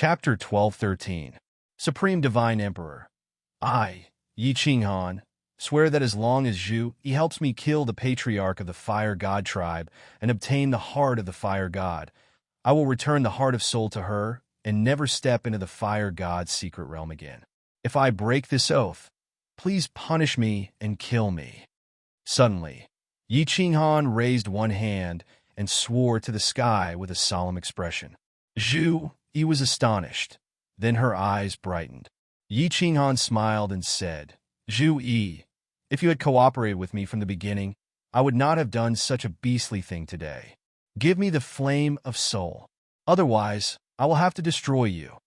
Chapter 12-13. Supreme Divine Emperor. I, Yi Qinghan, swear that as long as Zhu Yi helps me kill the patriarch of the Fire God tribe and obtain the heart of the Fire God, I will return the heart of soul to her and never step into the Fire God's secret realm again. If I break this oath, please punish me and kill me. Suddenly, Yi Qinghan raised one hand and swore to the sky with a solemn expression. Zhu Yi was astonished. Then her eyes brightened. Yi Qinghan smiled and said, Zhu Yi, if you had cooperated with me from the beginning, I would not have done such a beastly thing today. Give me the flame of soul. Otherwise, I will have to destroy you.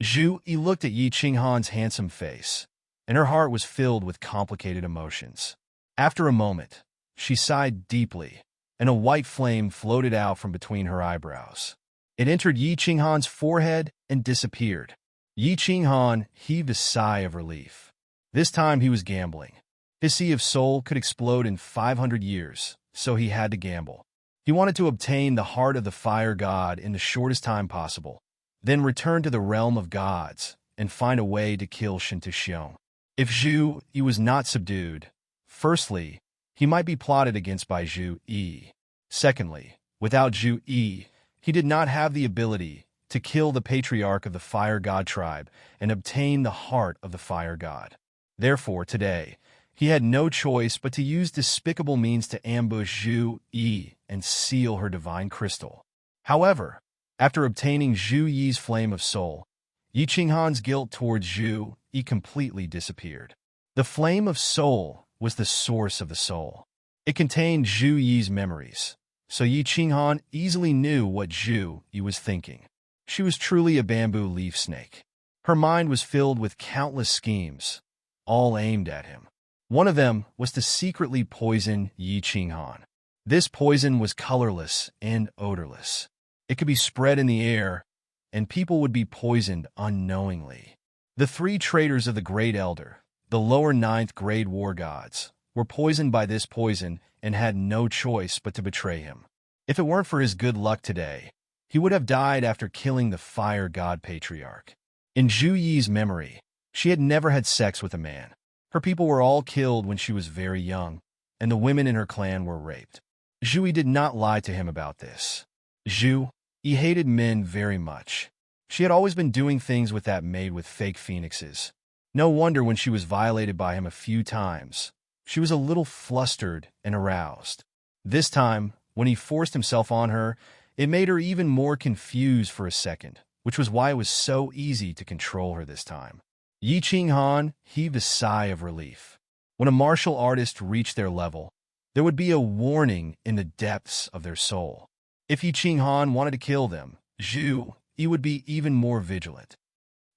Zhu Yi looked at Yi Qinghan's handsome face, and her heart was filled with complicated emotions. After a moment, she sighed deeply, and a white flame floated out from between her eyebrows. It entered Yi Qinghan's forehead and disappeared. Yi Qinghan heaved a sigh of relief. This time he was gambling. His sea of soul could explode in 500 years, so he had to gamble. He wanted to obtain the heart of the Fire God in the shortest time possible, then return to the realm of gods and find a way to kill Shintashiong. If Zhu Yi was not subdued, firstly, he might be plotted against by Zhu Yi. Secondly, without Zhu Yi, he did not have the ability to kill the patriarch of the Fire God tribe and obtain the heart of the Fire God. Therefore, today, he had no choice but to use despicable means to ambush Zhu Yi and seal her divine crystal. However, after obtaining Zhu Yi's flame of soul, Yi Qinghan's guilt towards Zhu Yi completely disappeared. The flame of soul was the source of the soul. It contained Zhu Yi's memories, so Yi Qinghan easily knew what Zhu Yi was thinking. She was truly a bamboo leaf snake. Her mind was filled with countless schemes, all aimed at him. One of them was to secretly poison Yi Qinghan. This poison was colorless and odorless. It could be spread in the air, and people would be poisoned unknowingly. The three traitors of the Great Elder, the lower ninth grade war gods, were poisoned by this poison and had no choice but to betray him. If it weren't for his good luck today, he would have died after killing the Fire God Patriarch. In Zhu Yi's memory, she had never had sex with a man. Her people were all killed when she was very young, and the women in her clan were raped. Zhu Yi did not lie to him about this. Zhu Yi hated men very much. She had always been doing things with that maid with fake phoenixes. No wonder when she was violated by him a few times, she was a little flustered and aroused. This time, when he forced himself on her, it made her even more confused for a second, which was why it was so easy to control her this time. Yi Qinghan heaved a sigh of relief. When a martial artist reached their level, there would be a warning in the depths of their soul. If Yi Qinghan wanted to kill them, Zhu Yi would be even more vigilant.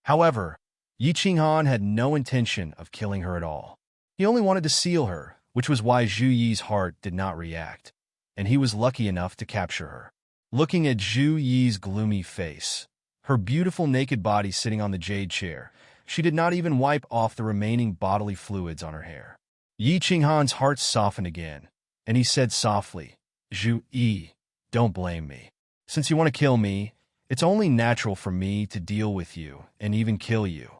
However, Yi Qinghan had no intention of killing her at all. He only wanted to seal her, which was why Zhu Yi's heart did not react, and he was lucky enough to capture her. Looking at Zhu Yi's gloomy face, her beautiful naked body sitting on the jade chair, she did not even wipe off the remaining bodily fluids on her hair. Yi Qinghan's heart softened again, and he said softly, Zhu Yi, don't blame me. Since you want to kill me, it's only natural for me to deal with you and even kill you.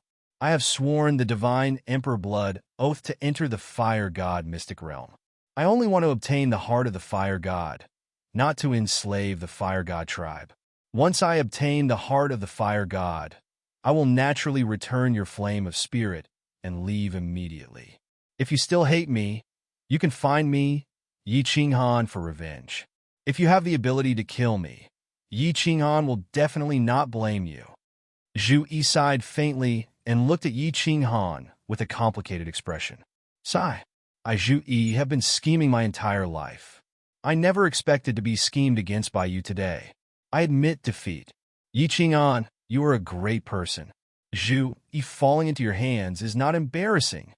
I have sworn the divine emperor blood oath to enter the Fire God mystic realm. I only want to obtain the heart of the Fire God, not to enslave the Fire God tribe. Once I obtain the heart of the Fire God, I will naturally return your flame of spirit and leave immediately. If you still hate me, you can find me, Yi Qinghan, for revenge. If you have the ability to kill me, Yi Qinghan will definitely not blame you. Zhu Yi sighed faintly and looked at Yi Qinghan with a complicated expression. Sigh. I, Zhu Yi, have been scheming my entire life. I never expected to be schemed against by you today. I admit defeat. Yi Qinghan, you are a great person. Zhu Yi, falling into your hands is not embarrassing.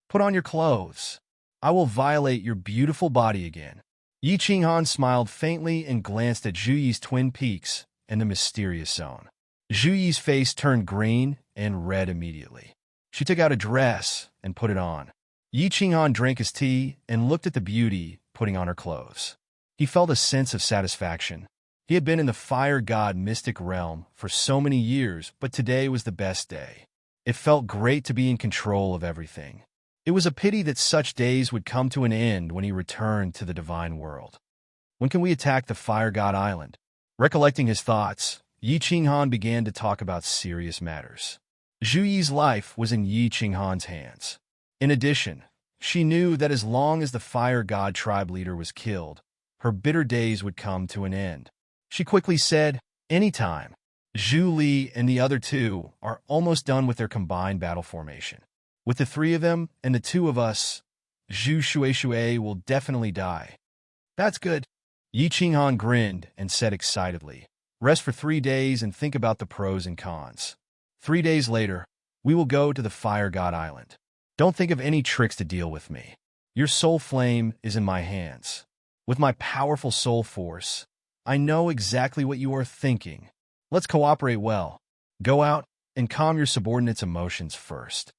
Put on your clothes. I will violate your beautiful body again. Yi Qinghan smiled faintly and glanced at Zhu Yi's twin peaks and the mysterious zone. Zhu Yi's face turned green and red immediately. She took out a dress and put it on. Yi Qinghan drank his tea and looked at the beauty putting on her clothes. He felt a sense of satisfaction. He had been in the fire god mystic realm for so many years, but today was the best day. It felt great to be in control of everything. It was a pity that such days would come to an end when he returned to the divine world. When can we attack the fire god island? Recollecting his thoughts, Yi Qinghan began to talk about serious matters. Zhu Yi's life was in Yi Qinghan's hands. In addition, she knew that as long as the fire god tribe leader was killed, her bitter days would come to an end. She quickly said, "Anytime. Zhu Li and the other two are almost done with their combined battle formation. With the three of them and the two of us, Zhu Shuai will definitely die." "That's good." Yi Qinghan grinned and said excitedly, "Rest for 3 days and think about the pros and cons. 3 days later, we will go to the Fire God Island. Don't think of any tricks to deal with me. Your soul flame is in my hands. With my powerful soul force, I know exactly what you are thinking. Let's cooperate well. Go out and calm your subordinates' emotions first."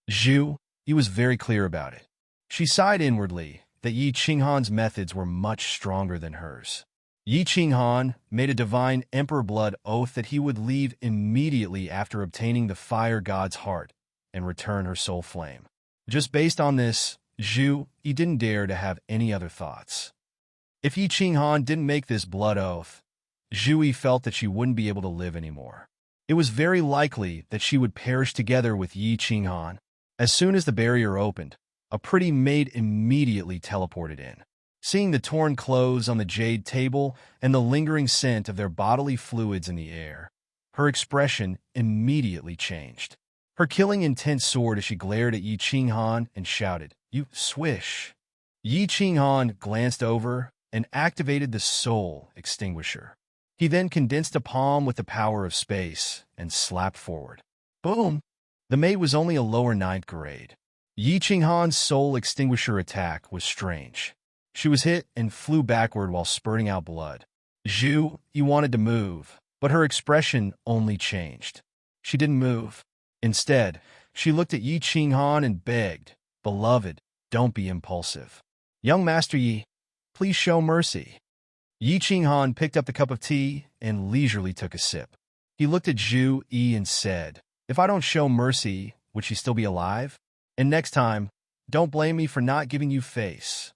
Zhu, he was very clear about it. She sighed inwardly that Yi Qinghan's methods were much stronger than hers. Yi Qinghan made a divine emperor blood oath that he would leave immediately after obtaining the fire god's heart and return her soul flame. Just based on this, Zhu, he didn't dare to have any other thoughts. If Yi Qinghan didn't make this blood oath, Zhu Yi felt that she wouldn't be able to live anymore. It was very likely that she would perish together with Yi Qinghan. As soon as the barrier opened, a pretty maid immediately teleported in. Seeing the torn clothes on the jade table and the lingering scent of their bodily fluids in the air, her expression immediately changed. Her killing intent soared as she glared at Yi Qinghan and shouted, "You swish!" Yi Qinghan glanced over and activated the soul extinguisher. He then condensed a palm with the power of space and slapped forward. Boom! The maid was only a lower 9th grade. Yi Qinghan's soul extinguisher attack was strange. She was hit and flew backward while spurting out blood. Zhu, he wanted to move, but her expression only changed. She didn't move. Instead, she looked at Yi Qinghan and begged, "Beloved, don't be impulsive. Young Master Yi, please show mercy." Yi Qinghan picked up the cup of tea and leisurely took a sip. He looked at Zhu Yi and said, "If I don't show mercy, would she still be alive? And next time, don't blame me for not giving you face."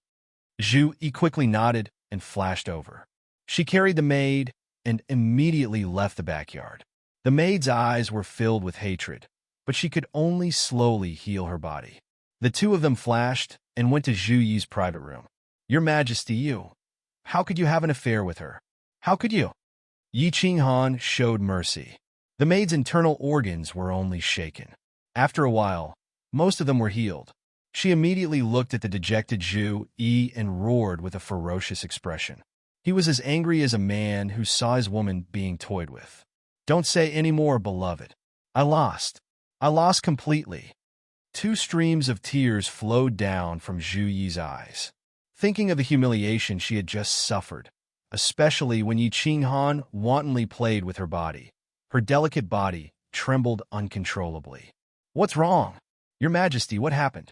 Zhu Yi quickly nodded and flashed over. She carried the maid and immediately left the backyard. The maid's eyes were filled with hatred, but she could only slowly heal her body. The two of them flashed and went to Zhu Yi's private room. "Your Majesty, you. How could you have an affair with her? How could you?" Yi Qinghan showed mercy. The maid's internal organs were only shaken. After a while, most of them were healed. She immediately looked at the dejected Zhu Yi and roared with a ferocious expression. He was as angry as a man who saw his woman being toyed with. "Don't say any more, beloved. I lost. I lost completely." 2 streams of tears flowed down from Zhu Yi's eyes, thinking of the humiliation she had just suffered, especially when Yi Qinghan wantonly played with her body. Her delicate body trembled uncontrollably. "What's wrong? Your Majesty, what happened?"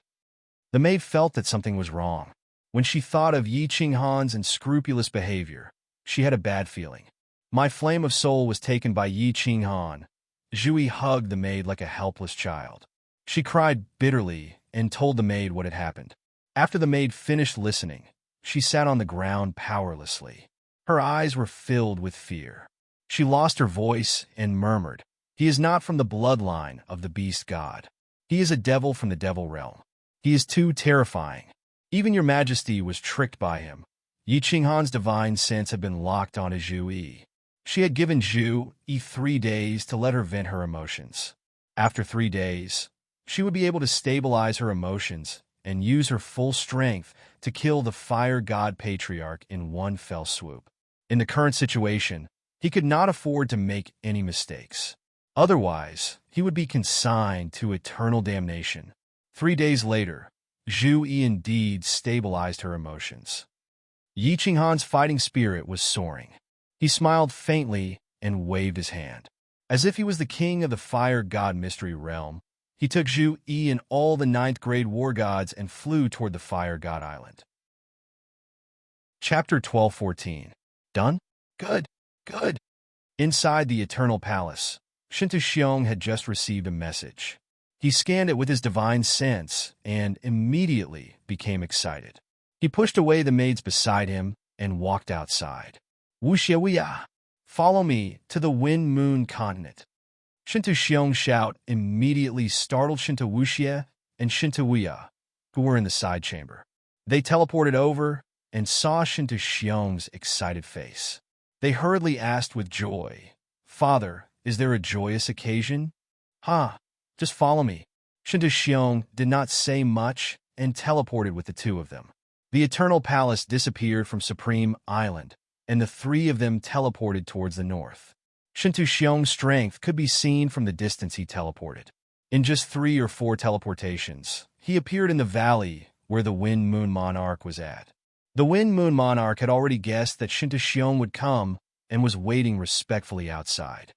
The maid felt that something was wrong. When she thought of Yi Qinghan's unscrupulous behavior, she had a bad feeling. "My flame of soul was taken by Yi Qinghan." Zhu Yi hugged the maid like a helpless child. She cried bitterly and told the maid what had happened. After the maid finished listening, she sat on the ground powerlessly. Her eyes were filled with fear. She lost her voice and murmured, "He is not from the bloodline of the beast god. He is a devil from the devil realm. He is too terrifying. Even your Majesty was tricked by him." Yi Qinghan's divine sense had been locked onto Zhu Yi. She had given Zhu Yi 3 days to let her vent her emotions. After 3 days, she would be able to stabilize her emotions and use her full strength to kill the fire god patriarch in one fell swoop. In the current situation, he could not afford to make any mistakes. Otherwise, he would be consigned to eternal damnation. 3 days later, Zhu Yi indeed stabilized her emotions. Yi Qinghan's fighting spirit was soaring. He smiled faintly and waved his hand. As if he was the king of the fire god mystery realm, he took Zhu Yi and all the 9th grade war gods and flew toward the fire god island. Chapter 12:14. Done? Good. Good. Inside the Eternal Palace, Shinta Xiong had just received a message. He scanned it with his divine sense and immediately became excited. He pushed away the maids beside him and walked outside. Wuxia, follow me to the Wind Moon continent. Shinta Xiong's shout immediately startled Shinta Wuxia and Shinta Wuya, who were in the side chamber. They teleported over and saw Shinta Xiong's excited face. They hurriedly asked with joy, "Father, is there a joyous occasion?" Just follow me." Shinta Xiong did not say much and teleported with the two of them. The Eternal Palace disappeared from Supreme Island, and the three of them teleported towards the north. Shinta Xiong's strength could be seen from the distance he teleported. In just 3 or 4 teleportations, he appeared in the valley where the Wind Moon Monarch was at. The Wind Moon Monarch had already guessed that Shinta Xiong would come and was waiting respectfully outside.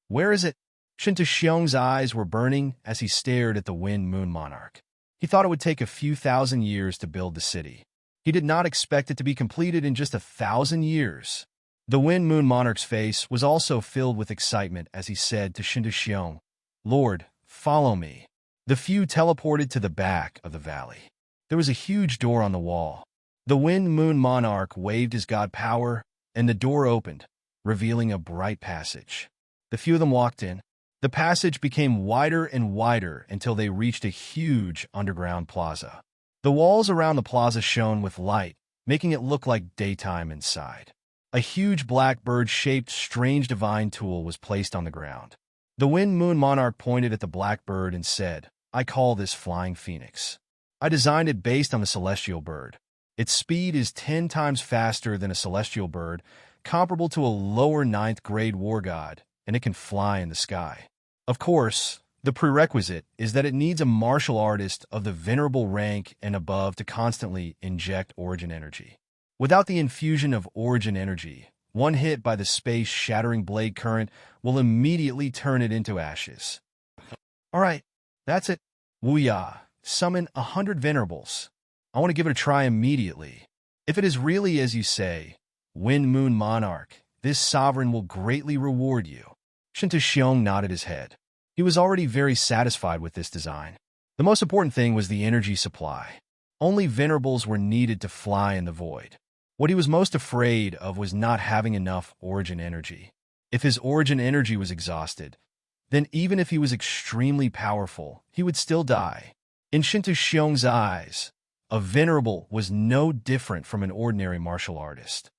"Where is it?" Shinta Xiong's eyes were burning as he stared at the Wind Moon Monarch. He thought it would take a few thousand years to build the city. He did not expect it to be completed in just 1,000 years. The Wind Moon Monarch's face was also filled with excitement as he said to Shinta Xiong, "Lord, follow me." The few teleported to the back of the valley. There was a huge door on the wall. The Wind Moon Monarch waved his god power, and the door opened, revealing a bright passage. The few of them walked in. The passage became wider and wider until they reached a huge underground plaza. The walls around the plaza shone with light, making it look like daytime inside. A huge black bird-shaped strange divine tool was placed on the ground. The Wind Moon Monarch pointed at the black bird and said, "I call this Flying Phoenix. I designed it based on the celestial bird. Its speed is 10 times faster than a celestial bird, comparable to a lower 9th grade war god, and it can fly in the sky. Of course, the prerequisite is that it needs a martial artist of the venerable rank and above to constantly inject origin energy. Without the infusion of origin energy, one hit by the space-shattering blade current will immediately turn it into ashes." "All right, that's it. Wuya, summon 100 venerables. I want to give it a try immediately. If it is really as you say, Wind Moon Monarch, this sovereign will greatly reward you." Shinta Xiong nodded his head. He was already very satisfied with this design. The most important thing was the energy supply. Only venerables were needed to fly in the void. What he was most afraid of was not having enough origin energy. If his origin energy was exhausted, then even if he was extremely powerful, he would still die. In Shinta Xiong's eyes, a venerable was no different from an ordinary martial artist.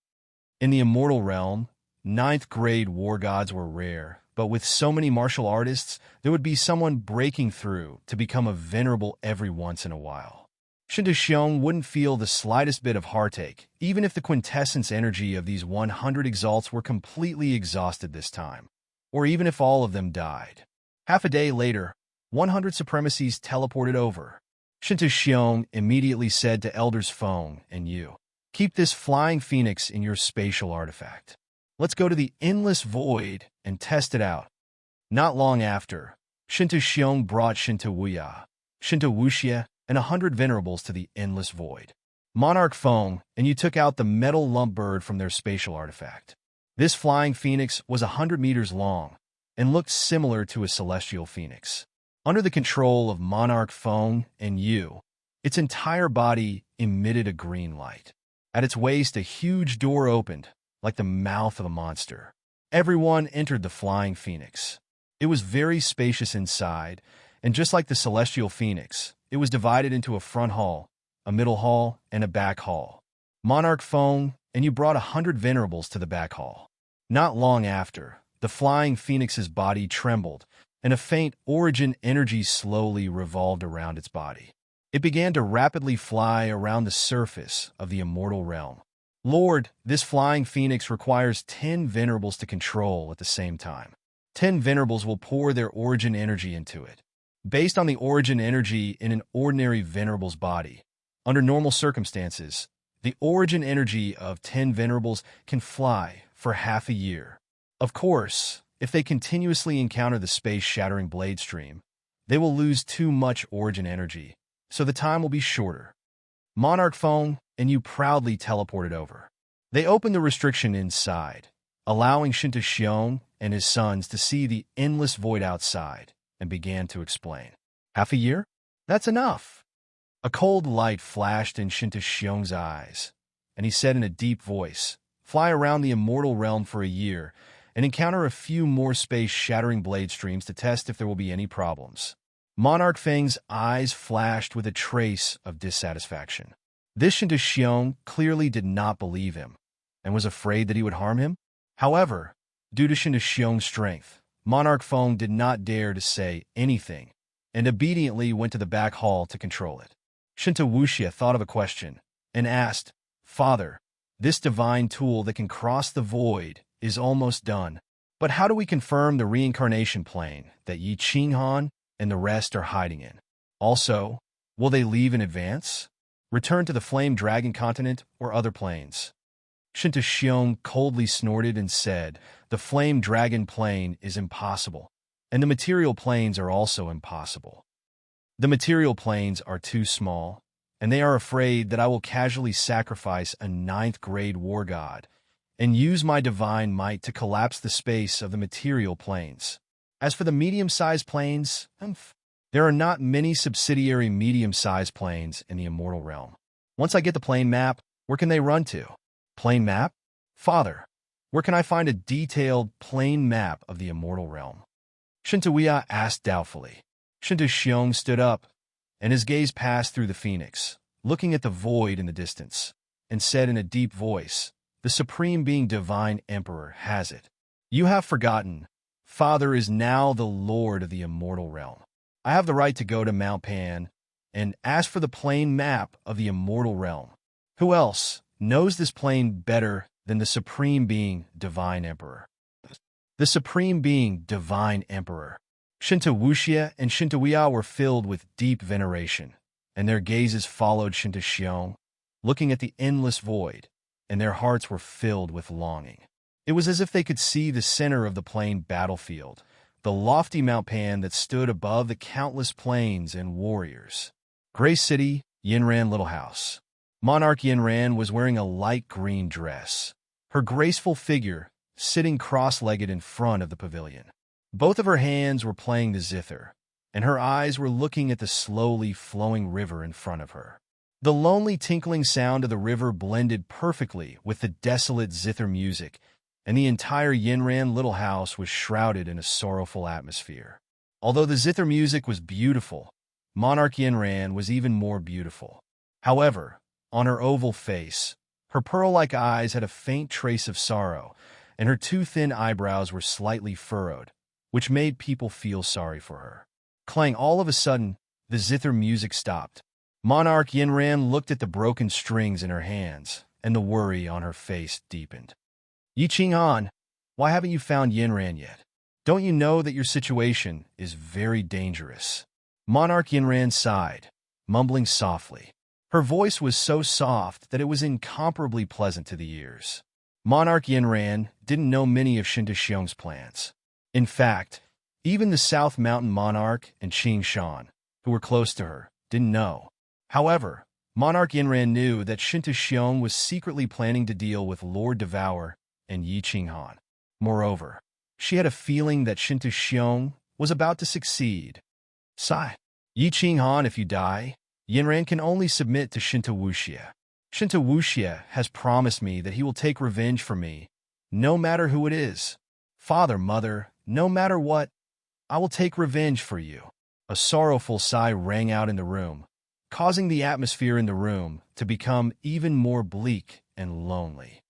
In the immortal realm, 9th grade war gods were rare, but with so many martial artists, there would be someone breaking through to become a venerable every once in a while. Shinta Xiong wouldn't feel the slightest bit of heartache, even if the quintessence energy of these 100 exalts were completely exhausted this time, or even if all of them died. Half a day later, 100 supremacies teleported over. Shinta Xiong immediately said to Elders Feng and Yu, "Keep this flying phoenix in your spatial artifact. Let's go to the endless void and test it out." Not long after, Shinta Xiong brought Shinta Wuya, Shinta Wuxia, and 100 venerables to the endless void. Monarch Feng and Yu took out the metal lump bird from their spatial artifact. This flying phoenix was 100 meters long and looked similar to a celestial phoenix. Under the control of Monarch Feng and Yu, its entire body emitted a green light. At its waist, a huge door opened, like the mouth of a monster. Everyone entered the flying phoenix. It was very spacious inside, and just like the celestial phoenix, it was divided into a front hall, a middle hall, and a back hall. Monarch Feng and Yu brought 100 venerables to the back hall. Not long after, the flying phoenix's body trembled, and a faint origin energy slowly revolved around its body. It began to rapidly fly around the surface of the immortal realm. "Lord, this flying phoenix requires 10 venerables to control at the same time. 10 venerables will pour their origin energy into it. Based on the origin energy in an ordinary venerable's body, under normal circumstances, the origin energy of 10 venerables can fly for half a year. Of course, if they continuously encounter the space-shattering blade stream, they will lose too much origin energy, so the time will be shorter." Monarch Feng and Yu proudly teleported over. They opened the restriction inside, allowing Shinta and his sons to see the endless void outside, and began to explain. Half a year? That's enough. A cold light flashed in Shinta eyes, and he said in a deep voice, fly around the immortal realm for a year and encounter a few more space-shattering blade streams to test if there will be any problems. Monarch Feng's eyes flashed with a trace of dissatisfaction. This Shinta clearly did not believe him, and was afraid that he would harm him. However, due to Shinta strength, Monarch Feng did not dare to say anything, and obediently went to the back hall to control it. Shinta thought of a question, and asked, Father, this divine tool that can cross the void is almost done, but how do we confirm the reincarnation plane that Yi Qinghan and the rest are hiding in? Also, will they leave in advance? Return to the Flame Dragon continent or other planes? Shinta coldly snorted and said, the Flame Dragon plane is impossible, and the material planes are also impossible. The material planes are too small, and they are afraid that I will casually sacrifice a 9th-grade war god and use my divine might to collapse the space of the material planes. As for the medium-sized planes, there are not many subsidiary medium-sized planes in the immortal realm. Once I get the plane map, where can they run to? Plane map? Father, where can I find a detailed plane map of the immortal realm? Shinta asked doubtfully. Shinta stood up, and his gaze passed through the phoenix, looking at the void in the distance, and said in a deep voice, the Supreme Being Divine Emperor has it. You have forgotten. Father is now the Lord of the immortal realm. I have the right to go to Mount Pan and ask for the plane map of the immortal realm. Who else knows this plane better than the Supreme Being Divine Emperor? The Supreme Being Divine Emperor. Shinta and Shinta were filled with deep veneration, and their gazes followed Shinta looking at the endless void, and their hearts were filled with longing. It was as if they could see the center of the plain battlefield, the lofty Mount Pan that stood above the countless plains and warriors. Gray City, Yinran Little House. Monarch Yinran was wearing a light green dress, her graceful figure sitting cross-legged in front of the pavilion. Both of her hands were playing the zither, and her eyes were looking at the slowly flowing river in front of her. The lonely tinkling sound of the river blended perfectly with the desolate zither music, and the entire Yinran Little House was shrouded in a sorrowful atmosphere. Although the zither music was beautiful, Monarch Yinran was even more beautiful. However, on her oval face, her pearl-like eyes had a faint trace of sorrow, and her two thin eyebrows were slightly furrowed, which made people feel sorry for her. Clang! All of a sudden, the zither music stopped. Monarch Yinran looked at the broken strings in her hands, and the worry on her face deepened. Yi Qinghan, why haven't you found Yinran yet? Don't you know that your situation is very dangerous? Monarch Yinran sighed, mumbling softly. Her voice was so soft that it was incomparably pleasant to the ears. Monarch Yinran didn't know many of Shinta plans. In fact, even the South Mountain Monarch and Qing Shan, who were close to her, didn't know. However, Monarch Yinran knew that Shinta was secretly planning to deal with Lord Devour and Yi Qinghan. Moreover, she had a feeling that Shinta was about to succeed. Sigh. Yi Qinghan, if you die, Yinran can only submit to Shinta Wuxia. Shinta Wuxia has promised me that he will take revenge for me, no matter who it is. Father, mother, no matter what, I will take revenge for you. A sorrowful sigh rang out in the room, causing the atmosphere in the room to become even more bleak and lonely.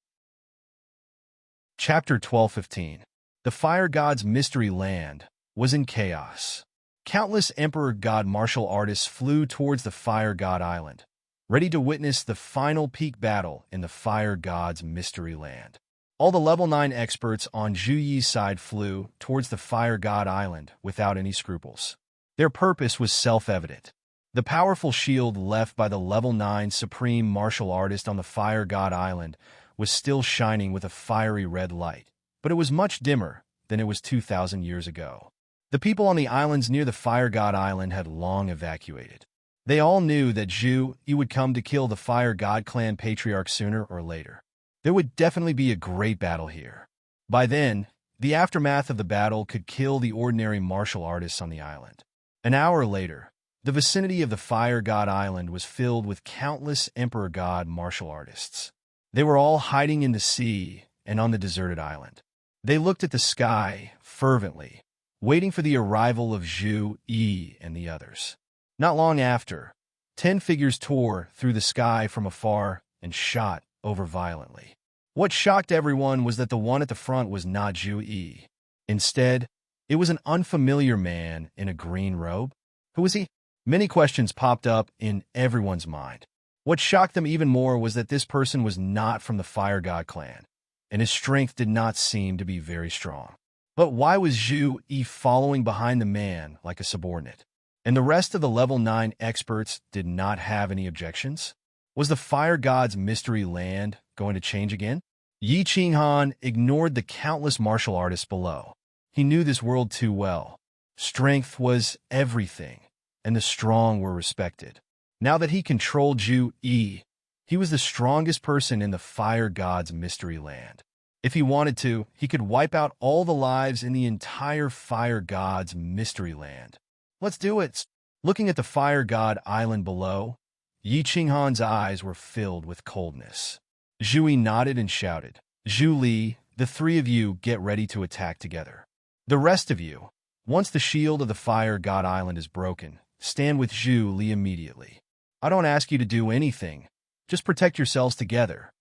Chapter 12:15. The Fire God's Mystery Land was in chaos. Countless Emperor God martial artists flew towards the Fire God Island, ready to witness the final peak battle in the Fire God's Mystery Land. All the level 9 experts on Zhu Yi's side flew towards the Fire God Island without any scruples. Their purpose was self-evident. The powerful shield left by the level 9 supreme martial artist on the Fire God Island was still shining with a fiery red light, but it was much dimmer than it was 2,000 years ago. The people on the islands near the Fire God Island had long evacuated. They all knew that Zhu Yi would come to kill the Fire God clan patriarch sooner or later. There would definitely be a great battle here. By then, the aftermath of the battle could kill the ordinary martial artists on the island. An hour later, the vicinity of the Fire God Island was filled with countless Emperor God martial artists. They were all hiding in the sea and on the deserted island. They looked at the sky fervently, waiting for the arrival of Zhu Yi and the others. Not long after, 10 figures tore through the sky from afar and shot over violently. What shocked everyone was that the one at the front was not Zhu Yi. Instead, it was an unfamiliar man in a green robe. Who was he? Many questions popped up in everyone's mind. What shocked them even more was that this person was not from the Fire God clan, and his strength did not seem to be very strong. But why was Zhu Yi following behind the man like a subordinate? And the rest of the level 9 experts did not have any objections? Was the Fire God's mystery land going to change again? Yi Qinghan ignored the countless martial artists below. He knew this world too well. Strength was everything, and the strong were respected. Now that he controlled Zhu Yi, he was the strongest person in the Fire God's mystery land. If he wanted to, he could wipe out all the lives in the entire Fire God's mystery land. Let's do it! Looking at the Fire God Island below, Yi Qinghan's eyes were filled with coldness. Zhu Yi nodded and shouted, "Zhu Li, the three of you get ready to attack together. The rest of you, once the shield of the Fire God Island is broken, stand with Zhu Li immediately. I don't ask you to do anything. Just protect yourselves together."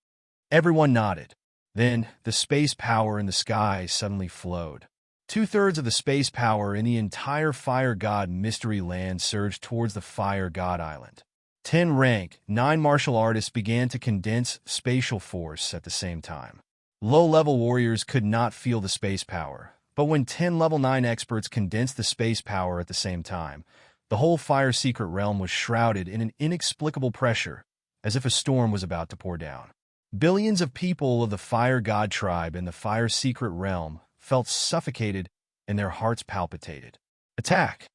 Everyone nodded. Then, the space power in the sky suddenly flowed. 2/3 of the space power in the entire Fire God mystery land surged towards the Fire God Island. 10 rank 9 martial artists began to condense spatial force at the same time. Low-level warriors could not feel the space power, but when 10 level 9 experts condensed the space power at the same time, the whole Fire Secret Realm was shrouded in an inexplicable pressure, as if a storm was about to pour down. Billions of people of the Fire God tribe in the Fire Secret Realm felt suffocated and their hearts palpitated. Attack!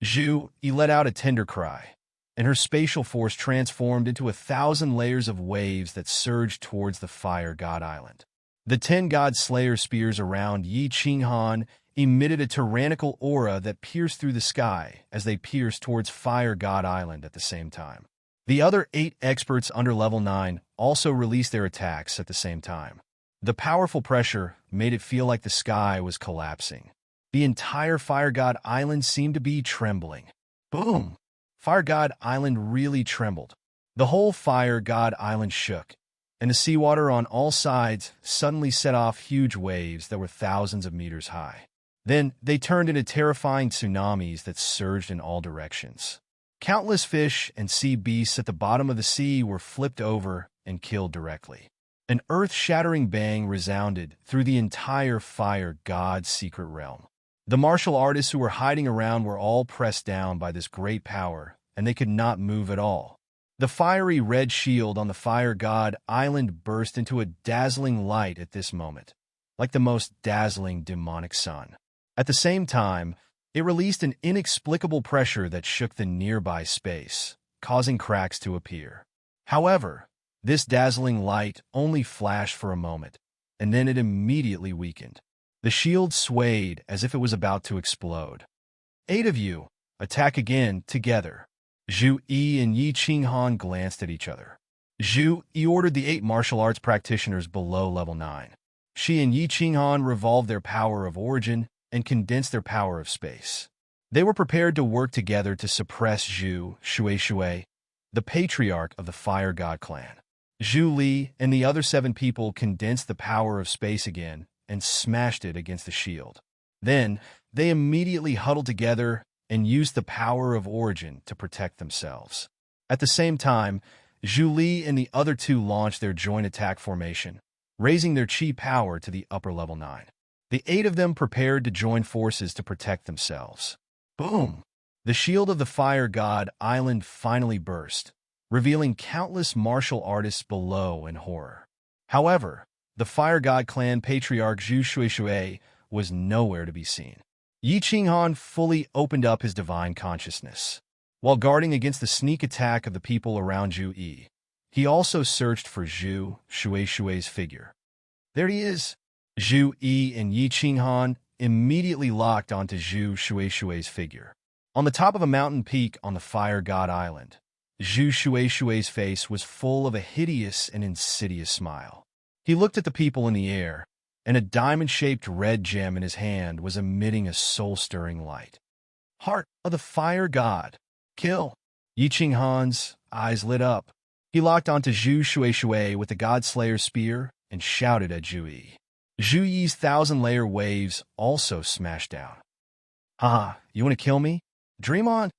Zhu Yi let out a tender cry, and her spatial force transformed into 1,000 layers of waves that surged towards the Fire God Island. The 10 God Slayer spears around Yi Qinghan emitted a tyrannical aura that pierced through the sky as they pierced towards Fire God Island at the same time. The other 8 experts under level 9 also released their attacks at the same time. The powerful pressure made it feel like the sky was collapsing. The entire Fire God Island seemed to be trembling. Boom! Fire God Island really trembled. The whole Fire God Island shook, and the seawater on all sides suddenly set off huge waves that were thousands of meters high. Then they turned into terrifying tsunamis that surged in all directions. Countless fish and sea beasts at the bottom of the sea were flipped over and killed directly. An earth-shattering bang resounded through the entire Fire God's secret realm. The martial artists who were hiding around were all pressed down by this great power, and they could not move at all. The fiery red shield on the Fire God Island burst into a dazzling light at this moment, like the most dazzling demonic sun. At the same time, it released an inexplicable pressure that shook the nearby space, causing cracks to appear. However, this dazzling light only flashed for a moment, and then it immediately weakened. The shield swayed as if it was about to explode. 8 of you, attack again, together. Zhu Yi and Yi Qinghan glanced at each other. Zhu Yi ordered the 8 martial arts practitioners below level 9. She and Yi Qinghan revolved their power of origin and condensed their power of space. They were prepared to work together to suppress Zhu Shui, the patriarch of the Fire God clan. Zhu Li and the other 7 people condensed the power of space again and smashed it against the shield. Then, they immediately huddled together and used the power of origin to protect themselves. At the same time, Zhu Li and the other 2 launched their joint attack formation, raising their chi power to the upper level 9. The 8 of them prepared to join forces to protect themselves. Boom! The shield of the Fire God Island finally burst, revealing countless martial artists below in horror. However, the Fire God clan patriarch Zhu Shui was nowhere to be seen. Yi Qinghan fully opened up his divine consciousness. While guarding against the sneak attack of the people around Zhu Yi, he also searched for Zhu Shui's figure. There he is! Zhu Yi and Yi Qinghan immediately locked onto Zhu Shueishui's figure. On the top of a mountain peak on the Fire God Island, Zhu Shueishui's face was full of a hideous and insidious smile. He looked at the people in the air, and a diamond-shaped red gem in his hand was emitting a soul-stirring light. Heart of the Fire God. Kill! Yi Qinghan's eyes lit up. He locked onto Zhu Shueishui with the God-Slayer's spear and shouted at Zhu Yi. Zhu Yi's thousand-layer waves also smashed down. "Ha, you want to kill me? Dream on!"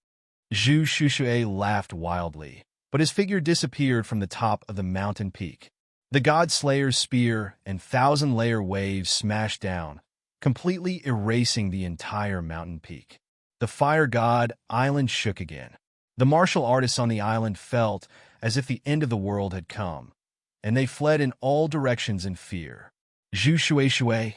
Zhu Shueishui laughed wildly, but his figure disappeared from the top of the mountain peak. The God-Slayer's spear and thousand-layer waves smashed down, completely erasing the entire mountain peak. The Fire God Island shook again. The martial artists on the island felt as if the end of the world had come, and they fled in all directions in fear. Zhu Shueishui,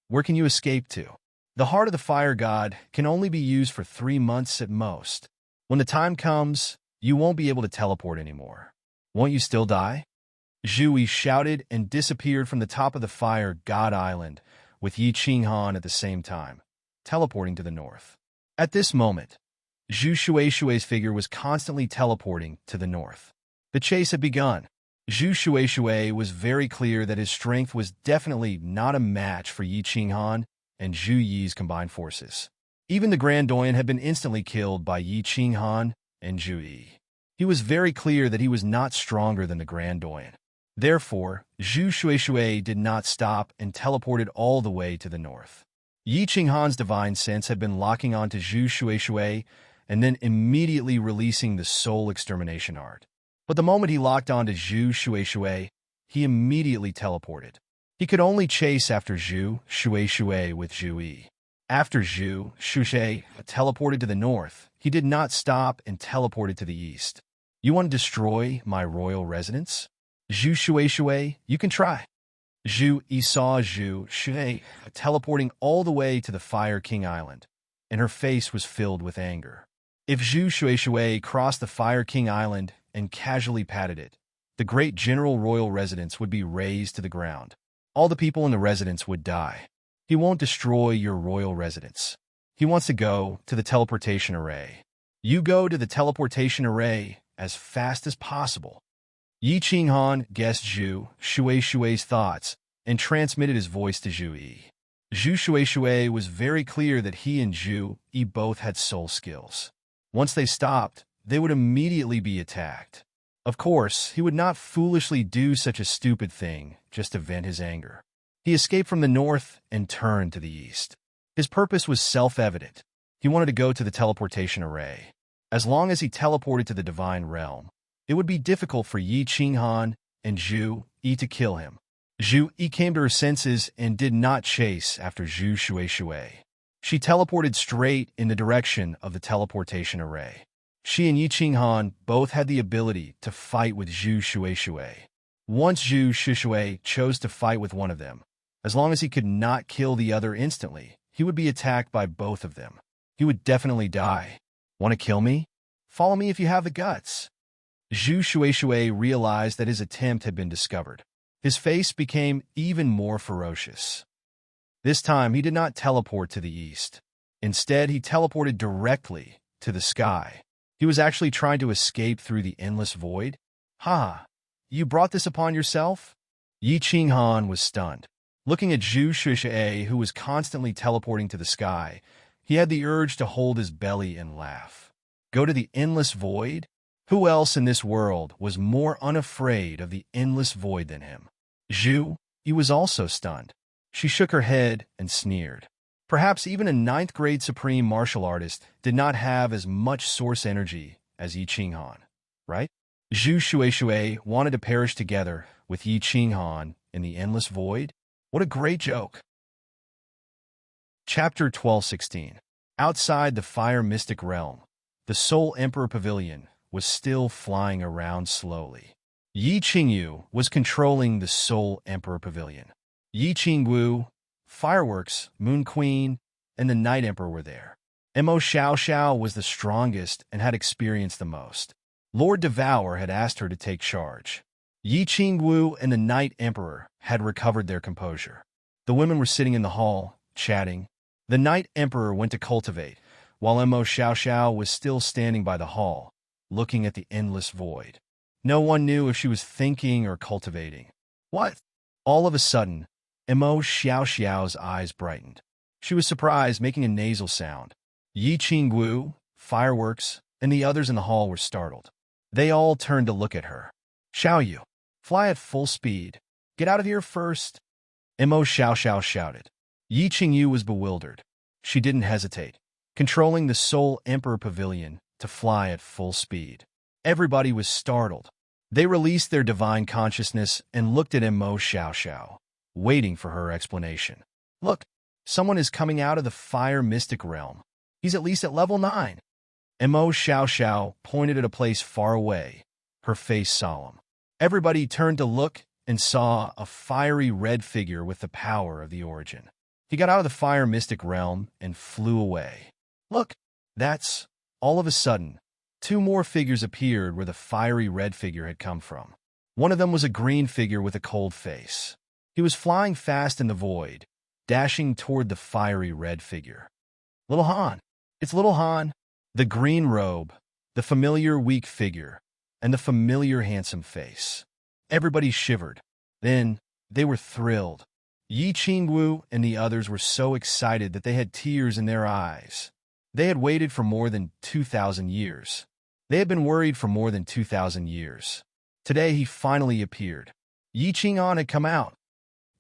where can you escape to? The heart of the Fire God can only be used for 3 months at most. When the time comes, you won't be able to teleport anymore. Won't you still die? Zhu Yi shouted and disappeared from the top of the Fire God Island, with Yi Qinghan at the same time, teleporting to the north. At this moment, Zhu Shueishui's figure was constantly teleporting to the north. The chase had begun. Zhu Shueishui was very clear that his strength was definitely not a match for Yi Qinghan and Zhu Yi's combined forces. Even the Grand Doyen had been instantly killed by Yi Qinghan and Zhu Yi. He was very clear that he was not stronger than the Grand Doyen. Therefore, Zhu Shueishui did not stop and teleported all the way to the north. Yi Qinghan's divine sense had been locking onto Zhu Shueishui and then immediately releasing the soul extermination art. But the moment he locked onto Zhu Shueishui, he immediately teleported. He could only chase after Zhu Shueishui with Zhu Yi. After Zhu Shueishui teleported to the north, he did not stop and teleported to the east. You want to destroy my royal residence? Zhu Shueishui, you can try. Zhu Yi saw Zhu Shueishui teleporting all the way to the Fire King Island, and her face was filled with anger. If Zhu Shueishui crossed the Fire King Island and casually patted it, the great general royal residence would be razed to the ground. All the people in the residence would die. He won't destroy your royal residence. He wants to go to the teleportation array. You go to the teleportation array as fast as possible. Yi Qinghan guessed Zhu Shueishui's thoughts and transmitted his voice to Zhu Yi. Zhu Shueishui was very clear that he and Zhu Yi both had soul skills. Once they stopped, they would immediately be attacked. Of course, he would not foolishly do such a stupid thing just to vent his anger. He escaped from the north and turned to the east. His purpose was self-evident. He wanted to go to the teleportation array. As long as he teleported to the divine realm, it would be difficult for Yi Qinghan and Zhu Yi to kill him. Zhu Yi came to her senses and did not chase after Zhu Shueishui. She teleported straight in the direction of the teleportation array. She and Yi Qinghan both had the ability to fight with Zhu Shueishui. Once Zhu Shueishui chose to fight with one of them, as long as he could not kill the other instantly, he would be attacked by both of them. He would definitely die. Want to kill me? Follow me if you have the guts. Zhu Shueishui realized that his attempt had been discovered. His face became even more ferocious. This time, he did not teleport to the east. Instead, he teleported directly to the sky. He was actually trying to escape through the endless void. Ha! You brought this upon yourself? Yi Qinghan was stunned. Looking at Zhu Shueishui, who was constantly teleporting to the sky, he had the urge to hold his belly and laugh. Go to the endless void? Who else in this world was more unafraid of the endless void than him? Zhu Yi was also stunned. She shook her head and sneered. Perhaps even a 9th-grade supreme martial artist did not have as much source energy as Yi Qinghan, right? Zhu Shueishui wanted to perish together with Yi Qinghan in the endless void? What a great joke! Chapter 1216. Outside the Fire Mystic Realm, the Soul Emperor Pavilion was still flying around slowly. Yi Qingyu was controlling the Soul Emperor Pavilion. Yi Qingwu, Fireworks, Moon Queen, and the Night Emperor were there. Mo Xiao was the strongest and had experienced the most. Lord Devour had asked her to take charge. Yi Qingwu and the Night Emperor had recovered their composure. The women were sitting in the hall, chatting. The Night Emperor went to cultivate, while Mo Xiao was still standing by the hall, looking at the endless void. No one knew if she was thinking or cultivating. What? All of a sudden, Mo Xiao's eyes brightened. She was surprised, making a nasal sound. Yi Qingguo, Fireworks, and the others in the hall were startled. They all turned to look at her. Xiaoyu, fly at full speed. Get out of here first. Mo Xiao shouted. Yi Qingyu was bewildered. She didn't hesitate, controlling the Soul Emperor Pavilion to fly at full speed. Everybody was startled. They released their divine consciousness and looked at Mo Xiao, waiting for her explanation. Look, someone is coming out of the fire mystic realm. He's at least at level 9. Mo Xiao pointed at a place far away, her face solemn. Everybody turned to look and saw a fiery red figure with the power of the origin. He got out of the fire mystic realm and flew away. Look, that's... All of a sudden, 2 more figures appeared where the fiery red figure had come from. One of them was a green figure with a cold face. He was flying fast in the void, dashing toward the fiery red figure. Little Han. It's Little Han. The green robe, the familiar weak figure, and the familiar handsome face. Everybody shivered. Then, they were thrilled. Yi Qingwu and the others were so excited that they had tears in their eyes. They had waited for more than 2,000 years. They had been worried for more than 2,000 years. Today he finally appeared. Yi Qing'an had come out.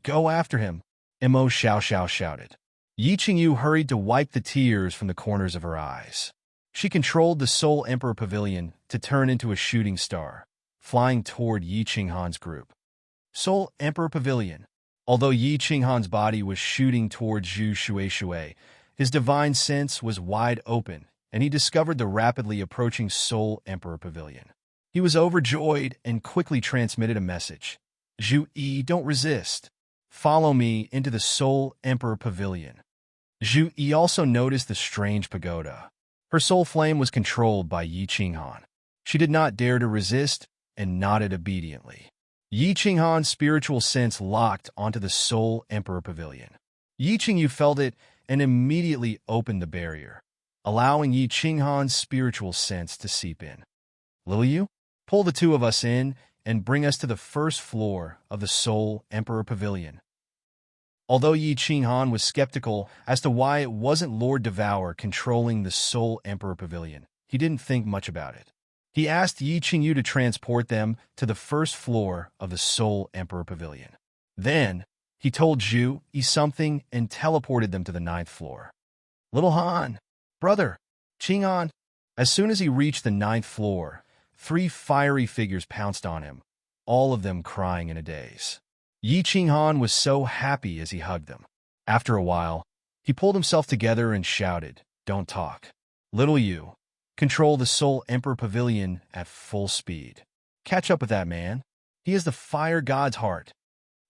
Go after him, Mo Xiao shouted. Yi Qingyu hurried to wipe the tears from the corners of her eyes. She controlled the Soul Emperor Pavilion to turn into a shooting star, flying toward Yi Qinghan's group. Soul Emperor Pavilion. Although Yi Qinghan's body was shooting toward Zhu Shui, his divine sense was wide open, and he discovered the rapidly approaching Soul Emperor Pavilion. He was overjoyed and quickly transmitted a message. Zhu Yi, don't resist. Follow me into the Soul Emperor Pavilion. Zhu Yi also noticed the strange pagoda. Her soul flame was controlled by Yi Qinghan. She did not dare to resist and nodded obediently. Yi Qinghan's spiritual sense locked onto the Soul Emperor Pavilion. Yi Qingyu felt it and immediately opened the barrier, allowing Yi Qinghan's spiritual sense to seep in. Liu, pull the 2 of us in and bring us to the first floor of the Soul Emperor Pavilion. Although Yi Qinghan was skeptical as to why it wasn't Lord Devour controlling the Soul Emperor Pavilion, he didn't think much about it. He asked Yi Qingyu to transport them to the first floor of the Soul Emperor Pavilion. Then, he told Zhu Yi something and teleported them to the 9th floor. Little Han, brother, Qing'an. As soon as he reached the 9th floor, 3 fiery figures pounced on him, all of them crying in a daze. Yi Qinghan was so happy as he hugged them. After a while, he pulled himself together and shouted, Don't talk. Little you, control the Soul Emperor Pavilion at full speed. Catch up with that man. He has the fire god's heart.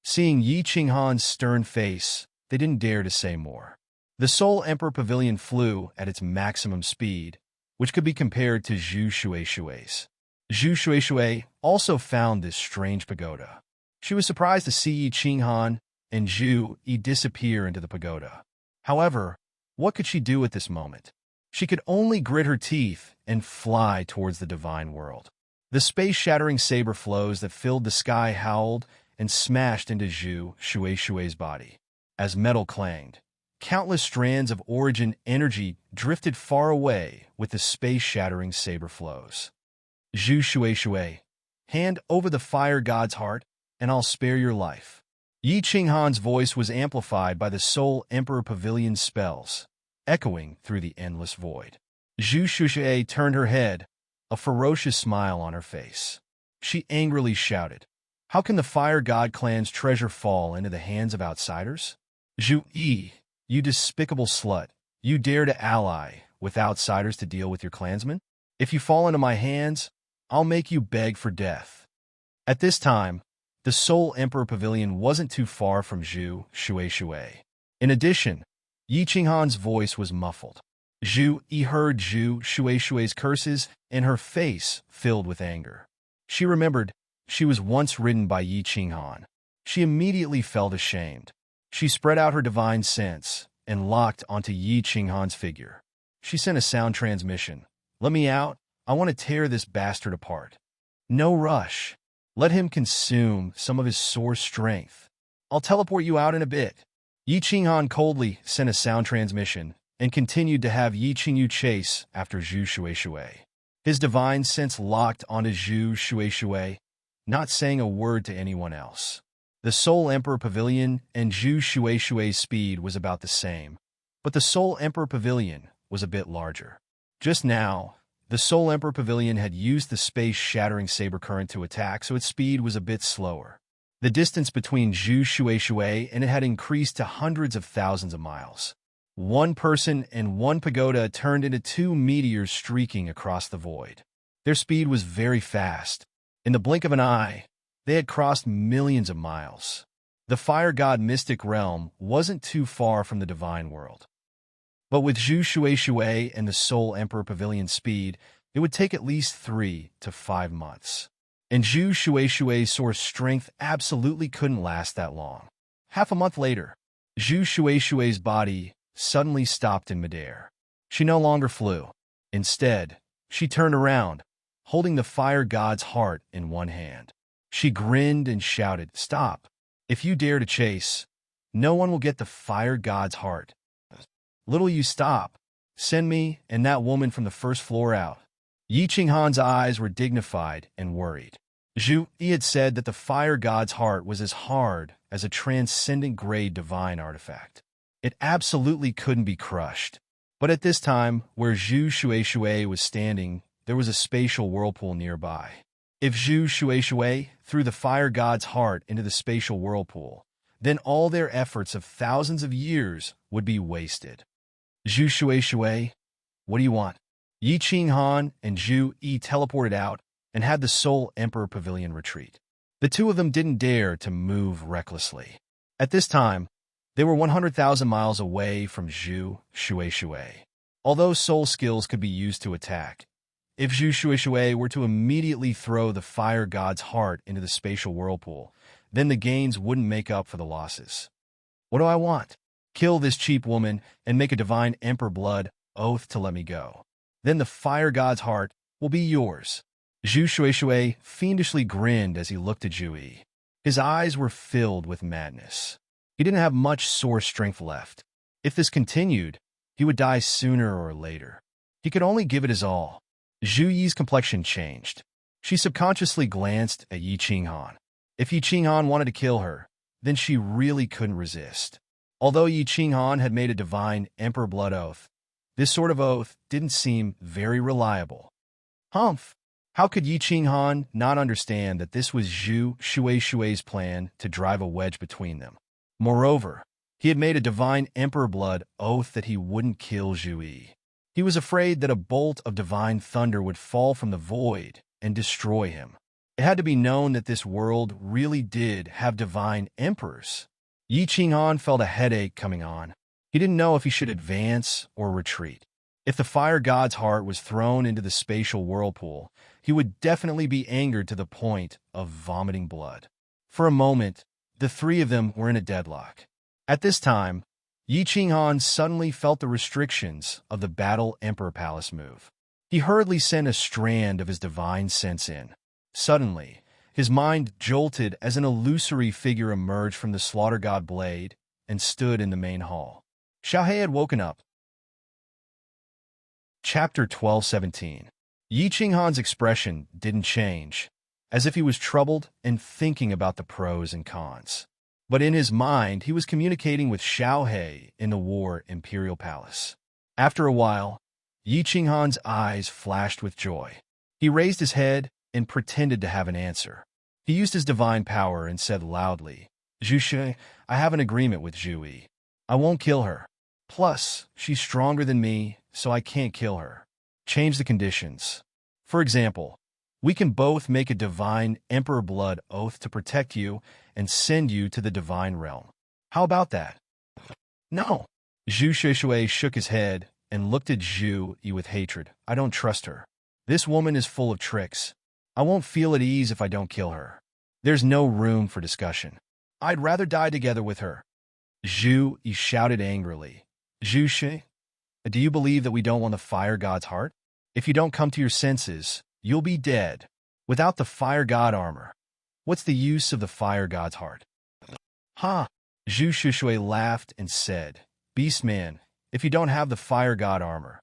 Seeing Yi Qinghan's stern face, they didn't dare to say more. The Soul Emperor Pavilion flew at its maximum speed, which could be compared to Zhu Shui's. Zhu Shui also found this strange pagoda. She was surprised to see Yi Qinghan and Zhu Yi disappear into the pagoda. However, what could she do at this moment? She could only grit her teeth and fly towards the divine world. The space-shattering saber flows that filled the sky howled and smashed into Zhu Shui's body. As metal clanged, countless strands of origin energy drifted far away with the space-shattering saber flows. Zhu Shui, hand over the fire god's heart, and I'll spare your life. Yi Qinghan's voice was amplified by the Soul Emperor Pavilion's spells, echoing through the endless void. Zhu Shui turned her head, a ferocious smile on her face. She angrily shouted, How can the Fire God clan's treasure fall into the hands of outsiders? Zhu Yi, you despicable slut, you dare to ally with outsiders to deal with your clansmen? If you fall into my hands, I'll make you beg for death. At this time, the Soul Emperor Pavilion wasn't too far from Zhu Shui. In addition, Yi Qinghan's voice was muffled. Zhu Yi heard Zhu Shui's curses, and her face filled with anger. She remembered she was once ridden by Yi Qinghan. She immediately felt ashamed. She spread out her divine sense and locked onto Yi Qinghan's figure. She sent a sound transmission. Let me out. I want to tear this bastard apart. No rush. Let him consume some of his source strength. I'll teleport you out in a bit. Yi Qinghan coldly sent a sound transmission and continued to have Yi Qingyu chase after Zhu Shueishui. His divine sense locked onto Zhu Shueishui, not saying a word to anyone else. The Soul Emperor Pavilion and Zhu Shueishui's speed was about the same, but the Soul Emperor Pavilion was a bit larger. Just now, the Soul Emperor Pavilion had used the space-shattering saber current to attack, so its speed was a bit slower. The distance between Zhu Shueishui and it had increased to hundreds of thousands of miles. One person and one pagoda turned into two meteors streaking across the void. Their speed was very fast. In the blink of an eye, they had crossed millions of miles. The fire god mystic realm wasn't too far from the divine world. But with Zhu Shueishui and the Soul Emperor Pavilion speed, it would take at least 3 to 5 months. And Zhu Shueishui's source strength absolutely couldn't last that long. Half a month later, Zhu Shueishui's body suddenly stopped in midair. She no longer flew. Instead, she turned around, holding the fire god's heart in one hand. She grinned and shouted, "Stop! If you dare to chase, no one will get the fire god's heart. Little you stop. Send me and that woman from the first floor out." Yi Qinghan's eyes were dignified and worried. Zhu Yi had said that the fire god's heart was as hard as a transcendent-grade divine artifact. It absolutely couldn't be crushed. But at this time, where Zhu Shueishui was standing, there was a spatial whirlpool nearby. If Zhu Shueishui threw the fire god's heart into the spatial whirlpool, then all their efforts of thousands of years would be wasted. Zhu Shueishui, what do you want? Yi Qinghan and Zhu Yi teleported out and had the Soul Emperor Pavilion retreat. The two of them didn't dare to move recklessly. At this time, they were 100,000 miles away from Zhu Shueishui. Although soul skills could be used to attack, if Zhu Shueishui were to immediately throw the fire god's heart into the spatial whirlpool, then the gains wouldn't make up for the losses. What do I want? Kill this cheap woman and make a divine emperor blood oath to let me go. Then the fire god's heart will be yours. Zhu Shueishui fiendishly grinned as he looked at Zhu Yi. His eyes were filled with madness. He didn't have much source strength left. If this continued, he would die sooner or later. He could only give it his all. Zhu Yi's complexion changed. She subconsciously glanced at Yi Qinghan. If Yi Qinghan wanted to kill her, then she really couldn't resist. Although Yi Qinghan had made a divine emperor blood oath, this sort of oath didn't seem very reliable. Humph! How could Yi Qinghan not understand that this was Zhu Shueishui's plan to drive a wedge between them? Moreover, he had made a divine emperor blood oath that he wouldn't kill Zhu Yi. He was afraid that a bolt of divine thunder would fall from the void and destroy him. It had to be known that this world really did have divine emperors. Yi Qinghan felt a headache coming on. He didn't know if he should advance or retreat. If the fire god's heart was thrown into the spatial whirlpool, he would definitely be angered to the point of vomiting blood. For a moment, the three of them were in a deadlock. At this time, Yi Qinghan suddenly felt the restrictions of the Battle Emperor Palace move. He hurriedly sent a strand of his divine sense in. Suddenly, his mind jolted as an illusory figure emerged from the slaughter god blade and stood in the main hall. Xiaohe had woken up. Chapter 1217. Yi Qinghan's expression didn't change, as if he was troubled and thinking about the pros and cons. But in his mind, he was communicating with Xiaohe in the War Imperial Palace. After a while, Yi Qinghan's eyes flashed with joy. He raised his head and pretended to have an answer. He used his divine power and said loudly, "Zhu Shi, I have an agreement with Zhu Yi. I won't kill her. Plus, she's stronger than me, so I can't kill her. Change the conditions. For example, we can both make a divine emperor blood oath to protect you and send you to the divine realm. How about that?" "No." Zhu Shueishui shook his head and looked at Zhu Yi with hatred. "I don't trust her. This woman is full of tricks. I won't feel at ease if I don't kill her. There's no room for discussion. I'd rather die together with her." Zhu Yi shouted angrily. Zhu Shi, do you believe that we don't want the fire god's heart? If you don't come to your senses, you'll be dead. Without the fire god armor, what's the use of the fire god's heart? Ha! Zhu Shuishui laughed and said, Beastman, if you don't have the fire god armor,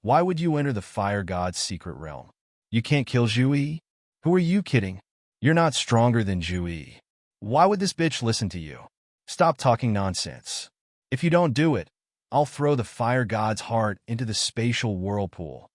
why would you enter the fire god's secret realm? You can't kill Zhu Yi? Who are you kidding? You're not stronger than Zhu Yi. Why would this bitch listen to you? Stop talking nonsense. If you don't do it, I'll throw the fire god's heart into the spatial whirlpool.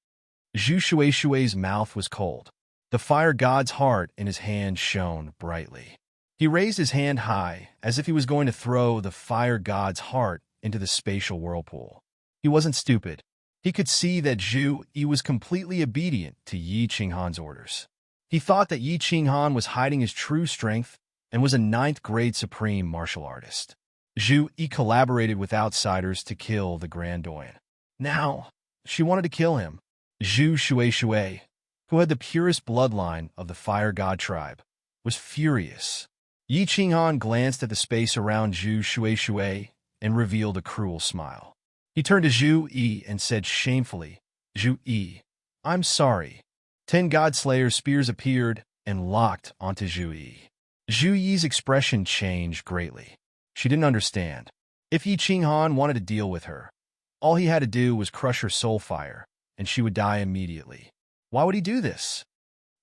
Zhu Shuishui's mouth was cold. The fire god's heart in his hand shone brightly. He raised his hand high, as if he was going to throw the fire god's heart into the spatial whirlpool. He wasn't stupid. He could see that Zhu Yi was completely obedient to Yi Qinghan's orders. He thought that Yi Qinghan was hiding his true strength and was a 9th-grade supreme martial artist. Zhu Yi collaborated with outsiders to kill the Grand Doyen. Now, she wanted to kill him. Zhu Shuishui, who had the purest bloodline of the fire god tribe, was furious. Yi Qinghan glanced at the space around Zhu Shuishui and revealed a cruel smile. He turned to Zhu Yi and said shamefully, Zhu Yi, I'm sorry. 10 God Slayer spears appeared and locked onto Zhu Yi. Zhu Yi's expression changed greatly. She didn't understand. If Yi Qinghan wanted to deal with her, all he had to do was crush her soul fire, and she would die immediately. Why would he do this?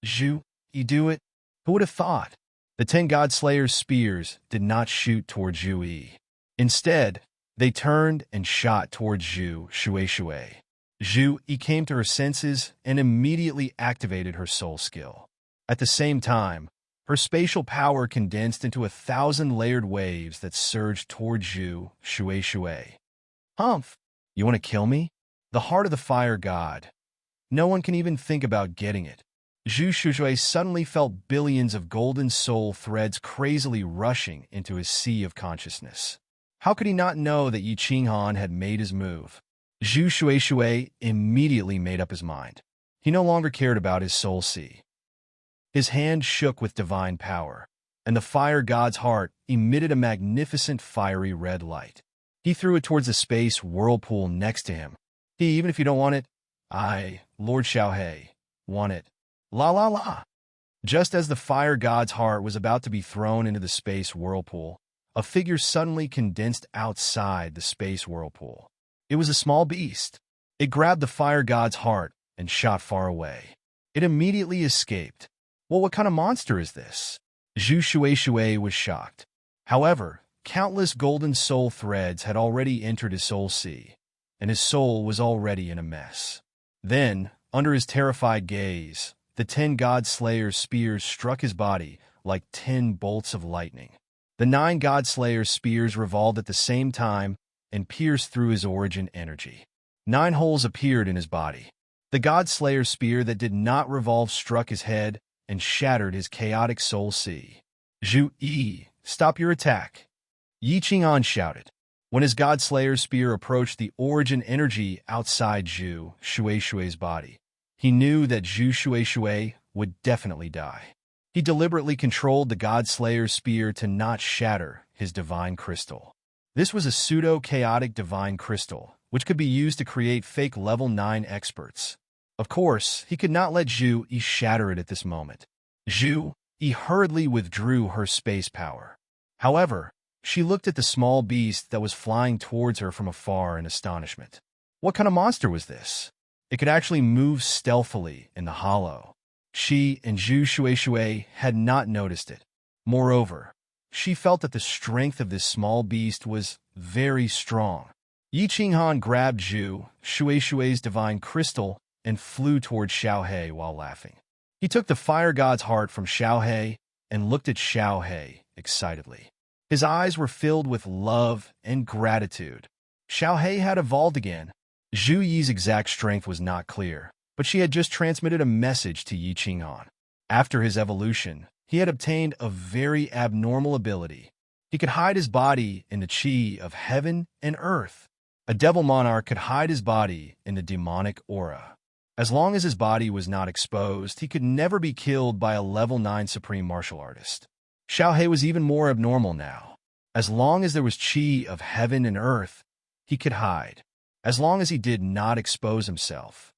Zhu Yi do it? Who would have thought? The 10 God Slayer's spears did not shoot toward Zhu Yi. Instead, they turned and shot toward Zhu Shuishui. Zhu Yi came to her senses and immediately activated her soul skill. At the same time, her spatial power condensed into 1,000 layered waves that surged toward Zhu Shuishui. Humph! You want to kill me? The heart of the fire god. No one can even think about getting it. Zhu Shuishui suddenly felt billions of golden soul threads crazily rushing into his sea of consciousness. How could he not know that Yi Qinghan had made his move? Zhu Shuishui immediately made up his mind. He no longer cared about his soul sea. His hand shook with divine power, and the fire god's heart emitted a magnificent fiery red light. He threw it towards the space whirlpool next to him. Even if you don't want it, I, Lord Xiaohe, want it. La la la. Just as the fire god's heart was about to be thrown into the space whirlpool, a figure suddenly condensed outside the space whirlpool. It was a small beast. It grabbed the fire god's heart and shot far away. It immediately escaped. Well, what kind of monster is this? Zhu Shuishui was shocked. However, countless golden soul threads had already entered his soul sea, and his soul was already in a mess. Then, under his terrified gaze, the 10 God Slayer's spears struck his body like 10 bolts of lightning. The 9 God Slayer's spears revolved at the same time and pierced through his origin energy. 9 holes appeared in his body. The God Slayer's spear that did not revolve struck his head and shattered his chaotic soul sea. Zhu Yi, stop your attack! Yi Qinghan shouted. When his God Slayer's spear approached the origin energy outside Zhu Shuishui's body, he knew that Zhu Shuishui would definitely die. He deliberately controlled the God Slayer's spear to not shatter his divine crystal. This was a pseudo-chaotic divine crystal, which could be used to create fake level 9 experts. Of course, he could not let Zhu Yi shatter it at this moment. Zhu Yi hurriedly withdrew her space power. However, she looked at the small beast that was flying towards her from afar in astonishment. What kind of monster was this? It could actually move stealthily in the hollow. She and Zhu Shuishui had not noticed it. Moreover, she felt that the strength of this small beast was very strong. Yi Qinghan grabbed Zhu Shuishui's divine crystal and flew toward Xiaohe while laughing. He took the fire god's heart from Xiaohe and looked at Xiaohe excitedly. His eyes were filled with love and gratitude. Xiaohe had evolved again. Zhu Yi's exact strength was not clear, but she had just transmitted a message to Yi Qinghan. After his evolution, he had obtained a very abnormal ability. He could hide his body in the chi of heaven and earth. A devil monarch could hide his body in the demonic aura. As long as his body was not exposed, he could never be killed by a level 9 supreme martial artist. Xiaohe was even more abnormal now. As long as there was chi of heaven and earth, he could hide. As long as he did not expose himself.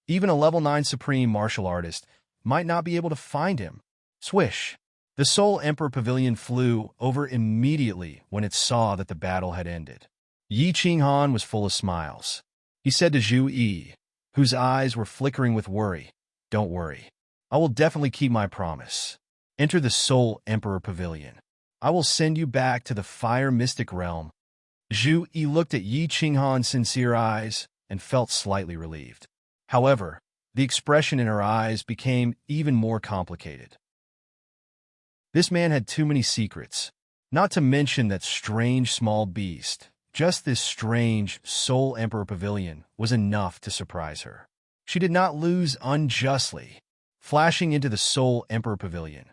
Even a level 9 supreme martial artist might not be able to find him. Swish! The Soul Emperor Pavilion flew over immediately when it saw that the battle had ended. Yi Qinghan was full of smiles. He said to Zhu Yi, whose eyes were flickering with worry, "Don't worry. I will definitely keep my promise. Enter the Soul Emperor Pavilion. I will send you back to the Fire Mystic Realm." Zhu Yi looked at Yi Qinghan's sincere eyes and felt slightly relieved. However, the expression in her eyes became even more complicated. This man had too many secrets, not to mention that strange small beast. Just this strange Soul Emperor Pavilion was enough to surprise her. She did not lose unjustly. Flashing into the Soul Emperor Pavilion,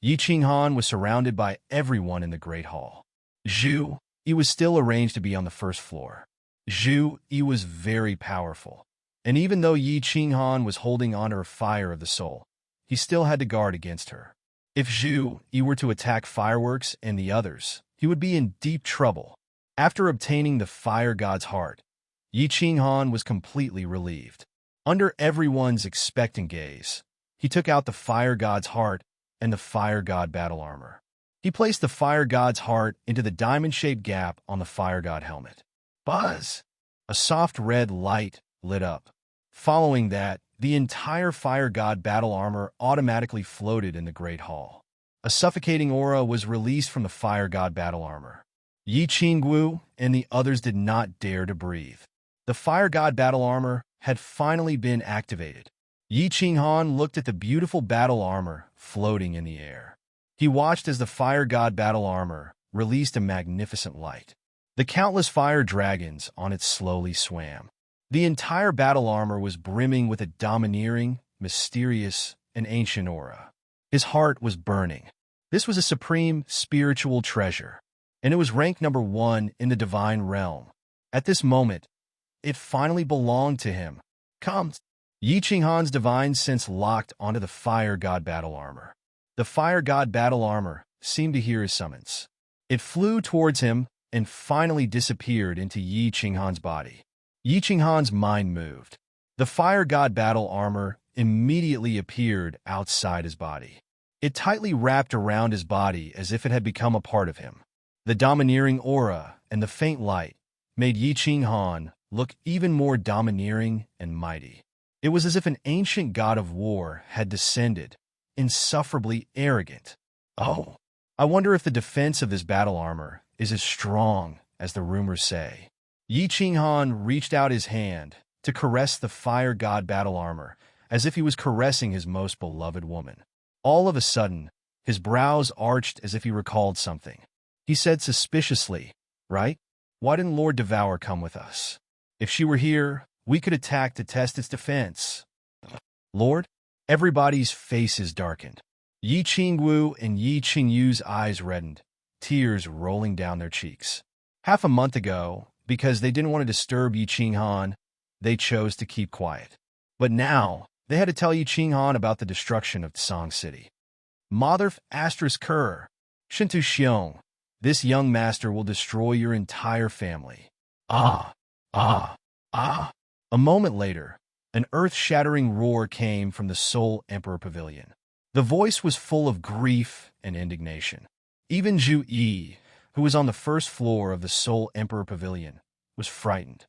Yi Qinghan was surrounded by everyone in the Great Hall. Zhu Yi was still arranged to be on the first floor. Zhu Yi was very powerful, and even though Yi Qinghan was holding on to her fire of the soul, he still had to guard against her. If Zhu Yi were to attack Fireworks and the others, he would be in deep trouble. After obtaining the Fire God's heart, Yi Qinghan was completely relieved. Under everyone's expectant gaze, he took out the Fire God's heart and the Fire God battle armor. He placed the Fire God's heart into the diamond-shaped gap on the Fire God helmet. Buzz! A soft red light lit up. Following that, the entire Fire God battle armor automatically floated in the Great Hall. A suffocating aura was released from the Fire God battle armor. Yi Qingguo and the others did not dare to breathe. The Fire God battle armor had finally been activated. Yi Qinghan looked at the beautiful battle armor floating in the air. He watched as the Fire God battle armor released a magnificent light. The countless fire dragons on it slowly swam. The entire battle armor was brimming with a domineering, mysterious, and ancient aura. His heart was burning. This was a supreme spiritual treasure, and it was ranked number 1 in the divine realm. At this moment, it finally belonged to him. Come! Yi Qinghan's divine sense locked onto the Fire God battle armor. The Fire God battle armor seemed to hear his summons. It flew towards him and finally disappeared into Yi Qinghan's body. Yi Qinghan's mind moved. The Fire God battle armor immediately appeared outside his body. It tightly wrapped around his body as if it had become a part of him. The domineering aura and the faint light made Yi Qinghan look even more domineering and mighty. It was as if an ancient god of war had descended, insufferably arrogant. Oh, I wonder if the defense of this battle armor is as strong as the rumors say. Yi Qinghan reached out his hand to caress the Fire God battle armor as if he was caressing his most beloved woman. All of a sudden, his brows arched as if he recalled something. He said suspiciously, "Right? Why didn't Lord Devour come with us? If she were here, we could attack to test its defense." Lord? Everybody's faces darkened. Yi Qingguo and Yi Qingyu's eyes reddened, tears rolling down their cheeks. Half a month ago, because they didn't want to disturb Yi Qinghan, they chose to keep quiet. But now, they had to tell Yi Qinghan about the destruction of Tsang City. Motherf asterisk Kerr, Shintu Xiong, this young master will destroy your entire family. Ah, ah, ah. A moment later, an earth-shattering roar came from the Soul Emperor Pavilion. The voice was full of grief and indignation. Even Zhu Yi, who was on the first floor of the Soul Emperor Pavilion, was frightened.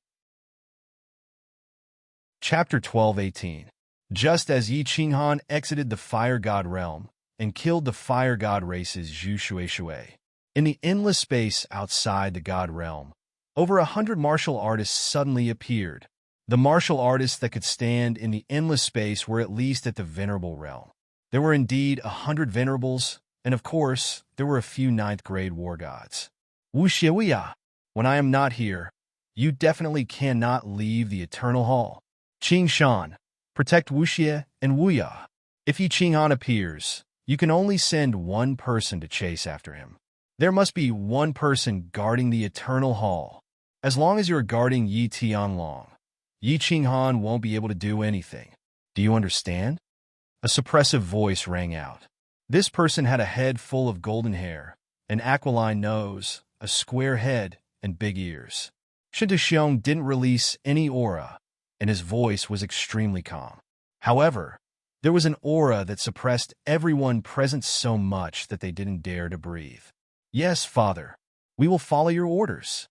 Chapter 12:18. Just as Yi Qinghan exited the Fire God realm and killed the Fire God race's Zhu Shui, in the endless space outside the God realm, over 100 martial artists suddenly appeared. The martial artists that could stand in the endless space were at least at the Venerable realm. There were indeed 100 Venerables, and of course, there were a few 9th-grade war gods. Wu Xiaoya, when I am not here, you definitely cannot leave the Eternal Hall. Qing Shan, protect Wuxie and Wuya. If Yi Qinghan appears, you can only send one person to chase after him. There must be one person guarding the Eternal Hall. As long as you are guarding Yi Tianlong, Yi Qinghan won't be able to do anything. Do you understand? A suppressive voice rang out. This person had a head full of golden hair, an aquiline nose, a square head, and big ears. Shinta Xiong didn't release any aura, and his voice was extremely calm. However, there was an aura that suppressed everyone present so much that they didn't dare to breathe. Yes, father, we will follow your orders.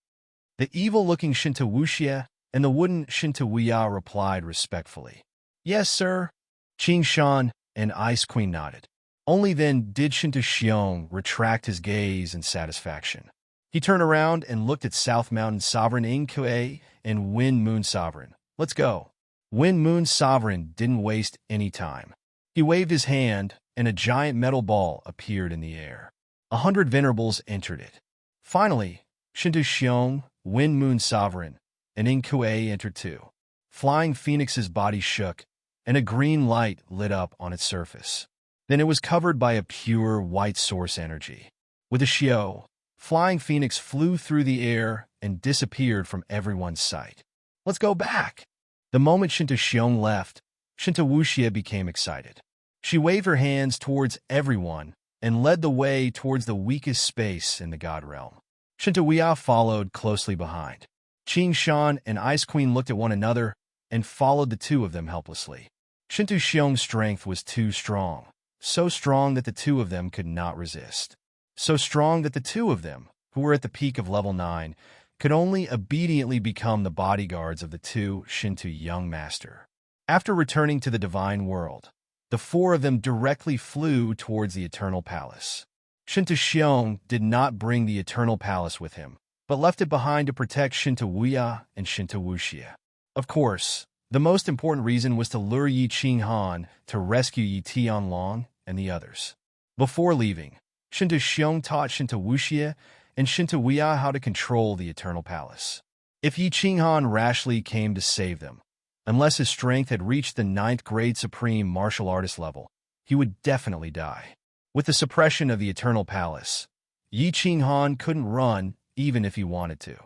The evil-looking Shinta Wuxia and the wooden Shinta Wuya replied respectfully. Yes, sir. Qing Shan and Ice Queen nodded. Only then did Shinta Xiong retract his gaze in satisfaction. He turned around and looked at South Mountain Sovereign Ingkue and Wind Moon Sovereign. Let's go. Wind Moon Sovereign didn't waste any time. He waved his hand, and a giant metal ball appeared in the air. 100 venerables entered it. Finally, Shinta Xiong, Wind Moon Sovereign, and Ingkue entered too. Flying Phoenix's body shook, and a green light lit up on its surface. Then it was covered by a pure white source energy. With a xiao, Flying Phoenix flew through the air and disappeared from everyone's sight. Let's go back. The moment Shinta Xiong left, Shinta Wuxia became excited. She waved her hands towards everyone and led the way towards the weakest space in the God Realm. Shinta Wuya followed closely behind. Qing Shan and Ice Queen looked at one another and followed the two of them helplessly. Shinta Xiong's strength was too strong, so strong that the two of them could not resist. So strong that the two of them, who were at the peak of level 9, could only obediently become the bodyguards of the two Shinta young master. After returning to the divine world, the four of them directly flew towards the Eternal Palace. Shinta Xiong did not bring the Eternal Palace with him, but left it behind to protect Shinta Wuya and Shinta Wuxia. Of course, the most important reason was to lure Yi Qinghan to rescue Yi Tianlong and the others. Before leaving, Shinta Xiong taught Shinta Wuxia and Shinta Wuya how to control the Eternal Palace. If Yi Qinghan rashly came to save them, unless his strength had reached the 9th grade supreme martial artist level, he would definitely die. With the suppression of the Eternal Palace, Yi Qinghan couldn't run even if he wanted to.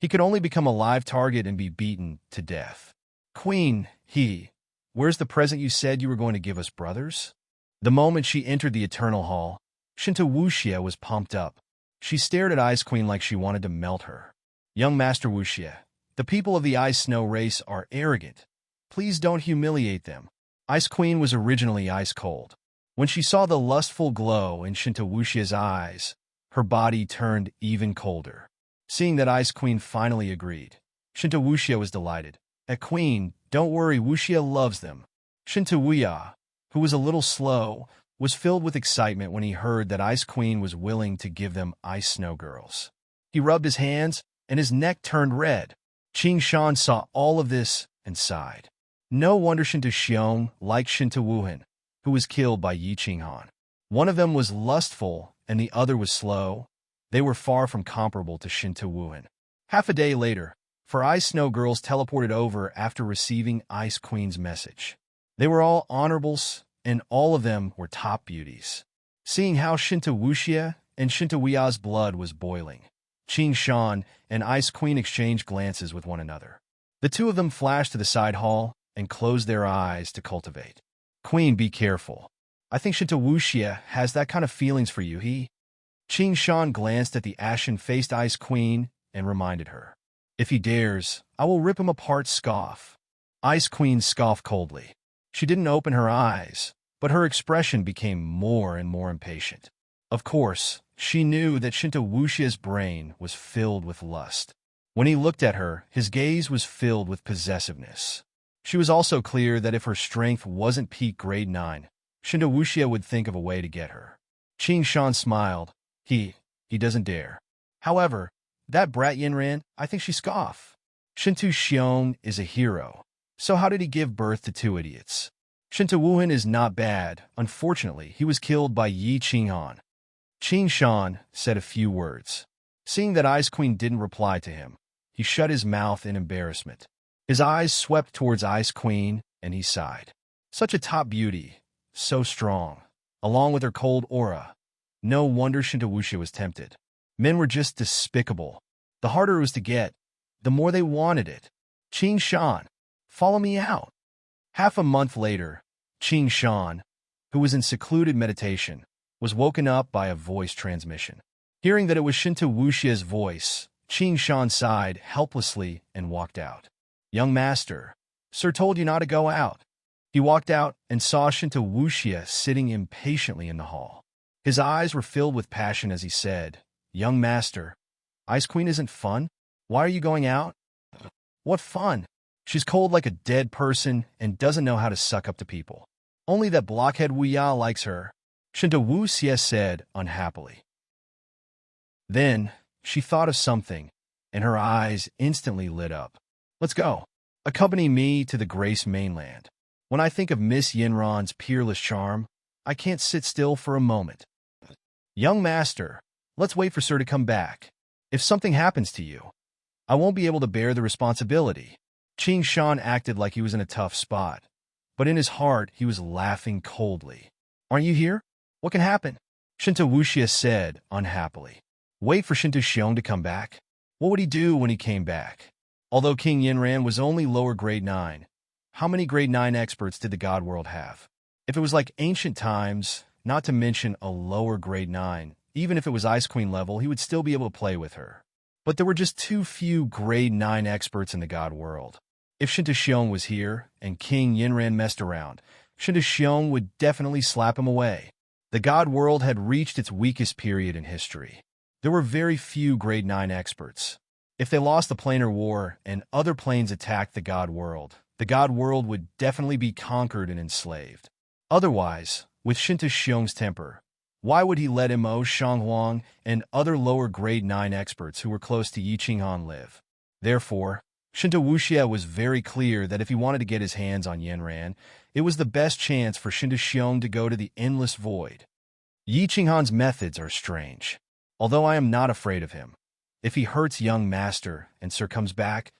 He could only become a live target and be beaten to death. Queen, where's the present you said you were going to give us, brothers? The moment she entered the Eternal Hall, Shinta Wuxia was pumped up. She stared at Ice Queen like she wanted to melt her. Young Master Wuxia, the people of the Ice Snow race are arrogant. Please don't humiliate them. Ice Queen was originally ice cold. When she saw the lustful glow in Shinta Wuxia's eyes, her body turned even colder. Seeing that Ice Queen finally agreed, Shinta Wuxia was delighted. Queen, don't worry, Wuxia loves them. Shinta Wuya, who was a little slow, was filled with excitement when he heard that Ice Queen was willing to give them Ice Snow Girls. He rubbed his hands, and his neck turned red. Qing Shan saw all of this and sighed. No wonder Shinta Xiong liked Shinta Wuhan, who was killed by Yi Qinghan. One of them was lustful, and the other was slow. They were far from comparable to Shinta Wuhan. Half a day later, 4 Ice Snow Girls teleported over after receiving Ice Queen's message. They were all honorables, and all of them were top beauties. Seeing how Shinta Wuxia and Shinta Wuya's blood was boiling, Qing Shan and Ice Queen exchanged glances with one another. The two of them flashed to the side hall and closed their eyes to cultivate. Queen, be careful. I think Shinta Wuxia has that kind of feelings for you, Qing Shan glanced at the ashen-faced Ice Queen and reminded her. If he dares, I will rip him apart, scoff. Ice Queen scoffed coldly. She didn't open her eyes, but her expression became more and more impatient. Of course, she knew that Shinta Wuxia's brain was filled with lust. When he looked at her, his gaze was filled with possessiveness. She was also clear that if her strength wasn't peak grade 9, Shinta Wuxia would think of a way to get her. Qing Shan smiled. He doesn't dare. However, that brat Yinran, I think she scoff. Shinta Xiong is a hero. So how did he give birth to 2 idiots? Shinta Wuhan is not bad. Unfortunately, he was killed by Yi Qinghan. Qing Shan said a few words. Seeing that Ice Queen didn't reply to him, he shut his mouth in embarrassment. His eyes swept towards Ice Queen, and he sighed. Such a top beauty, so strong, along with her cold aura. No wonder Shinta Wuxia was tempted. Men were just despicable. The harder it was to get, the more they wanted it. Qing Shan, follow me out. Half a month later, Qing Shan, who was in secluded meditation, was woken up by a voice transmission. Hearing that it was Shinto Wushia's voice, Qing Shan sighed helplessly and walked out. Young master, sir told you not to go out. He walked out and saw Shinto Wuxia sitting impatiently in the hall. His eyes were filled with passion as he said, Young master, Ice Queen isn't fun? Why are you going out? What fun? She's cold like a dead person and doesn't know how to suck up to people. Only that blockhead Wu Ya likes her, Shinto Wuxia said unhappily. Then she thought of something, and her eyes instantly lit up. Let's go. Accompany me to the Grace mainland. When I think of Miss Yinran's peerless charm, I can't sit still for a moment. Young master, let's wait for sir to come back. If something happens to you, I won't be able to bear the responsibility. Qing Shan acted like he was in a tough spot, but in his heart he was laughing coldly. Aren't you here? What can happen? Shinto Wuxia said unhappily. Wait for Shinto Xiong to come back? What would he do when he came back? Although King Yinran was only lower grade 9, how many grade 9 experts did the God world have? If it was like ancient times, not to mention a lower grade 9, even if it was Ice Queen level, he would still be able to play with her. But there were just too few grade 9 experts in the God world. If Shinto Xiong was here and King Yinran messed around, Shinto Xiong would definitely slap him away. The God world had reached its weakest period in history. There were very few grade 9 experts. If they lost the planar war and other planes attacked the God world would definitely be conquered and enslaved. Otherwise, with Shinto Xiong's temper, why would he let Mo Shanghuang and other lower grade 9 experts who were close to Yi Qinghan live? Therefore, Shinto Wuxia was very clear that if he wanted to get his hands on Yinran, it was the best chance for Shinto Xiong to go to the endless void. Yi Qinghan's methods are strange. Although I am not afraid of him, if he hurts young master and sir comes back,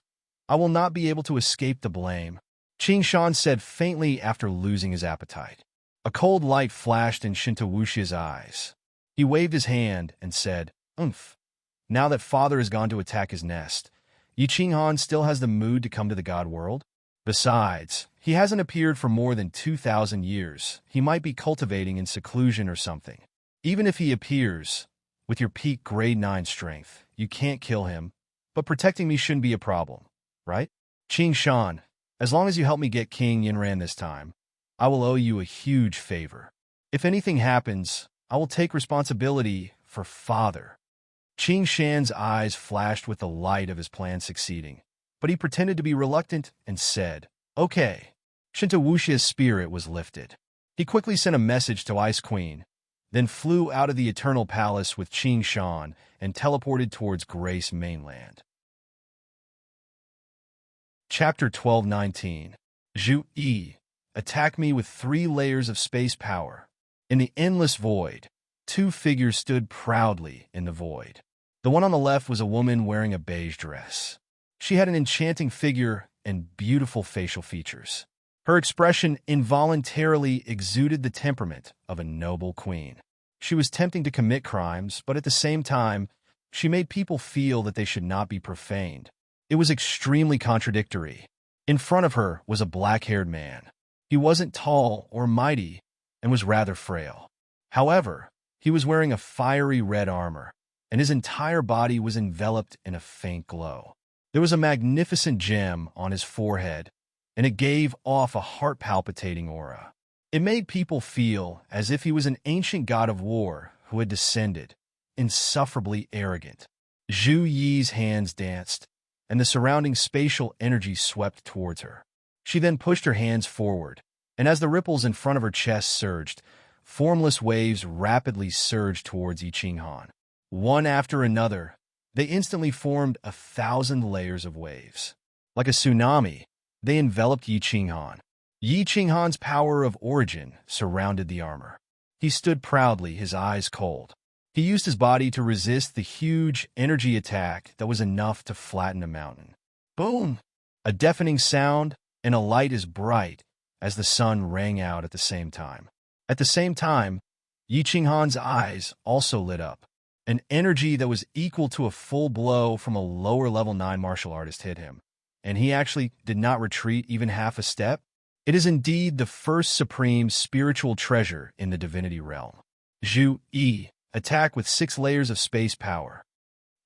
I will not be able to escape the blame, Qing Shan said faintly after losing his appetite. A cold light flashed in Shinto Wuxia's eyes. He waved his hand and said, Umph. Now that father has gone to attack his nest, Yi Qinghan still has the mood to come to the God world. Besides, he hasn't appeared for more than 2,000 years. He might be cultivating in seclusion or something. Even if he appears, with your peak grade 9 strength, you can't kill him, but protecting me shouldn't be a problem, right? Qing Shan, as long as you help me get King Yinran this time, I will owe you a huge favor. If anything happens, I will take responsibility for father. Qing Shan's eyes flashed with the light of his plan succeeding, but he pretended to be reluctant and said, Okay. Shinto Wuxia's spirit was lifted. He quickly sent a message to Ice Queen, then flew out of the Eternal Palace with Qing Shan and teleported towards Grace Mainland. Chapter 12:19. Zhu Yi, attack me with 3 layers of space power. In the endless void, 2 figures stood proudly in the void. The one on the left was a woman wearing a beige dress. She had an enchanting figure and beautiful facial features. Her expression involuntarily exuded the temperament of a noble queen. She was tempting to commit crimes, but at the same time, she made people feel that they should not be profaned. It was extremely contradictory. In front of her was a black-haired man. He wasn't tall or mighty and was rather frail. However, he was wearing a fiery red armor, and his entire body was enveloped in a faint glow. There was a magnificent gem on his forehead, and it gave off a heart-palpitating aura. It made people feel as if he was an ancient god of war who had descended, insufferably arrogant. Zhu Yi's hands danced, and the surrounding spatial energy swept towards her. She then pushed her hands forward, and as the ripples in front of her chest surged, formless waves rapidly surged towards Yi Qinghan. One after another, they instantly formed 1,000 layers of waves. Like a tsunami, they enveloped Yi Qinghan. Yi Qinghan's power of origin surrounded the armor. He stood proudly, his eyes cold. He used his body to resist the huge energy attack that was enough to flatten a mountain. Boom! A deafening sound and a light as bright as the sun rang out at the same time. At the same time, Yi Qinghan's eyes also lit up. An energy that was equal to a full blow from a lower level 9 martial artist hit him, and he actually did not retreat even half a step. It is indeed the first supreme spiritual treasure in the divinity realm. Zhu Yi, Attack with 6 layers of space power.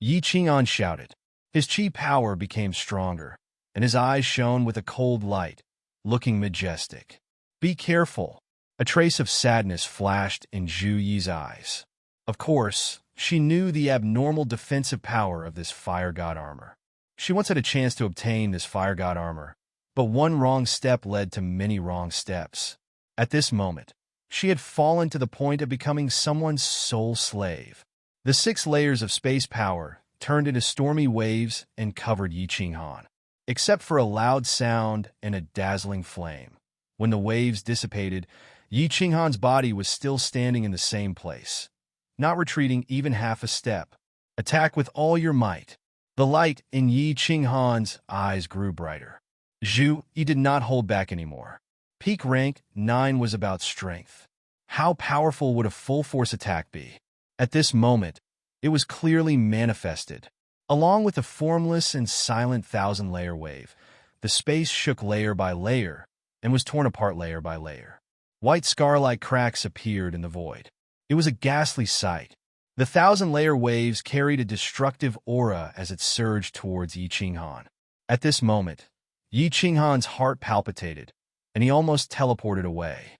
Yi Qing'an shouted. His chi power became stronger, and his eyes shone with a cold light, looking majestic. Be careful. A trace of sadness flashed in Zhu Yi's eyes. Of course, she knew the abnormal defensive power of this fire god armor. She once had a chance to obtain this fire god armor, but one wrong step led to many wrong steps. At this moment, she had fallen to the point of becoming someone's sole slave. The 6 layers of space power turned into stormy waves and covered Yi Qing'an, except for a loud sound and a dazzling flame. When the waves dissipated, Yi Qing'an's body was still standing in the same place, not retreating even half a step. Attack with all your might. The light in Yi Qing'an's eyes grew brighter. Zhu Yi did not hold back anymore. Peak rank 9 was about strength. How powerful would a full-force attack be? At this moment, it was clearly manifested. Along with the formless and silent 1,000-layer wave, the space shook layer by layer and was torn apart layer by layer. White scar-like cracks appeared in the void. It was a ghastly sight. The 1,000-layer waves carried a destructive aura as it surged towards Yi Qing'an. At this moment, Yi Qing'an's heart palpitated, and he almost teleported away.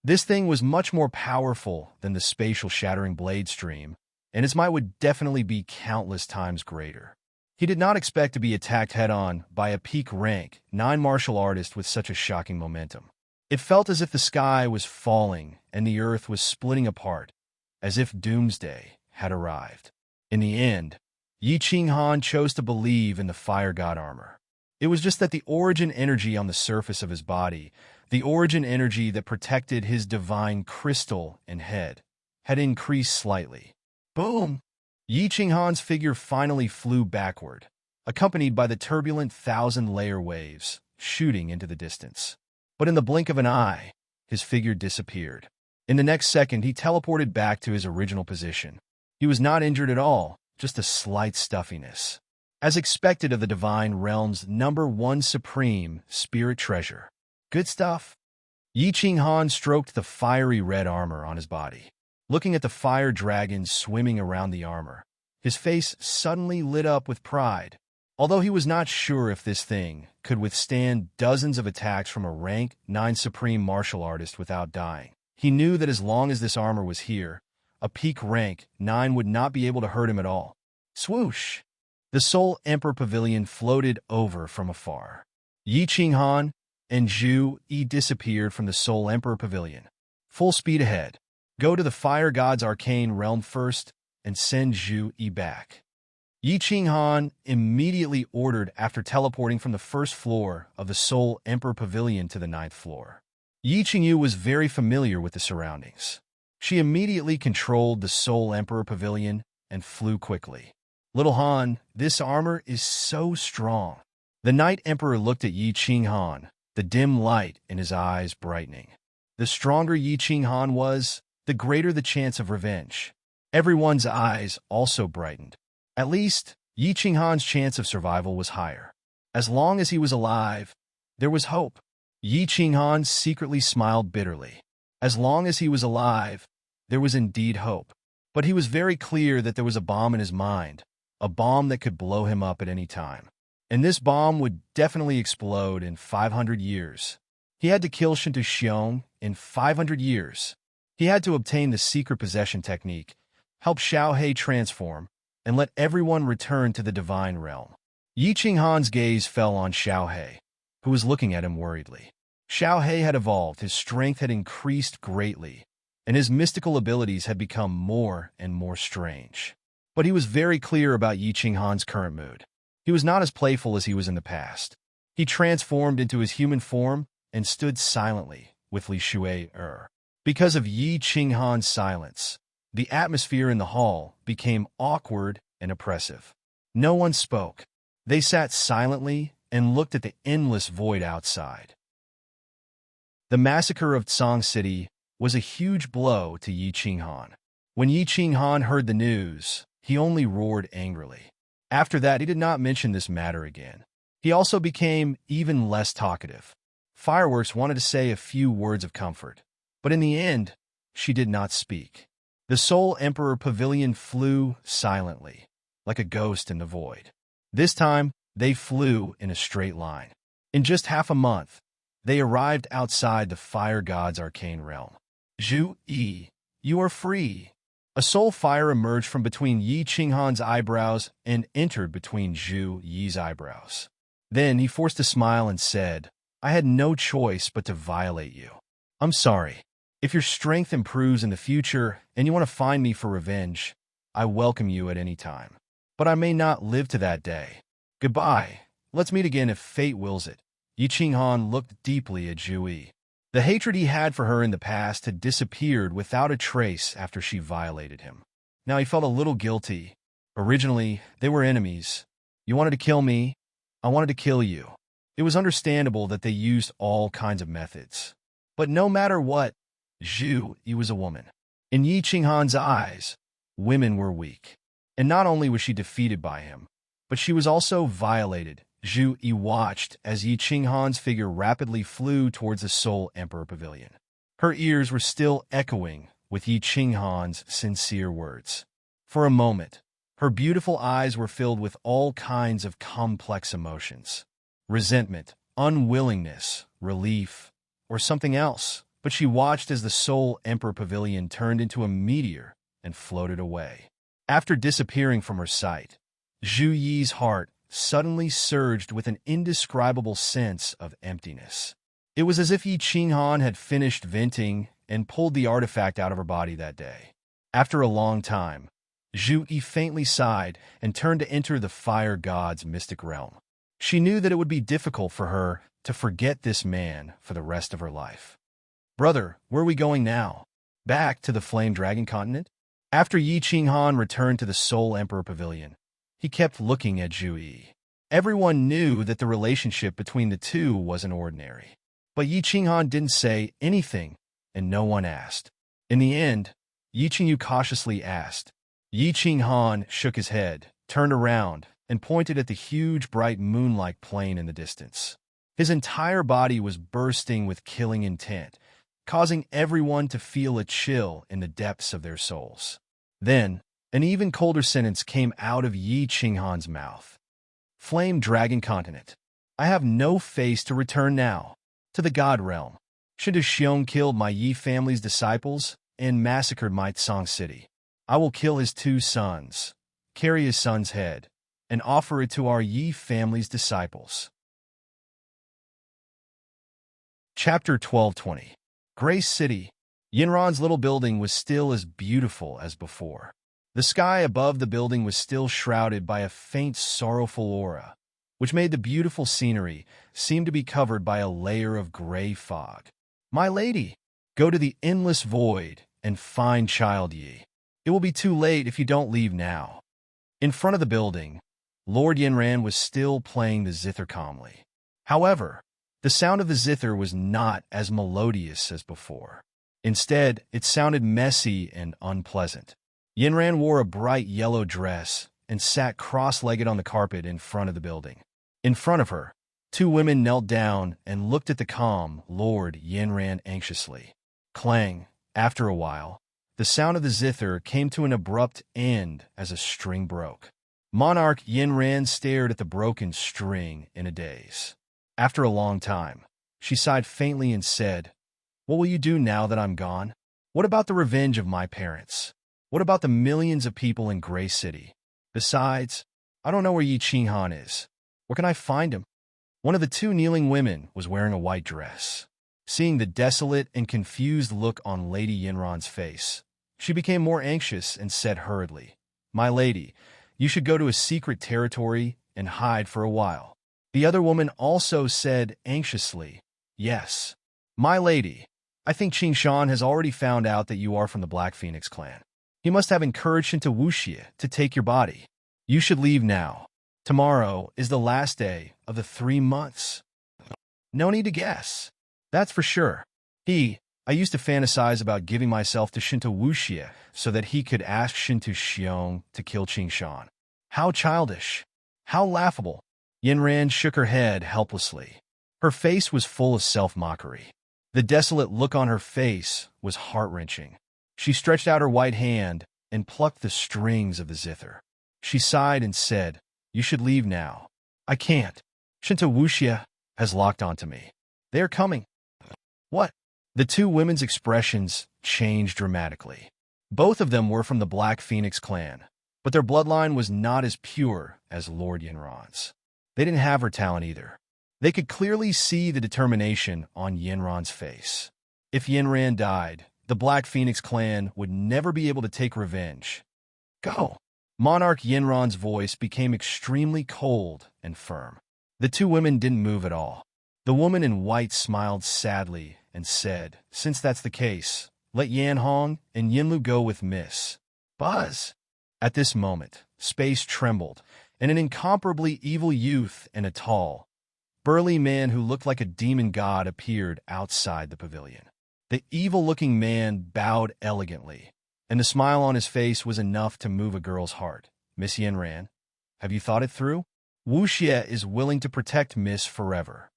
This thing was much more powerful than the spatial shattering blade stream, and its might would definitely be countless times greater. He did not expect to be attacked head-on by a peak rank 9 martial artist with such a shocking momentum. It felt as if the sky was falling and the earth was splitting apart, as if doomsday had arrived. In the end, Yi Qing'an chose to believe in the fire god armor. It was just that the origin energy on the surface of his body, the origin energy that protected his divine crystal and head, had increased slightly. Boom! Yi Qing'an's figure finally flew backward, accompanied by the turbulent 1,000-layer waves, shooting into the distance. But in the blink of an eye, his figure disappeared. In the next second, he teleported back to his original position. He was not injured at all, just a slight stuffiness. As expected of the Divine Realm's #1 supreme spirit treasure. Good stuff. Yi Qing'an stroked the fiery red armor on his body. Looking at the fire dragon swimming around the armor, his face suddenly lit up with pride. Although he was not sure if this thing could withstand dozens of attacks from a rank 9 supreme martial artist without dying, he knew that as long as this armor was here, a peak rank 9 would not be able to hurt him at all. Swoosh! The Soul Emperor Pavilion floated over from afar. Yi Qing'an and Zhu Yi disappeared from the Soul Emperor Pavilion. Full speed ahead. Go to the Fire God's arcane realm first and send Zhu Yi back. Yi Qing'an immediately ordered after teleporting from the first floor of the Soul Emperor Pavilion to the 9th floor. Yi Qingyu was very familiar with the surroundings. She immediately controlled the Soul Emperor Pavilion and flew quickly. Little Han, this armor is so strong. The Night Emperor looked at Yi Qing'an, the dim light in his eyes brightening. The stronger Yi Qing'an was, the greater the chance of revenge. Everyone's eyes also brightened. At least, Yi Qing'an's chance of survival was higher. As long as he was alive, there was hope. Yi Qing'an secretly smiled bitterly. As long as he was alive, there was indeed hope. But he was very clear that there was a bomb in his mind, a bomb that could blow him up at any time. And this bomb would definitely explode in 500 years. He had to kill Shinto Xiong in 500 years. He had to obtain the secret possession technique, help Xiao He transform, and let everyone return to the divine realm. Yi Qing'an's gaze fell on Xiao He, who was looking at him worriedly. Xiao He had evolved, his strength had increased greatly, and his mystical abilities had become more and more strange. But he was very clear about Yi Qing'an's current mood. He was not as playful as he was in the past. He transformed into his human form and stood silently with Li Shui. Because of Yi Qing'an's silence, the atmosphere in the hall became awkward and oppressive. No one spoke. They sat silently and looked at the endless void outside. The massacre of Tsang City was a huge blow to Yi Qing'an. When Yi Qing'an heard the news, he only roared angrily. After that, he did not mention this matter again. He also became even less talkative. Fireworks wanted to say a few words of comfort, but in the end, she did not speak. The Soul Emperor Pavilion flew silently, like a ghost in the void. This time, they flew in a straight line. In just half a month, they arrived outside the fire god's arcane realm. Zhu Yi, you are free. A soul fire emerged from between Yi Qinghan's eyebrows and entered between Zhu Yi's eyebrows. Then he forced a smile and said, I had no choice but to violate you. I'm sorry. If your strength improves in the future and you want to find me for revenge, I welcome you at any time. But I may not live to that day. Goodbye. Let's meet again if fate wills it. Yi Qinghan looked deeply at Zhu Yi. The hatred he had for her in the past had disappeared without a trace after she violated him. Now he felt a little guilty. Originally, they were enemies. You wanted to kill me, I wanted to kill you. It was understandable that they used all kinds of methods. But no matter what, Zhu Yi was a woman. In Yi Qinghan's eyes, women were weak. And not only was she defeated by him, but she was also violated. Zhu Yi watched as Yi Qinghan's figure rapidly flew towards the Soul Emperor Pavilion. Her ears were still echoing with Yi Qinghan's sincere words. For a moment, her beautiful eyes were filled with all kinds of complex emotions. Resentment, unwillingness, relief, or something else. But she watched as the Soul Emperor Pavilion turned into a meteor and floated away. After disappearing from her sight, Zhu Yi's heart suddenly surged with an indescribable sense of emptiness. It was as if Yi Qinghan had finished venting and pulled the artifact out of her body that day. After a long time, Zhu Yi faintly sighed and turned to enter the fire god's mystic realm. She knew that it would be difficult for her to forget this man for the rest of her life. Brother, where are we going now? Back to the Flame Dragon continent? After Yi Qinghan returned to the Soul Emperor Pavilion, he kept looking at Zhu Yi. Everyone knew that the relationship between the two wasn't ordinary. But Yi Qinghan didn't say anything, and no one asked. In the end, Yi Qingyu cautiously asked. Yi Qinghan shook his head, turned around, and pointed at the huge, bright moon-like plain in the distance. His entire body was bursting with killing intent, causing everyone to feel a chill in the depths of their souls. Then, an even colder sentence came out of Yi Qinghan's mouth. Flame Dragon Continent. I have no face to return now. To the God Realm. Shinto Xiong killed my Yi family's disciples and massacred my Tsang city. I will kill his 2 sons, carry his son's head, and offer it to our Yi family's disciples. Chapter 1220. Grace City. Yinran's little building was still as beautiful as before. The sky above the building was still shrouded by a faint, sorrowful aura, which made the beautiful scenery seem to be covered by a layer of gray fog. My lady, go to the endless void and find Child Yi. It will be too late if you don't leave now. In front of the building, Lord Yinran was still playing the zither calmly. However, the sound of the zither was not as melodious as before. Instead, it sounded messy and unpleasant. Yinran wore a bright yellow dress and sat cross-legged on the carpet in front of the building. In front of her, 2 women knelt down and looked at the calm Lord Yinran anxiously. Clang. After a while, the sound of the zither came to an abrupt end as a string broke. Monarch Yinran stared at the broken string in a daze. After a long time, she sighed faintly and said, What will you do now that I'm gone? What about the revenge of my parents? What about the millions of people in Gray City? Besides, I don't know where Yi Qinghan is. Where can I find him? One of the 2 kneeling women was wearing a white dress. Seeing the desolate and confused look on Lady Yinran's face, she became more anxious and said hurriedly, My lady, you should go to a secret territory and hide for a while. The other woman also said anxiously, Yes, my lady, I think Qingshan has already found out that you are from the Black Phoenix clan. He must have encouraged Shinto Wuxia to take your body. You should leave now. Tomorrow is the last day of the 3 months. No need to guess. That's for sure. I used to fantasize about giving myself to Shinto Wuxia so that he could ask Shinto Xiong to kill Qingshan. How childish. How laughable. Yinran shook her head helplessly. Her face was full of self-mockery. The desolate look on her face was heart-wrenching. She stretched out her white hand and plucked the strings of the zither. She sighed and said, "You should leave now." "I can't. Shinto Wuxia has locked onto me. They are coming." "What?" The two women's expressions changed dramatically. Both of them were from the Black Phoenix clan, but their bloodline was not as pure as Lord Yinran's. They didn't have her talent either. They could clearly see the determination on Yinran's face. If Yinran died, the Black Phoenix clan would never be able to take revenge. "Go!" Monarch Yinran's voice became extremely cold and firm. The two women didn't move at all. The woman in white smiled sadly and said, "Since that's the case, let Yan Hong and Yinlu go with Miss Buzz." At this moment, space trembled, and an incomparably evil youth and a tall, burly man who looked like a demon god appeared outside the pavilion. The evil-looking man bowed elegantly, and the smile on his face was enough to move a girl's heart. "Miss Yinran, have you thought it through? Wuxia is willing to protect Miss forever."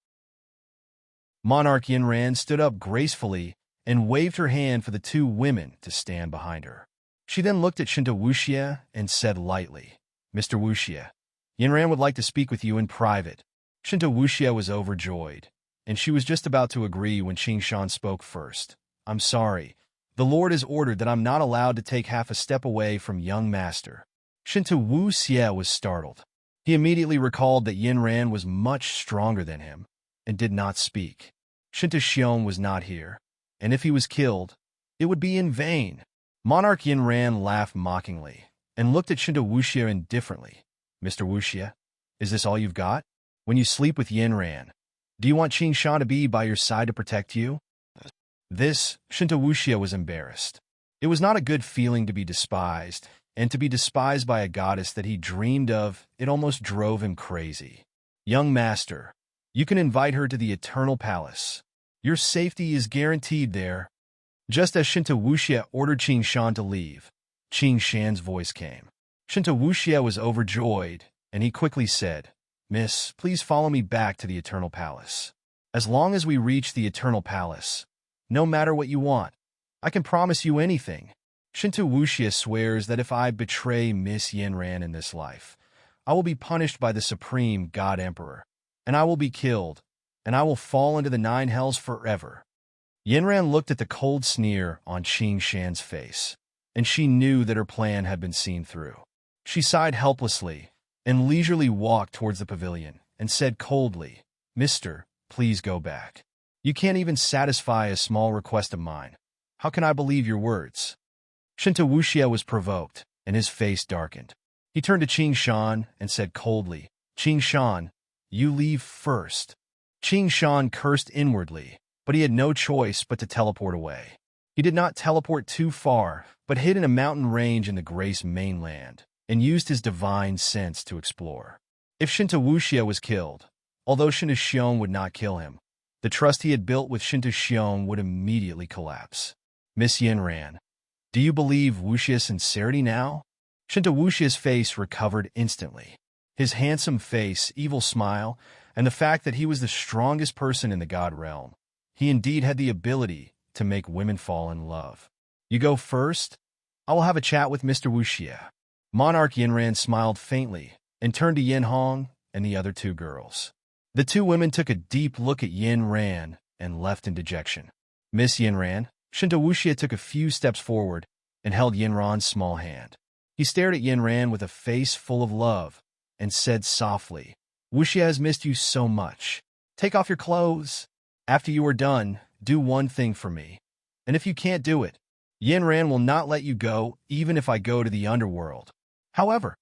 Monarch Yinran stood up gracefully and waved her hand for the two women to stand behind her. She then looked at Shinto Wuxia and said lightly, "Mr. Wuxia, Yinran would like to speak with you in private." Shinto Wuxia was overjoyed, and she was just about to agree when Qing Shan spoke first. "I'm sorry. The Lord has ordered that I'm not allowed to take half a step away from young master." Shinto Wuxia was startled. He immediately recalled that Yinran was much stronger than him and did not speak. Shinto Xiong was not here, and if he was killed, it would be in vain. Monarch Yinran laughed mockingly and looked at Shinto Wuxia indifferently. "Mr. Wuxia, is this all you've got? When you sleep with Yinran, do you want Qing Shan to be by your side to protect you?" Shinto Wuxia was embarrassed. It was not a good feeling to be despised, and to be despised by a goddess that he dreamed of, it almost drove him crazy. "Young master, you can invite her to the Eternal Palace. Your safety is guaranteed there." Just as Shinto Wuxia ordered Qing Shan to leave, Qing Shan's voice came. Shinto Wuxia was overjoyed, and he quickly said, "Miss, please follow me back to the Eternal Palace. As long as we reach the Eternal Palace, no matter what you want, I can promise you anything." Shinto Wuxia swears that if I betray Miss Yinran in this life, I will be punished by the Supreme God Emperor, and I will be killed, and I will fall into the 9 hells forever. Yinran looked at the cold sneer on Qing Shan's face, and she knew that her plan had been seen through. She sighed helplessly and leisurely walked towards the pavilion and said coldly, "Mister, please go back. You can't even satisfy a small request of mine. How can I believe your words?" Shinto Wuxia was provoked, and his face darkened. He turned to Qing Shan and said coldly, "Qing Shan, you leave first." Qing Shan cursed inwardly, but he had no choice but to teleport away. He did not teleport too far, but hid in a mountain range in the Grace mainland, and used his divine sense to explore. If Shinto Wuxia was killed, although Shinto Xiong would not kill him, the trust he had built with Shinto Xiong would immediately collapse. "Miss Yinran, do you believe Wuxia's sincerity now?" Shinto Wuxia's face recovered instantly. His handsome face, evil smile, and the fact that he was the strongest person in the god realm. He indeed had the ability to make women fall in love. "You go first? I will have a chat with Mr. Wuxia." Monarch Yinran smiled faintly and turned to Yin Hong and the other two girls. The two women took a deep look at Yinran and left in dejection. "Miss Yinran," Shinto Wuxia took a few steps forward and held Yinran's small hand. He stared at Yinran with a face full of love and said softly, "Wuxia has missed you so much. Take off your clothes. After you are done, do one thing for me. And if you can't do it, Yinran will not let you go even if I go to the underworld. However."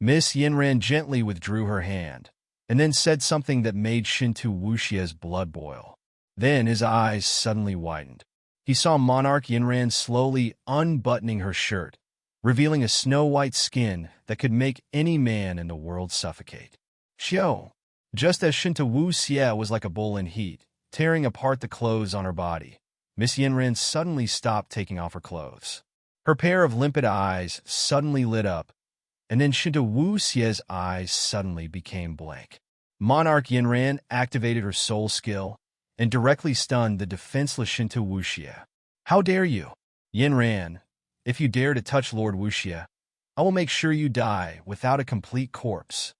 Miss Yinran gently withdrew her hand and then said something that made Shinto Wuxia's blood boil. Then his eyes suddenly widened. He saw Monarch Yinran slowly unbuttoning her shirt, revealing a snow-white skin that could make any man in the world suffocate. Xiao! Just as Shinto Wuxia was like a bull in heat, tearing apart the clothes on her body, Miss Yinran suddenly stopped taking off her clothes. Her pair of limpid eyes suddenly lit up, and then Shinto Wuxia's eyes suddenly became blank. Monarch Yinran activated her soul skill and directly stunned the defenseless Shinto Wuxia. "How dare you? Yin ran, if you dare to touch Lord Wuxia, I will make sure you die without a complete corpse.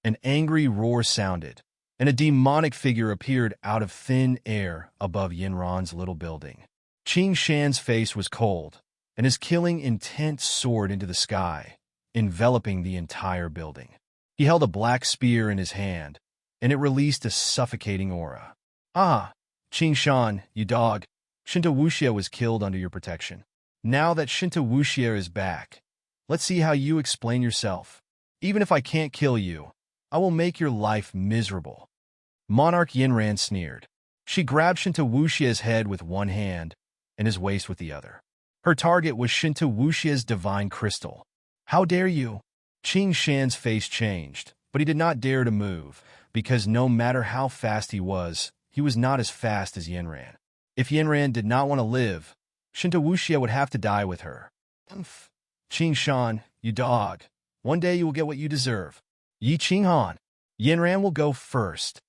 An angry roar sounded, and a demonic figure appeared out of thin air above Yinran's little building. Qing Shan's face was cold, and his killing intent soared into the sky, enveloping the entire building. He held a black spear in his hand, and it released a suffocating aura. Ah, Qing Shan, you dog! Shinto Wuxia was killed under your protection. Now that Shinto Wuxia is back, let's see how you explain yourself. Even if I can't kill you, I will make your life miserable. Monarch Yinran sneered. She grabbed Shinto Wuxia's head with one hand and his waist with the other. Her target was Shinto Wuxia's divine crystal. How dare you? Qing Shan's face changed, but he did not dare to move, because no matter how fast he was not as fast as Yinran. If Yinran did not want to live, Shinto Wuxia would have to die with her. Umph. Qing Shan, you dog. One day you will get what you deserve. Yi Qinghan. Yinran will go first.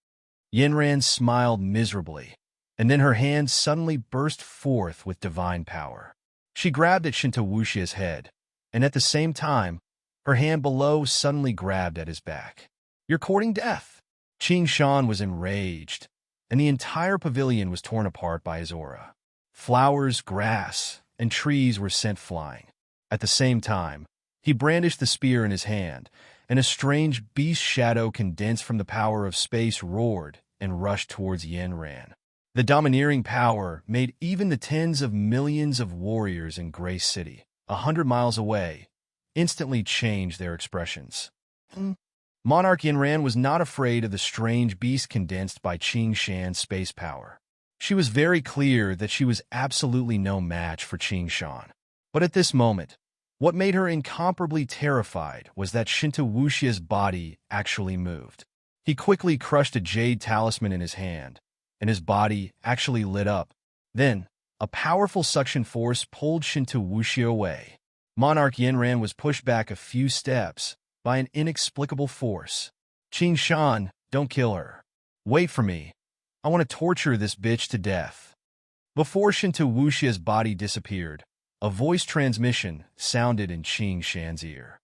Yinran smiled miserably, and then her hand suddenly burst forth with divine power. She grabbed at Shinto Wuxia's head, and at the same time, her hand below suddenly grabbed at his back. You're courting death. Qing Shan was enraged, and the entire pavilion was torn apart by his aura. Flowers, grass, and trees were sent flying. At the same time, he brandished the spear in his hand, and a strange beast shadow condensed from the power of space roared and rushed towards Yinran. The domineering power made even the tens of millions of warriors in Gray City, 100 miles away, instantly change their expressions. Monarch Yinran was not afraid of the strange beast condensed by Qing Shan's space power. She was very clear that she was absolutely no match for Qing Shan. But at this moment, what made her incomparably terrified was that Shinto Wuxia's body actually moved. He quickly crushed a jade talisman in his hand, and his body actually lit up. Then, a powerful suction force pulled Shinto Wuxia away. Monarch Yinran was pushed back a few steps by an inexplicable force. Qing Shan, don't kill her. Wait for me. I want to torture this bitch to death. Before Shinto Wuxia's body disappeared, a voice transmission sounded in Qing Shan's ear.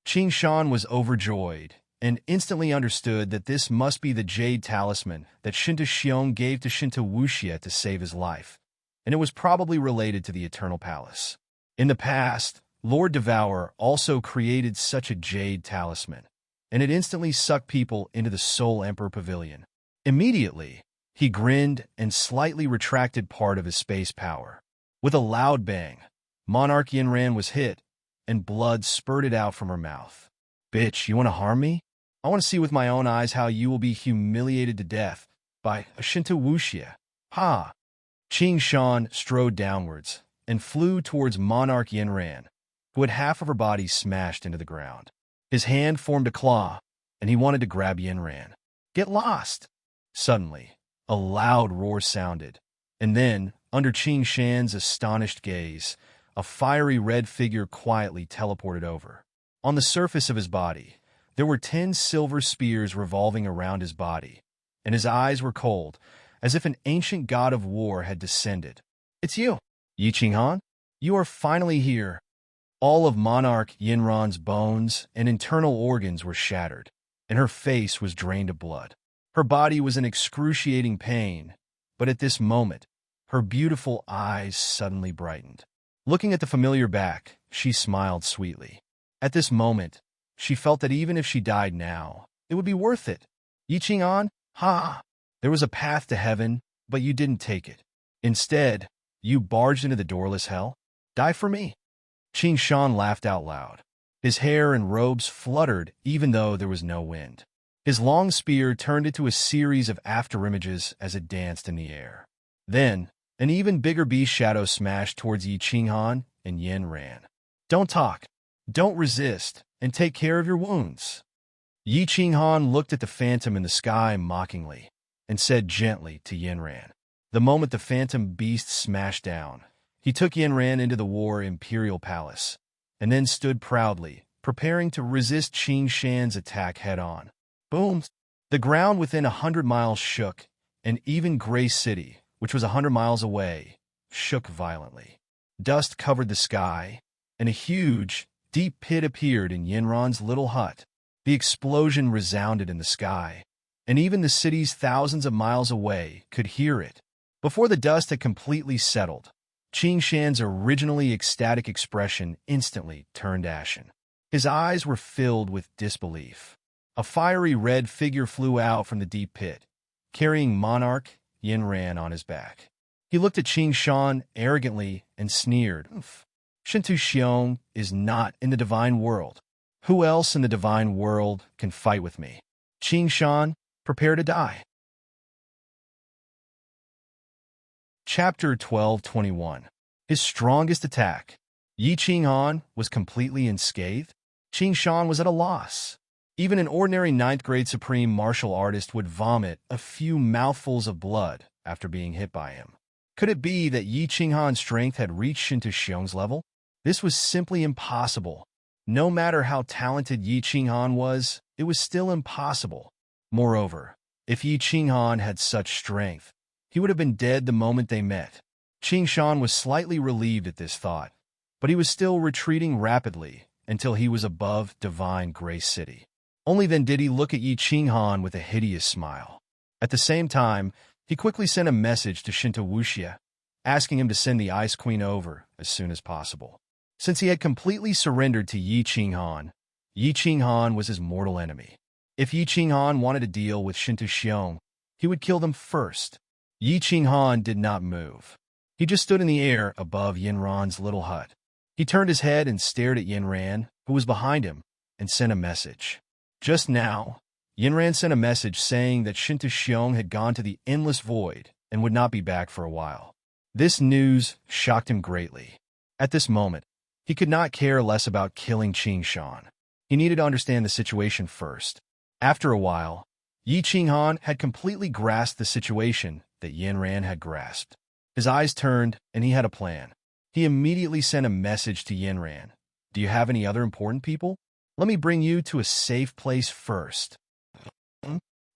Qing Shan was overjoyed and instantly understood that this must be the jade talisman that Shinto Xiong gave to Shinto Wuxia to save his life, and it was probably related to the Eternal Palace. In the past, Lord Devourer also created such a jade talisman, and it instantly sucked people into the Soul Emperor Pavilion. Immediately, he grinned and slightly retracted part of his space power. With a loud bang, Monarch Yinran was hit, and blood spurted out from her mouth. Bitch, you want to harm me? I want to see with my own eyes how you will be humiliated to death by a Shinto Wuxia. Ha! Qing Shan strode downwards and flew towards Monarch Yinran, who had half of her body smashed into the ground. His hand formed a claw, and he wanted to grab Yinran. Get lost! Suddenly, a loud roar sounded, and then, under Qing Shan's astonished gaze, a fiery red figure quietly teleported over. On the surface of his body, there were 10 silver spears revolving around his body, and his eyes were cold, as if an ancient god of war had descended. It's you, Yi Qinghan. You are finally here. All of Monarch Yinran's bones and internal organs were shattered, and her face was drained of blood. Her body was in excruciating pain, but at this moment, her beautiful eyes suddenly brightened. Looking at the familiar back, she smiled sweetly. At this moment, she felt that even if she died now, it would be worth it. Yi Qinghan, ha! There was a path to heaven, but you didn't take it. Instead, you barged into the doorless hell? Die for me. Qing Shan laughed out loud. His hair and robes fluttered even though there was no wind. His long spear turned into a series of afterimages as it danced in the air. Then, an even bigger beast shadow smashed towards Yi Qinghan, and Yin ran. Don't talk, don't resist, and take care of your wounds. Yi Qinghan looked at the phantom in the sky mockingly, and said gently to Yinran. The moment the phantom beast smashed down, he took Yinran into the War Imperial Palace, and then stood proudly, preparing to resist Qing Shan's attack head-on. Boom! The ground within 100 miles shook, and even Gray City, which was 100 miles away, shook violently. Dust covered the sky, and a huge, deep pit appeared in Yinran's little hut. The explosion resounded in the sky, and even the cities thousands of miles away could hear it. Before the dust had completely settled, Qing Shan's originally ecstatic expression instantly turned ashen. His eyes were filled with disbelief. A fiery red figure flew out from the deep pit, carrying Monarch Yinran on his back. He looked at Qing Shan arrogantly and sneered. Shintu Xiong is not in the divine world. Who else in the divine world can fight with me? Qing Shan, prepare to die. Chapter 12:21. His strongest attack. Yi Qinghan was completely unscathed. Qing Shan was at a loss. Even an ordinary ninth-grade supreme martial artist would vomit a few mouthfuls of blood after being hit by him. Could it be that Yi Qinghan's strength had reached Shintu Xiong's level? This was simply impossible. No matter how talented Yi Qinghan was, it was still impossible. Moreover, if Yi Qinghan had such strength, he would have been dead the moment they met. Qing Shan was slightly relieved at this thought, but he was still retreating rapidly until he was above Divine Grace City. Only then did he look at Yi Qinghan with a hideous smile. At the same time, he quickly sent a message to Shinta Wuxia, asking him to send the Ice Queen over as soon as possible. Since he had completely surrendered to Yi Qinghan was his mortal enemy. If Yi Qinghan wanted to deal with Shintu Xiong, he would kill them first. Yi Qinghan did not move. He just stood in the air above Yinran's little hut. He turned his head and stared at Yinran, who was behind him, and sent a message. Just now, Yinran sent a message saying that Shintu Xiong had gone to the endless void and would not be back for a while. This news shocked him greatly. At this moment, he could not care less about killing Qing Shan. He needed to understand the situation first. After a while, Yi Qinghan had completely grasped the situation that Yinran had grasped. His eyes turned, and he had a plan. He immediately sent a message to Yinran. Do you have any other important people? Let me bring you to a safe place first.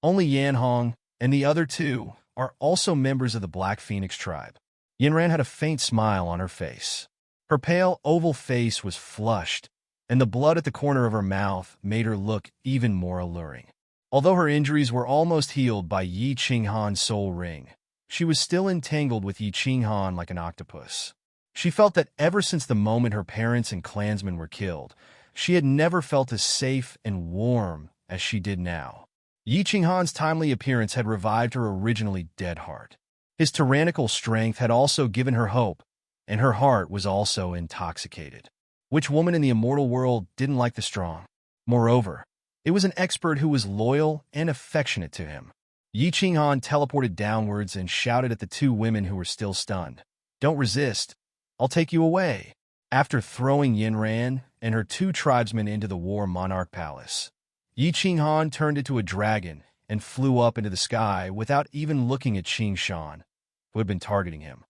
Only Yanhong and the other two are also members of the Black Phoenix tribe. Yinran had a faint smile on her face. Her pale oval face was flushed, and the blood at the corner of her mouth made her look even more alluring. Although her injuries were almost healed by Yi Qinghan's soul ring, she was still entangled with Yi Qinghan like an octopus. She felt that ever since the moment her parents and clansmen were killed, she had never felt as safe and warm as she did now. Yi Qinghan's timely appearance had revived her originally dead heart. His tyrannical strength had also given her hope, and her heart was also intoxicated. Which woman in the immortal world didn't like the strong? Moreover, it was an expert who was loyal and affectionate to him. Yi Qinghan teleported downwards and shouted at the two women who were still stunned. Don't resist. I'll take you away. After throwing Yinran and her two tribesmen into the War Monarch Palace, Yi Qinghan turned into a dragon and flew up into the sky without even looking at Qing Shan, who had been targeting him.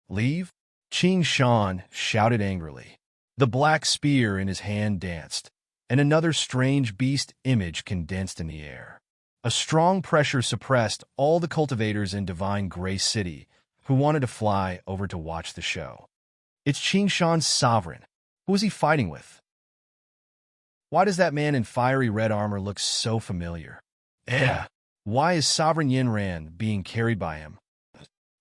Leave? Qing Shan shouted angrily. The black spear in his hand danced, and another strange beast image condensed in the air. A strong pressure suppressed all the cultivators in Divine Grace City who wanted to fly over to watch the show. It's Qing Shan's sovereign. Who is he fighting with? Why does that man in fiery red armor look so familiar? Why is Sovereign Yinran being carried by him?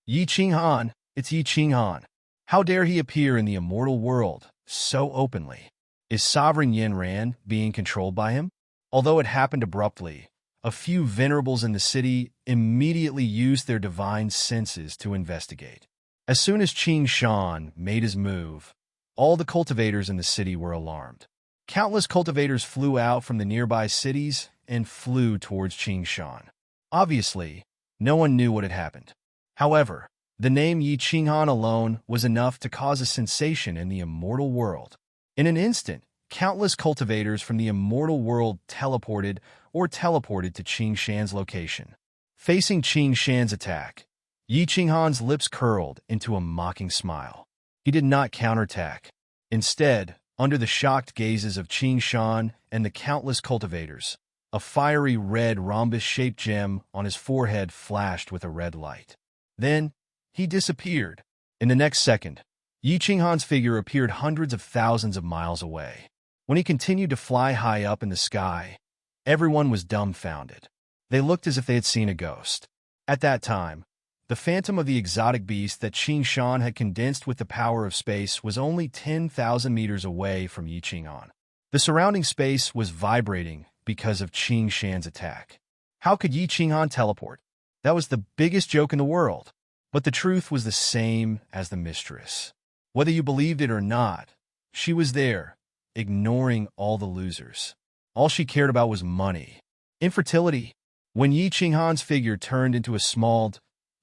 Yi Qinghan, it's Yi Qinghan. How dare he appear in the immortal world so openly? Is Sovereign Yinran being controlled by him? Although it happened abruptly, a few venerables in the city immediately used their divine senses to investigate. As soon as Qing Shan made his move, all the cultivators in the city were alarmed. Countless cultivators flew out from the nearby cities and flew towards Qing Shan. Obviously, no one knew what had happened. However, the name Yi Qinghan alone was enough to cause a sensation in the immortal world. In an instant, countless cultivators from the immortal world teleported to Qing Shan's location. Facing Qing Shan's attack, Yi Qinghan's lips curled into a mocking smile. He did not counterattack. Instead, under the shocked gazes of Qing Shan and the countless cultivators, a fiery red rhombus-shaped gem on his forehead flashed with a red light. Then, he disappeared. In the next second, Yi Qinghan's figure appeared hundreds of thousands of miles away. When he continued to fly high up in the sky, everyone was dumbfounded. They looked as if they had seen a ghost. At that time, the phantom of the exotic beast that Qing Shan had condensed with the power of space was only 10,000 meters away from Yi Qinghan. The surrounding space was vibrating because of Qing Shan's attack. How could Yi Qinghan teleport? That was the biggest joke in the world. But the truth was the same as the mistress. Whether you believed it or not, she was there, ignoring all the losers. All she cared about was money. Infertility. When Yi Qinghan's figure turned into a small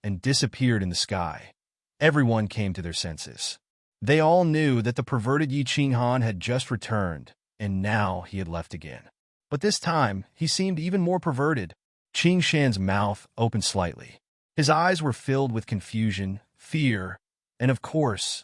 and disappeared in the sky, everyone came to their senses. They all knew that the perverted Yi Qinghan had just returned, and now he had left again. But this time, he seemed even more perverted. Qing Shan's mouth opened slightly. His eyes were filled with confusion, fear, and of course,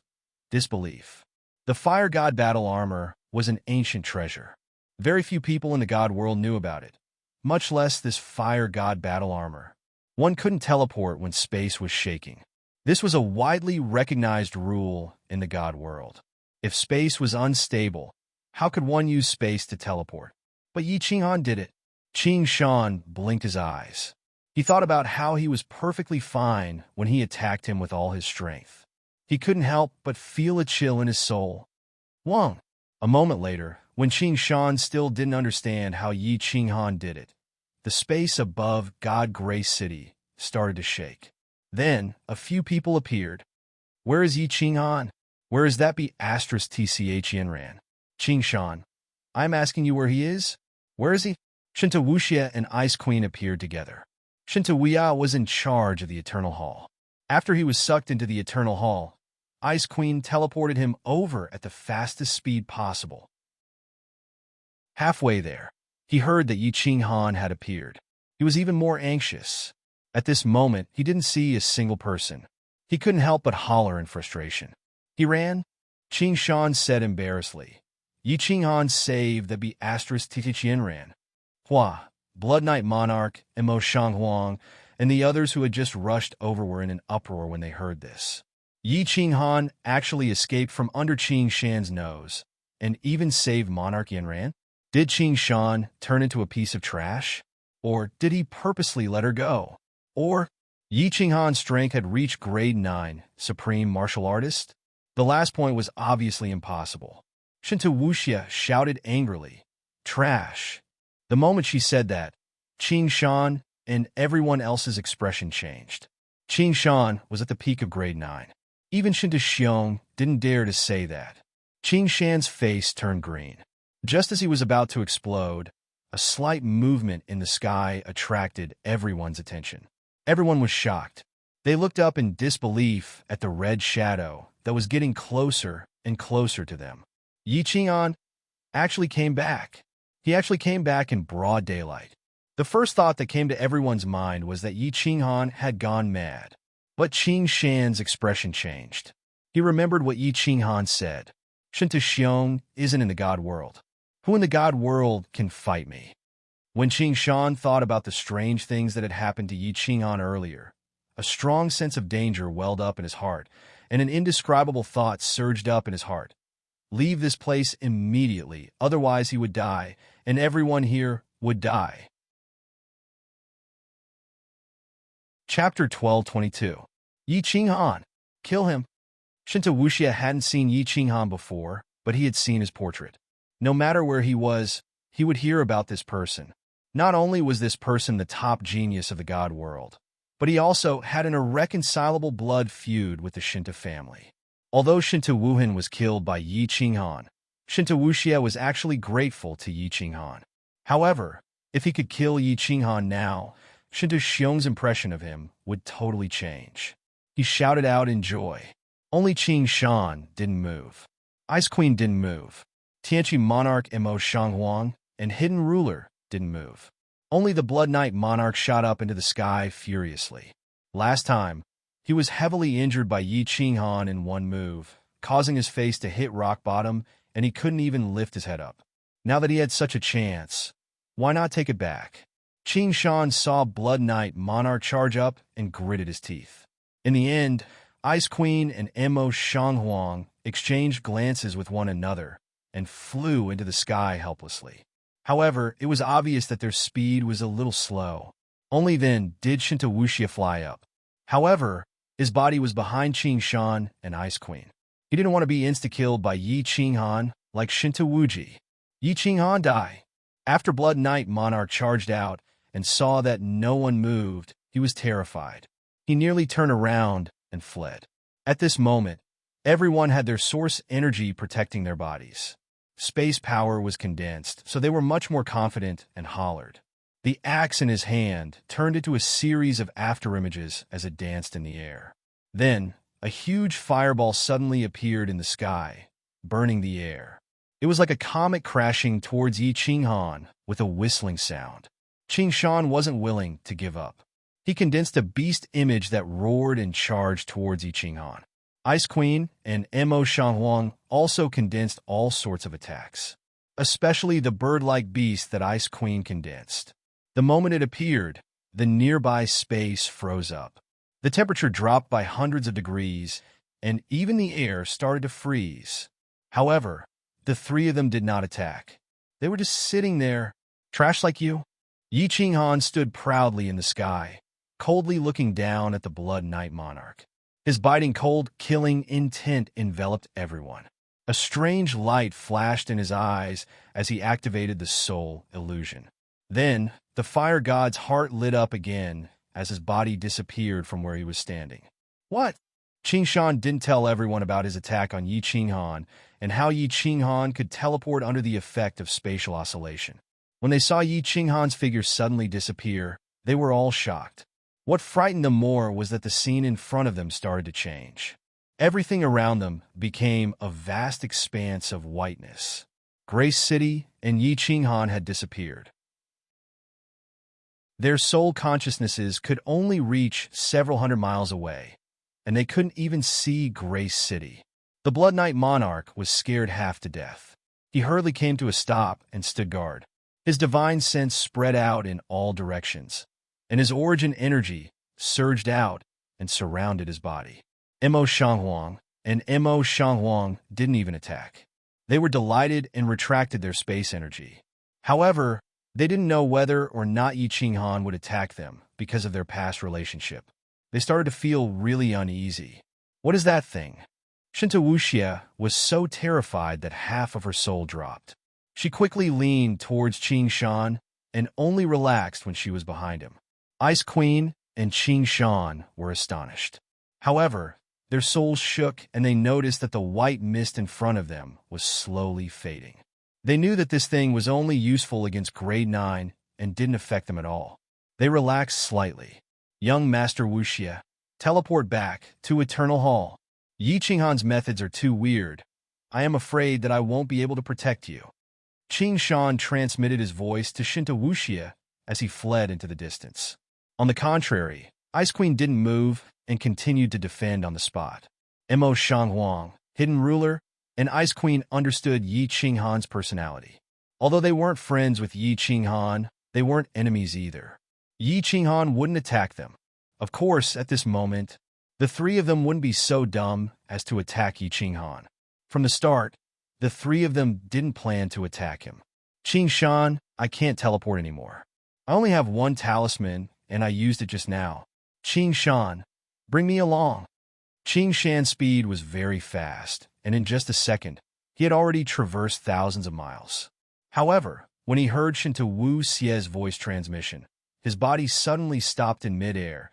disbelief. The fire god battle armor was an ancient treasure. Very few people in the god world knew about it, much less this fire god battle armor. One couldn't teleport when space was shaking. This was a widely recognized rule in the god world. If space was unstable, how could one use space to teleport? But Yi Qinghan did it. Qing Shan blinked his eyes. He thought about how he was perfectly fine when he attacked him with all his strength. He couldn't help but feel a chill in his soul. Wang. A moment later, when Qing Shan still didn't understand how Yi Qinghan did it, the space above God Grace City started to shake. Then, a few people appeared. Where is Yi Qinghan? Where is that be asterisk tch Ran? Qing Shan. I'm asking you where he is? Where is he? Shinta Wuxia and Ice Queen appeared together. Shinta Wuya was in charge of the Eternal Hall. After he was sucked into the Eternal Hall, Ice Queen teleported him over at the fastest speed possible. Halfway there, he heard that Yi Qinghan had appeared. He was even more anxious. At this moment, he didn't see a single person. He couldn't help but holler in frustration. He ran. Qing Shan said embarrassedly. Yi Qinghan saved the be asterisk Titian ran. Hua, Blood Knight Monarch, and Mo Shanghuang, and the others who had just rushed over were in an uproar when they heard this. Yi Qinghan actually escaped from under Qing Shan's nose, and even saved Monarch Yanran? Did Qing Shan turn into a piece of trash? Or did he purposely let her go? Or Yi Qinghan's strength had reached grade 9, Supreme Martial Artist? The last point was obviously impossible. Shinta Wuxia shouted angrily, "Trash!" The moment she said that, Qing Shan and everyone else's expression changed. Qing Shan was at the peak of grade 9. Even Shinta Xiong didn't dare to say that. Qing Shan's face turned green. Just as he was about to explode, a slight movement in the sky attracted everyone's attention. Everyone was shocked. They looked up in disbelief at the red shadow that was getting closer and closer to them. Yi Qinghan actually came back. He actually came back in broad daylight. The first thought that came to everyone's mind was that Yi Qinghan had gone mad. But Qing Shan's expression changed. He remembered what Yi Qinghan said. Shinta Xiong isn't in the god world. Who in the god world can fight me? When Qing Shan thought about the strange things that had happened to Yi Qinghan earlier, a strong sense of danger welled up in his heart, and an indescribable thought surged up in his heart. Leave this place immediately, otherwise he would die, and everyone here would die. Chapter 12:22. Yi Qinghan. Kill him. Shinta Wuxia hadn't seen Yi Qinghan before, but he had seen his portrait. No matter where he was, he would hear about this person. Not only was this person the top genius of the god world, but he also had an irreconcilable blood feud with the Shinta family. Although Shinta Wuhan was killed by Yi Qinghan, Shinta Wuxia was actually grateful to Yi Qinghan. However, if he could kill Yi Qinghan now, Shinta Xiong's impression of him would totally change. He shouted out in joy. Only Qing Shan didn't move. Ice Queen didn't move. Tianqi Monarch and Mo Shanghuang and Hidden Ruler didn't move. Only the Blood Knight Monarch shot up into the sky furiously. Last time, he was heavily injured by Yi Qinghan in one move, causing his face to hit rock bottom, and he couldn't even lift his head up. Now that he had such a chance, why not take it back? Qing Shan saw Blood Knight Monarch charge up and gritted his teeth. In the end, Ice Queen and Mo Shanghuang exchanged glances with one another and flew into the sky helplessly. However, it was obvious that their speed was a little slow. Only then did Shinta Wuxia fly up. However, his body was behind Qing Shan and Ice Queen. He didn't want to be insta-killed by Yi Qinghan like Shinta Wuji. Yi Qinghan died. After Blood Knight Monarch charged out and saw that no one moved, he was terrified. He nearly turned around and fled. At this moment, everyone had their source energy protecting their bodies. Space power was condensed, so they were much more confident and hollered. The axe in his hand turned into a series of afterimages as it danced in the air. Then, a huge fireball suddenly appeared in the sky, burning the air. It was like a comet crashing towards Yi Qinghan with a whistling sound. Qing Shan wasn't willing to give up. He condensed a beast image that roared and charged towards Yi Qinghan. Ice Queen and Mo Shanghuang also condensed all sorts of attacks, especially the bird-like beast that Ice Queen condensed. The moment it appeared, the nearby space froze up. The temperature dropped by hundreds of degrees, and even the air started to freeze. However, the three of them did not attack. They were just sitting there, trash like you. Yi Qinghan stood proudly in the sky, coldly looking down at the Blood Knight Monarch. His biting cold, killing intent enveloped everyone. A strange light flashed in his eyes as he activated the soul illusion. Then, the fire god's heart lit up again as his body disappeared from where he was standing. What? Qing Shan didn't tell everyone about his attack on Yi Qinghan and how Yi Qinghan could teleport under the effect of spatial oscillation. When they saw Yi Qinghan's figure suddenly disappear, they were all shocked. What frightened them more was that the scene in front of them started to change. Everything around them became a vast expanse of whiteness. Grace City and Yi Qinghan had disappeared. Their soul consciousnesses could only reach several hundred miles away, and they couldn't even see Grace City. The Blood Knight Monarch was scared half to death. He hurriedly came to a stop and stood guard. His divine sense spread out in all directions, and his origin energy surged out and surrounded his body. Mo Shanghuang and Mo Shanghuang didn't even attack. They were delighted and retracted their space energy. However, they didn't know whether or not Yi Qinghan would attack them because of their past relationship. They started to feel really uneasy. What is that thing? Shinta Wuxia was so terrified that half of her soul dropped. She quickly leaned towards Qing Shan and only relaxed when she was behind him. Ice Queen and Qing Shan were astonished. However, their souls shook and they noticed that the white mist in front of them was slowly fading. They knew that this thing was only useful against grade 9 and didn't affect them at all. They relaxed slightly. Young Master Wuxia, teleport back to Eternal Hall. Yi Qinghan's methods are too weird. I am afraid that I won't be able to protect you. Qing Shan transmitted his voice to Shinta Wuxia as he fled into the distance. On the contrary, Ice Queen didn't move and continued to defend on the spot. Mo Shanghuang, Hidden Ruler, and Ice Queen understood Yi Qinghan's personality. Although they weren't friends with Yi Qinghan, they weren't enemies either. Yi Qinghan wouldn't attack them. Of course, at this moment, the three of them wouldn't be so dumb as to attack Yi Qinghan. From the start, the three of them didn't plan to attack him. Qing Shan, I can't teleport anymore. I only have one talisman, and I used it just now. Qing Shan, bring me along. Qing Shan's speed was very fast, and in just a second, he had already traversed thousands of miles. However, when he heard Shinta Wuxia's voice transmission, his body suddenly stopped in midair,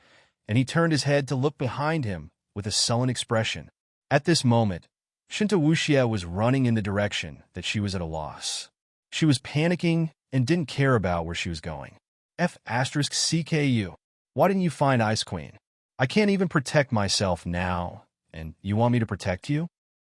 and he turned his head to look behind him with a sullen expression. At this moment, Shinta Wuxia was running in the direction that she was at a loss. She was panicking and didn't care about where she was going. F***CKU. Why didn't you find Ice Queen? I can't even protect myself now, and you want me to protect you?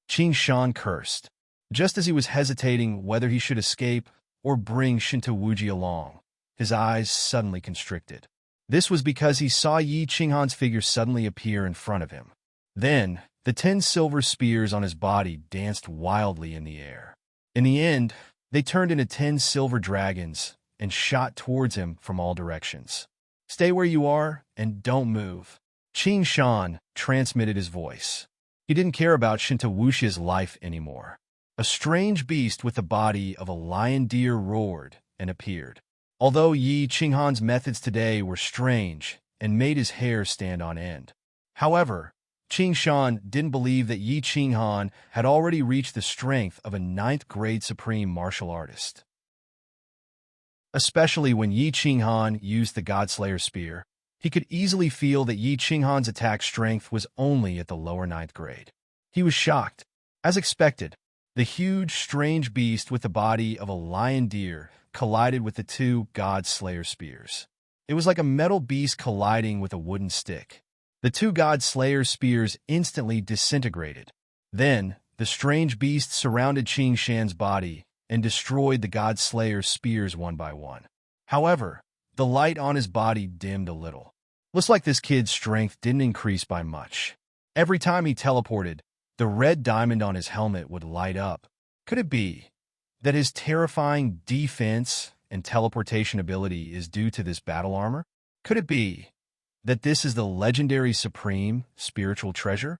Qing Shan cursed. Just as he was hesitating whether he should escape or bring Shinta Wuji along, his eyes suddenly constricted. This was because he saw Yi Qinghan's figure suddenly appear in front of him. Then, the 10 silver spears on his body danced wildly in the air. In the end, they turned into 10 silver dragons and shot towards him from all directions. Stay where you are and don't move. Qing Shan transmitted his voice. He didn't care about Shinta Wuxia's life anymore. A strange beast with the body of a lion deer roared and appeared. Although Yi Qinghan's methods today were strange and made his hair stand on end. However, Qing Shan didn't believe that Yi Qinghan had already reached the strength of a ninth-grade supreme martial artist. Especially when Yi Qinghan used the Godslayer spear, he could easily feel that Yi Qinghan's attack strength was only at the lower ninth grade. He was shocked. As expected, the huge, strange beast with the body of a lion deer collided with the two Godslayer spears. It was like a metal beast colliding with a wooden stick. The two Godslayer spears instantly disintegrated. Then, the strange beast surrounded Qing Shan's body and destroyed the Godslayer spears one by one. However, the light on his body dimmed a little. Looks like this kid's strength didn't increase by much. Every time he teleported, the red diamond on his helmet would light up. Could it be that his terrifying defense and teleportation ability is due to this battle armor? Could it be that this is the legendary supreme spiritual treasure?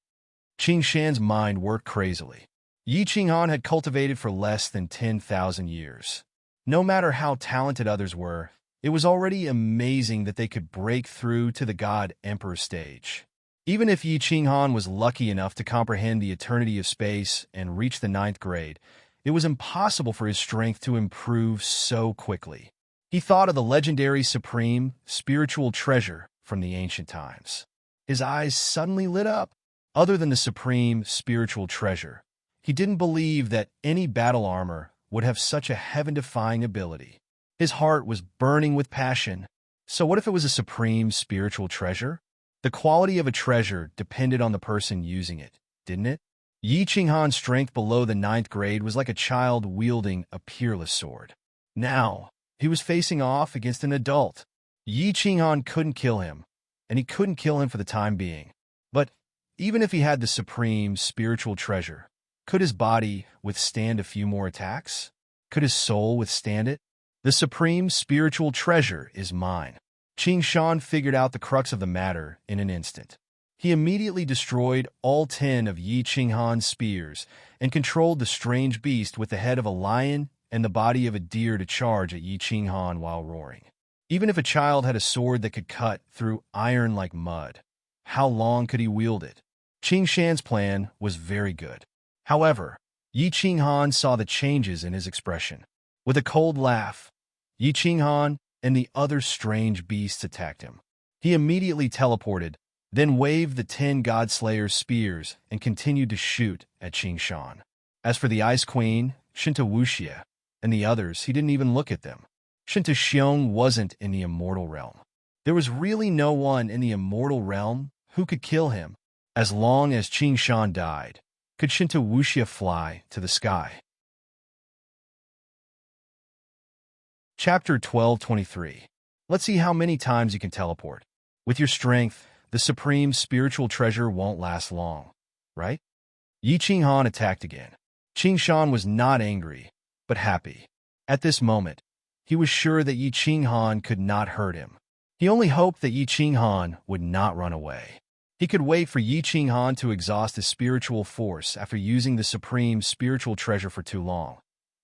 Qing Shan's mind worked crazily. Yi Qinghan had cultivated for less than 10,000 years. No matter how talented others were, it was already amazing that they could break through to the God Emperor stage. Even if Yi Qinghan was lucky enough to comprehend the eternity of space and reach the ninth grade, it was impossible for his strength to improve so quickly. He thought of the legendary supreme spiritual treasure from the ancient times. His eyes suddenly lit up. Other than the supreme spiritual treasure, he didn't believe that any battle armor would have such a heaven-defying ability. His heart was burning with passion. So what if it was a supreme spiritual treasure? The quality of a treasure depended on the person using it, didn't it? Yi Qinghan's strength below the ninth grade was like a child wielding a peerless sword. Now, he was facing off against an adult. Yi Qinghan couldn't kill him, and he couldn't kill him for the time being. But even if he had the supreme spiritual treasure, could his body withstand a few more attacks? Could his soul withstand it? The supreme spiritual treasure is mine. Qing Shan figured out the crux of the matter in an instant. He immediately destroyed all 10 of Yi Qinghan's spears and controlled the strange beast with the head of a lion and the body of a deer to charge at Yi Qinghan while roaring. Even if a child had a sword that could cut through iron like mud, how long could he wield it? Qing Shan's plan was very good. However, Yi Qinghan saw the changes in his expression. With a cold laugh, Yi Qinghan and the other strange beasts attacked him. He immediately teleported, then waved the 10 Godslayer spears and continued to shoot at Qing Shan. As for the Ice Queen, Shinta Wuxia, and the others, he didn't even look at them. Shinta Xiong wasn't in the immortal realm. There was really no one in the immortal realm who could kill him. As long as Qing Shan died, could Shinta Wuxia fly to the sky? Chapter 1223. Let's see how many times you can teleport. With your strength, the supreme spiritual treasure won't last long, right? Yi Qinghan attacked again. Qing Shan was not angry, but happy. At this moment, he was sure that Yi Qinghan could not hurt him. He only hoped that Yi Qinghan would not run away. He could wait for Yi Qinghan to exhaust his spiritual force after using the supreme spiritual treasure for too long.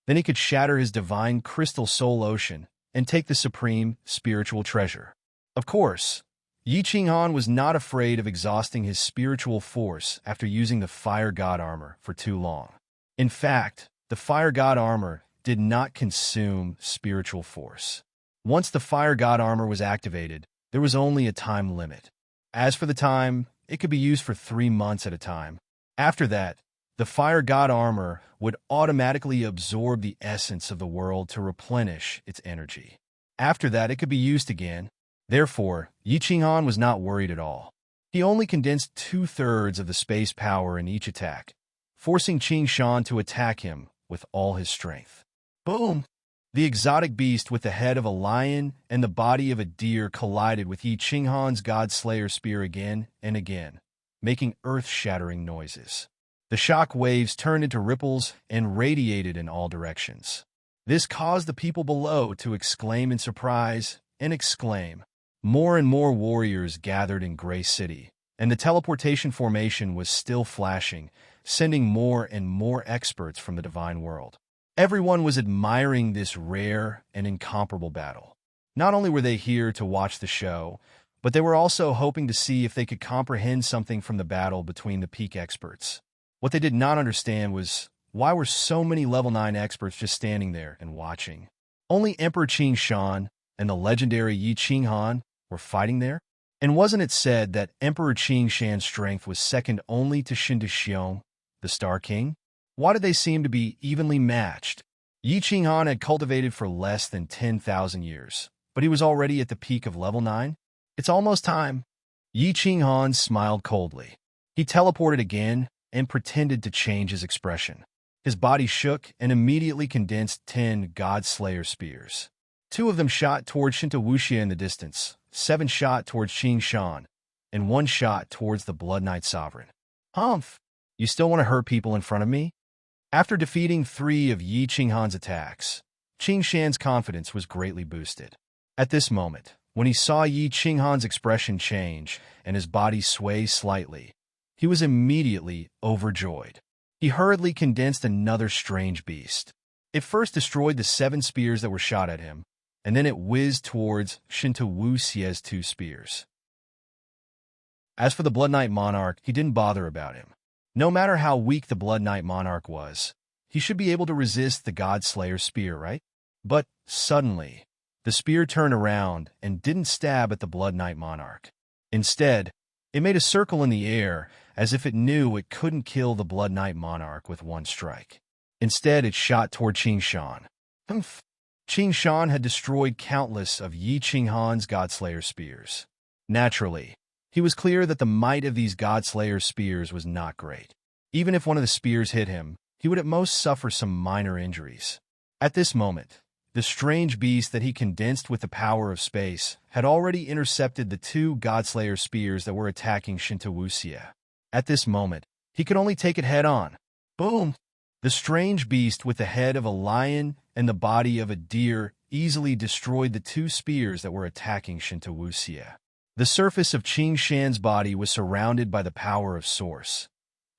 Then he could shatter his divine crystal soul ocean and take the supreme spiritual treasure. Of course, Yi Qinghan was not afraid of exhausting his spiritual force after using the Fire God armor for too long. In fact, the Fire God armor did not consume spiritual force. Once the Fire God armor was activated, there was only a time limit. As for the time, it could be used for 3 months at a time. After that, the Fire God armor would automatically absorb the essence of the world to replenish its energy. After that, it could be used again. Therefore, Yi Qinghan was not worried at all. He only condensed 2/3 of the space power in each attack, forcing Qing Shan to attack him with all his strength. Boom! The exotic beast with the head of a lion and the body of a deer collided with Yi Qinghan's God-Slayer spear again and again, making earth-shattering noises. The shock waves turned into ripples and radiated in all directions. This caused the people below to exclaim in surprise and exclaim. More and more warriors gathered in Gray City, and the teleportation formation was still flashing, sending more and more experts from the divine world. Everyone was admiring this rare and incomparable battle. Not only were they here to watch the show, but they were also hoping to see if they could comprehend something from the battle between the peak experts. What they did not understand was why were so many level 9 experts just standing there and watching? Only Emperor Qin Shan and the legendary Yi Qinghan were fighting there? And wasn't it said that Emperor Qin Shan's strength was second only to Shin Xiong, the Star King? Why did they seem to be evenly matched? Yi Qinghan had cultivated for less than 10,000 years, but he was already at the peak of level 9? It's almost time. Yi Qinghan smiled coldly. He teleported again and pretended to change his expression. His body shook and immediately condensed 10 God-Slayer spears. 2 of them shot towards Shinta Wuxia in the distance, 7 shot towards Qin Shan, and 1 shot towards the Blood Knight Sovereign. Humph! You still want to hurt people in front of me? After defeating 3 of Yi Qinghan's attacks, Qin Shan's confidence was greatly boosted. At this moment, when he saw Yi Qinghan's expression change and his body sway slightly, he was immediately overjoyed. He hurriedly condensed another strange beast. It first destroyed the 7 spears that were shot at him, and then it whizzed towards Shinta Wuxia's 2 spears. As for the Blood Knight Monarch, he didn't bother about him. No matter how weak the Blood Knight Monarch was, he should be able to resist the God Slayer's spear, right? But suddenly, the spear turned around and didn't stab at the Blood Knight Monarch. Instead, it made a circle in the air as if it knew it couldn't kill the Blood Knight Monarch with one strike. Instead, it shot toward Qin Shan. Humph! Qin Shan had destroyed countless of Yi Qinghan's Godslayer spears. Naturally, he was clear that the might of these Godslayer spears was not great. Even if one of the spears hit him, he would at most suffer some minor injuries. At this moment, the strange beast that he condensed with the power of space had already intercepted the 2 Godslayer spears that were attacking Shinta Wuxia. At this moment, he could only take it head-on. Boom! The strange beast with the head of a lion and the body of a deer easily destroyed the 2 spears that were attacking Shinta Wuxia. The surface of Qin Shan's body was surrounded by the power of Source,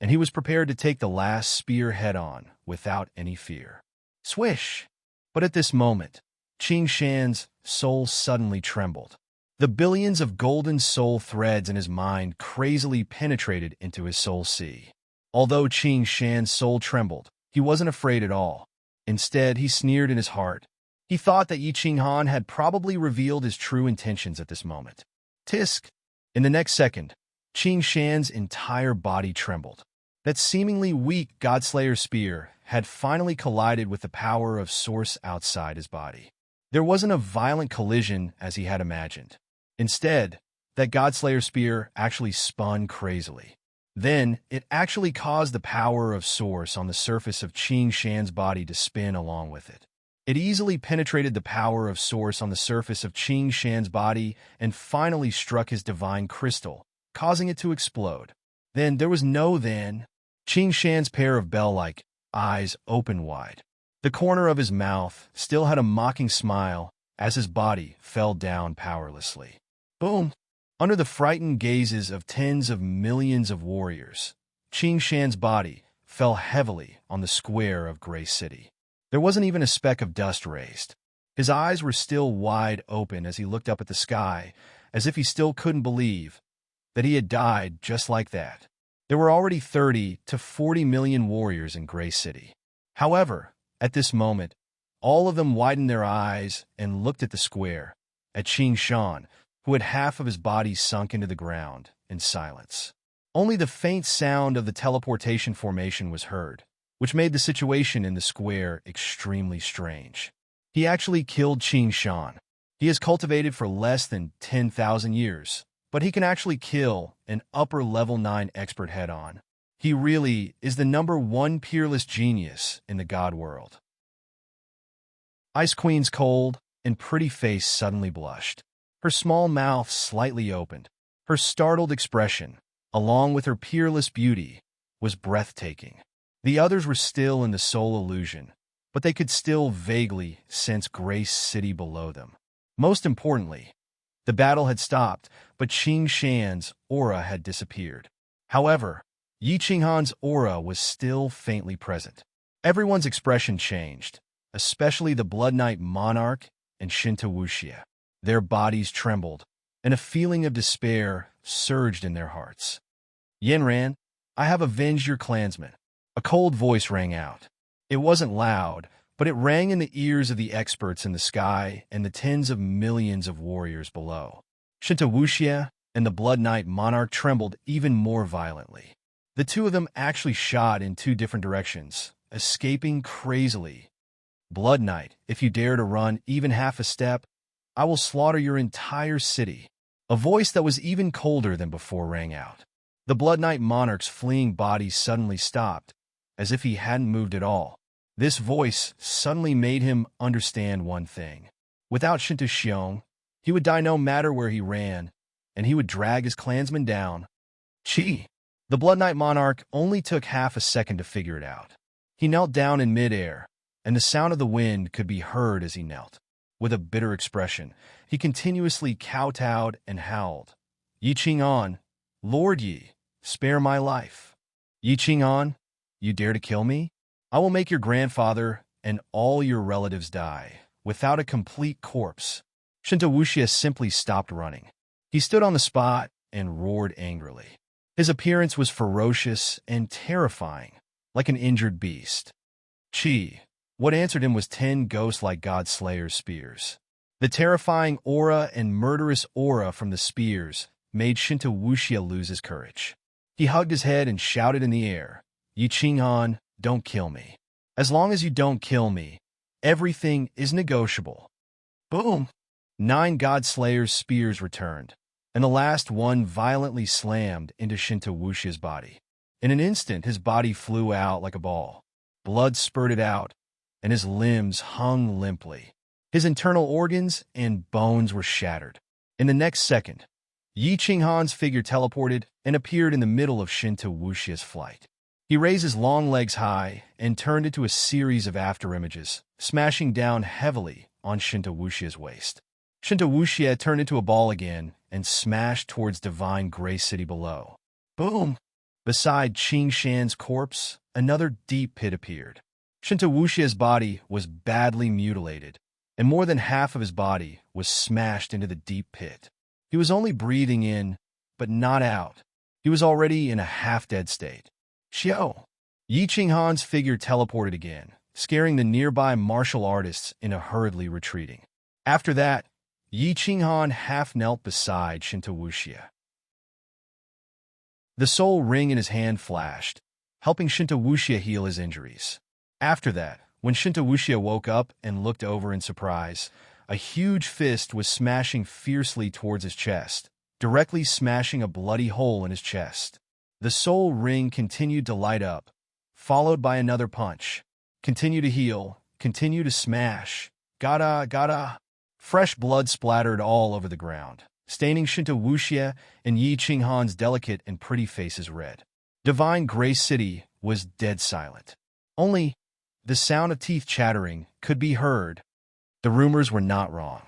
and he was prepared to take the last spear head-on without any fear. Swish! But at this moment, Qin Shan's soul suddenly trembled. The billions of golden soul threads in his mind crazily penetrated into his soul sea. Although Qin Shan's soul trembled, he wasn't afraid at all. Instead, he sneered in his heart. He thought that Yi Qinghan had probably revealed his true intentions at this moment. Tisk! In the next second, Qin Shan's entire body trembled. That seemingly weak Godslayer spear had finally collided with the power of Source outside his body. There wasn't a violent collision as he had imagined. Instead, that Godslayer spear actually spun crazily. Then, it actually caused the power of Source on the surface of Qin Shan's body to spin along with it. It easily penetrated the power of Source on the surface of Qin Shan's body and finally struck his divine crystal, causing it to explode. Then there was no then. Qin Shan's pair of bell-like eyes opened wide. The corner of his mouth still had a mocking smile as his body fell down powerlessly. Boom! Under the frightened gazes of tens of millions of warriors, Qin Shan's body fell heavily on the square of Gray City. There wasn't even a speck of dust raised. His eyes were still wide open as he looked up at the sky, as if he still couldn't believe that he had died just like that. There were already 30 to 40 million warriors in Gray City. However, at this moment, all of them widened their eyes and looked at the square, at Qin Shan, who had half of his body sunk into the ground, in silence. Only the faint sound of the teleportation formation was heard, which made the situation in the square extremely strange. He actually killed Qin Shan. He has cultivated for less than 10,000 years, but he can actually kill an upper level 9 expert head-on. He really is the #1 peerless genius in the god world. Ice Queen's cold and pretty face suddenly blushed. Her small mouth slightly opened. Her startled expression, along with her peerless beauty, was breathtaking. The others were still in the soul illusion, but they could still vaguely sense Grace City below them. Most importantly, The battle had stopped, but Qing Shan's aura had disappeared. However, Yi Qinghan's aura was still faintly present. Everyone's expression changed, especially the Blood Knight Monarch and Shinta Wuxia. Their bodies trembled, and a feeling of despair surged in their hearts. Yanran, I have avenged your clansmen. A cold voice rang out. It wasn't loud, but it rang in the ears of the experts in the sky and the tens of millions of warriors below. Shinta Wuxia and the Blood Knight Monarch trembled even more violently. The two of them actually shot in two different directions, escaping crazily. Blood Knight, if you dare to run even half a step, I will slaughter your entire city. A voice that was even colder than before rang out. The Blood Knight Monarch's fleeing body suddenly stopped, as if he hadn't moved at all. This voice suddenly made him understand one thing. Without Shinta Xiong, he would die no matter where he ran, and he would drag his clansmen down. Chi! The Blood Knight Monarch only took half a second to figure it out. He knelt down in midair, and the sound of the wind could be heard as he knelt. With a bitter expression, he continuously kowtowed and howled. Yi Qing'an, Lord Yi, spare my life. Yi Qing'an, you dare to kill me? I will make your grandfather and all your relatives die, without a complete corpse. Shinta Wuxia simply stopped running. He stood on the spot and roared angrily. His appearance was ferocious and terrifying, like an injured beast. Chi. What answered him was 10 ghost-like God Slayer's spears. The terrifying aura and murderous aura from the spears made Shinta Wuxia lose his courage. He hugged his head and shouted in the air, Yi Qing'an, don't kill me. As long as you don't kill me, everything is negotiable. Boom! 9 God Slayer's spears returned, and the last one violently slammed into Shinta Wuxia's body. In an instant, his body flew out like a ball. Blood spurted out, and his limbs hung limply. His internal organs and bones were shattered. In the next second, Yi Qinghan's figure teleported and appeared in the middle of Shinta Wuxia's flight. He raised his long legs high and turned into a series of afterimages, smashing down heavily on Shinta Wuxia's waist. Shinta Wuxia turned into a ball again and smashed towards Divine Gray City below. Boom! Beside Qing Shan's corpse, another deep pit appeared. Shinta Wuxia's body was badly mutilated, and more than half of his body was smashed into the deep pit. He was only breathing in, but not out. He was already in a half-dead state. Xiao! Yi Qinghan's figure teleported again, scaring the nearby martial artists into hurriedly retreating. After that, Yi Qinghan half-knelt beside Shinta Wuxia. The soul ring in his hand flashed, helping Shinta Wuxia heal his injuries. After that, when Shinta Wuxia woke up and looked over in surprise, a huge fist was smashing fiercely towards his chest, directly smashing a bloody hole in his chest. The soul ring continued to light up, followed by another punch. Continue to heal, continue to smash. Gada. Fresh blood splattered all over the ground, staining Shinta Wuxia and Yi Qinghan's delicate and pretty faces red. Divine Gray City was dead silent. Only the sound of teeth chattering could be heard. The rumors were not wrong.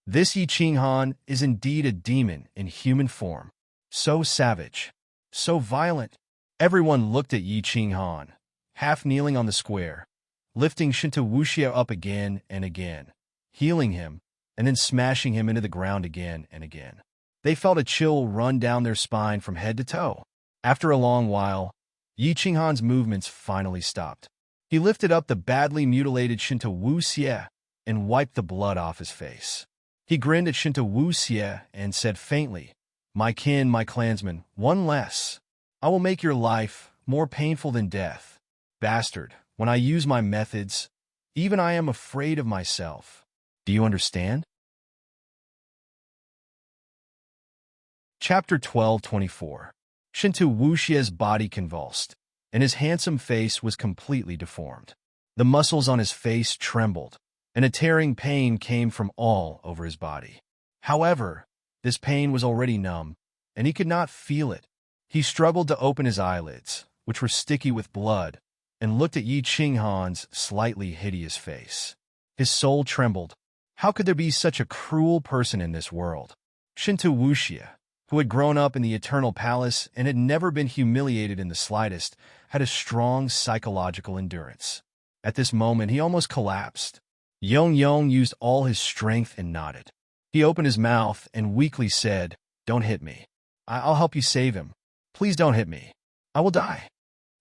This Yi Qinghan is indeed a demon in human form. So savage, so violent. Everyone looked at Yi Qinghan, half kneeling on the square, lifting Shinta Wuxia up again and again, healing him, and then smashing him into the ground again and again. They felt a chill run down their spine from head to toe. After a long while, Yi Qinghan's movements finally stopped. He lifted up the badly mutilated Shinta Wuxia and wiped the blood off his face. He grinned at Shinta Wuxia and said faintly, My kin, my clansmen, one less. I will make your life more painful than death. Bastard, when I use my methods, even I am afraid of myself. Do you understand? Chapter 12:24. Shinta Wuxia's body convulsed, and his handsome face was completely deformed. The muscles on his face trembled, and a tearing pain came from all over his body. However, this pain was already numb, and he could not feel it. He struggled to open his eyelids, which were sticky with blood, and looked at Yi Qinghan's slightly hideous face. His soul trembled. How could there be such a cruel person in this world? Shinto Wuxia, who had grown up in the Eternal Palace and had never been humiliated in the slightest, had a strong psychological endurance. At this moment, he almost collapsed. Yong Yong used all his strength and nodded. He opened his mouth and weakly said, "Don't hit me. I'll help you save him. Please don't hit me. I will die."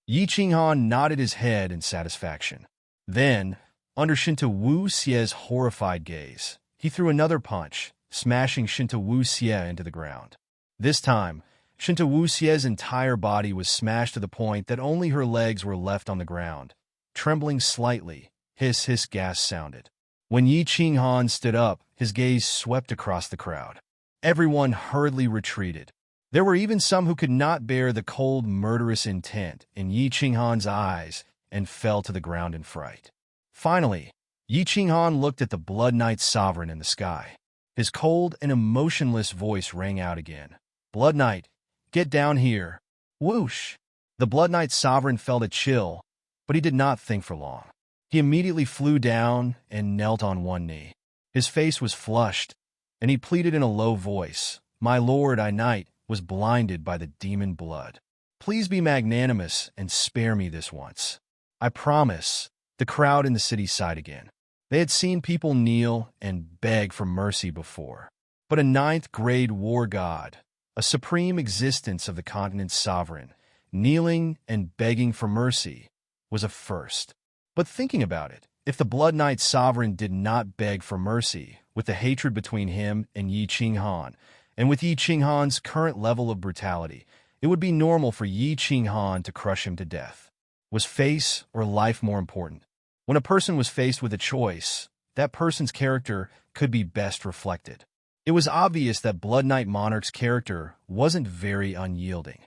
Yi Qinghan nodded his head in satisfaction. Then, under Shinto Wuxia's horrified gaze, he threw another punch, smashing Shinto Wuxia into the ground. This time, Shinto Wuxia's entire body was smashed to the point that only her legs were left on the ground. Trembling slightly, hiss gas sounded. When Yi Qinghan stood up, his gaze swept across the crowd. Everyone hurriedly retreated. There were even some who could not bear the cold, murderous intent in Yi Qinghan's eyes and fell to the ground in fright. Finally, Yi Qinghan looked at the Blood Knight Sovereign in the sky. His cold and emotionless voice rang out again. "Blood Knight, get down here." Whoosh! The Blood Knight Sovereign felt a chill, but he did not think for long. He immediately flew down and knelt on one knee. His face was flushed, and he pleaded in a low voice, "My lord, I knight, was blinded by the demon blood. Please be magnanimous and spare me this once. I promise." The crowd in the city sighed again. They had seen people kneel and beg for mercy before. But a ninth-grade war god, a supreme existence of the continent's sovereign, kneeling and begging for mercy, was a first. But thinking about it, if the Blood Knight Sovereign did not beg for mercy, with the hatred between him and Yi Qinghan, and with Yi Qinghan's current level of brutality, it would be normal for Yi Qinghan to crush him to death. Was face or life more important? When a person was faced with a choice, that person's character could be best reflected. It was obvious that Blood Knight Monarch's character wasn't very unyielding.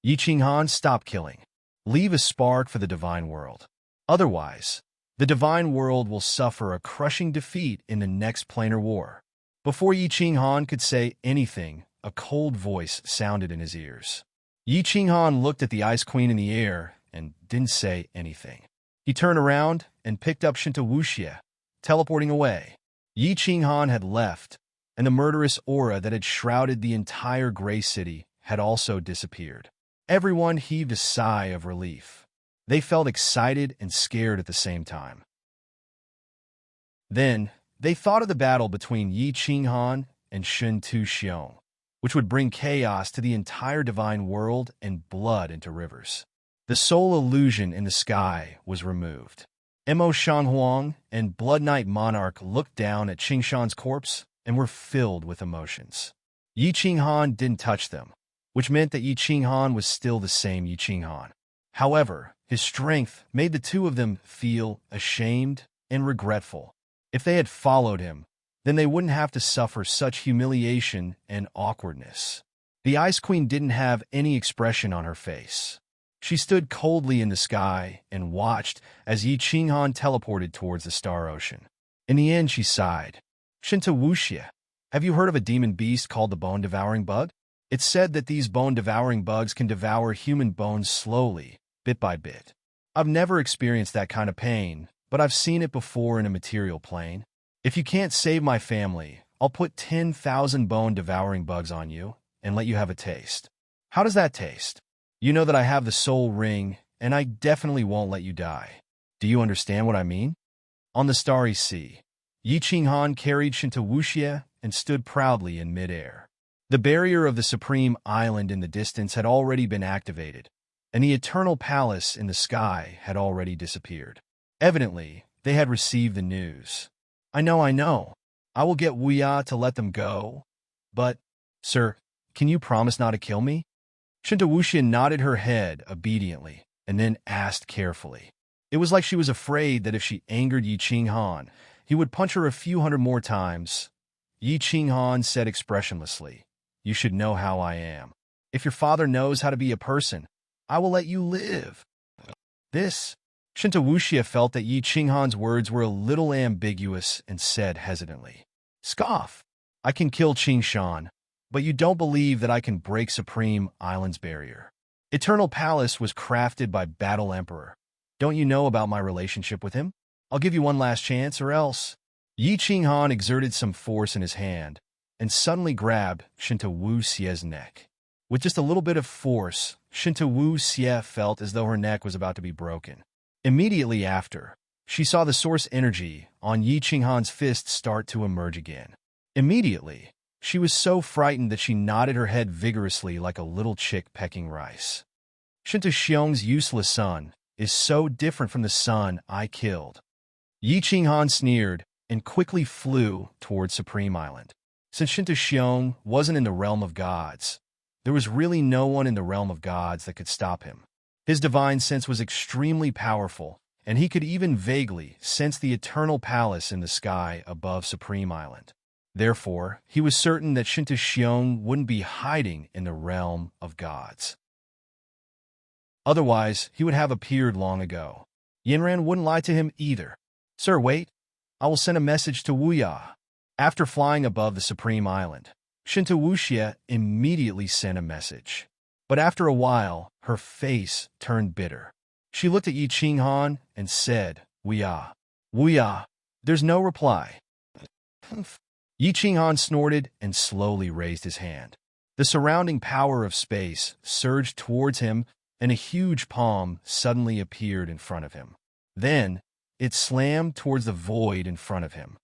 Yi Qinghan, stop killing. Leave a spark for the divine world. Otherwise, the divine world will suffer a crushing defeat in the next planar war. Before Yi Qinghan could say anything, a cold voice sounded in his ears. Yi Qinghan looked at the Ice Queen in the air and didn't say anything. He turned around and picked up Shinto Wuxia, teleporting away. Yi Qinghan had left, and the murderous aura that had shrouded the entire Gray City had also disappeared. Everyone heaved a sigh of relief. They felt excited and scared at the same time. Then, they thought of the battle between Yi Qinghan and Shun Tu Xiong, which would bring chaos to the entire divine world and blood into rivers. The sole illusion in the sky was removed. Mo Shanhuang and Blood Knight Monarch looked down at Qingshan's corpse and were filled with emotions. Yi Qinghan didn't touch them, which meant that Yi Qinghan was still the same Yi Qinghan. However, his strength made the two of them feel ashamed and regretful. If they had followed him, then they wouldn't have to suffer such humiliation and awkwardness. The Ice Queen didn't have any expression on her face. She stood coldly in the sky and watched as Yi Qinghan teleported towards the Star Ocean. In the end, she sighed. "Shinto Wuxia, have you heard of a demon beast called the bone-devouring bug? It's said that these bone-devouring bugs can devour human bones slowly, bit by bit. I've never experienced that kind of pain, but I've seen it before in a material plane. If you can't save my family, I'll put 10,000 bone-devouring bugs on you and let you have a taste. How does that taste? You know that I have the soul ring, and I definitely won't let you die. Do you understand what I mean?" On the starry sea, Yi Qinghan carried Shinto Wuxia and stood proudly in midair. The barrier of the Supreme Island in the distance had already been activated, and the Eternal Palace in the sky had already disappeared. Evidently, they had received the news. I know. I will get Wuya to let them go. But, sir, can you promise not to kill me?" Shinto Wuxia nodded her head obediently and then asked carefully. It was like she was afraid that if she angered Yi Qinghan, he would punch her a few hundred more times. Yi Qinghan said expressionlessly, "You should know how I am. If your father knows how to be a person, I will let you live." This, Shinto Wuxia felt that Yi Qinghan's words were a little ambiguous and said hesitantly, "Scoff. I can kill Qingshan, but you don't believe that I can break Supreme Island's barrier. Eternal Palace was crafted by Battle Emperor. Don't you know about my relationship with him? I'll give you one last chance or else." Yi Qinghan exerted some force in his hand, and suddenly grabbed Shinta Wu Xie's neck. With just a little bit of force, Shinta Wu Xie felt as though her neck was about to be broken. Immediately after, she saw the source energy on Yi Qinghan's fist start to emerge again. Immediately, she was so frightened that she nodded her head vigorously like a little chick pecking rice. Shinta Xiong's useless son is so different from the son I killed. Yi Qinghan sneered and quickly flew toward Supreme Island. Since Shinta Xiong wasn't in the realm of gods, there was really no one in the realm of gods that could stop him. His divine sense was extremely powerful, and he could even vaguely sense the eternal palace in the sky above Supreme Island. Therefore, he was certain that Shinta Xiong wouldn't be hiding in the realm of gods. Otherwise, he would have appeared long ago. Yanran wouldn't lie to him either. "Sir, wait. I will send a message to Wuya." After flying above the Supreme Island, Shinta Wuxie immediately sent a message. But after a while, her face turned bitter. She looked at Yi Qinghan and said, "Wuya. Wuya." There's no reply. Yi Qinghan snorted and slowly raised his hand. The surrounding power of space surged towards him, and a huge palm suddenly appeared in front of him. Then, it slammed towards the void in front of him.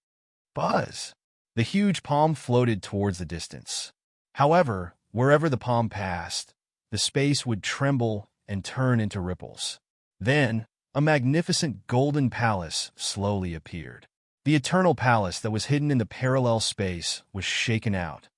Buzz! The huge palm floated towards the distance. However, wherever the palm passed, the space would tremble and turn into ripples. Then, a magnificent golden palace slowly appeared. The eternal palace that was hidden in the parallel space was shaken out.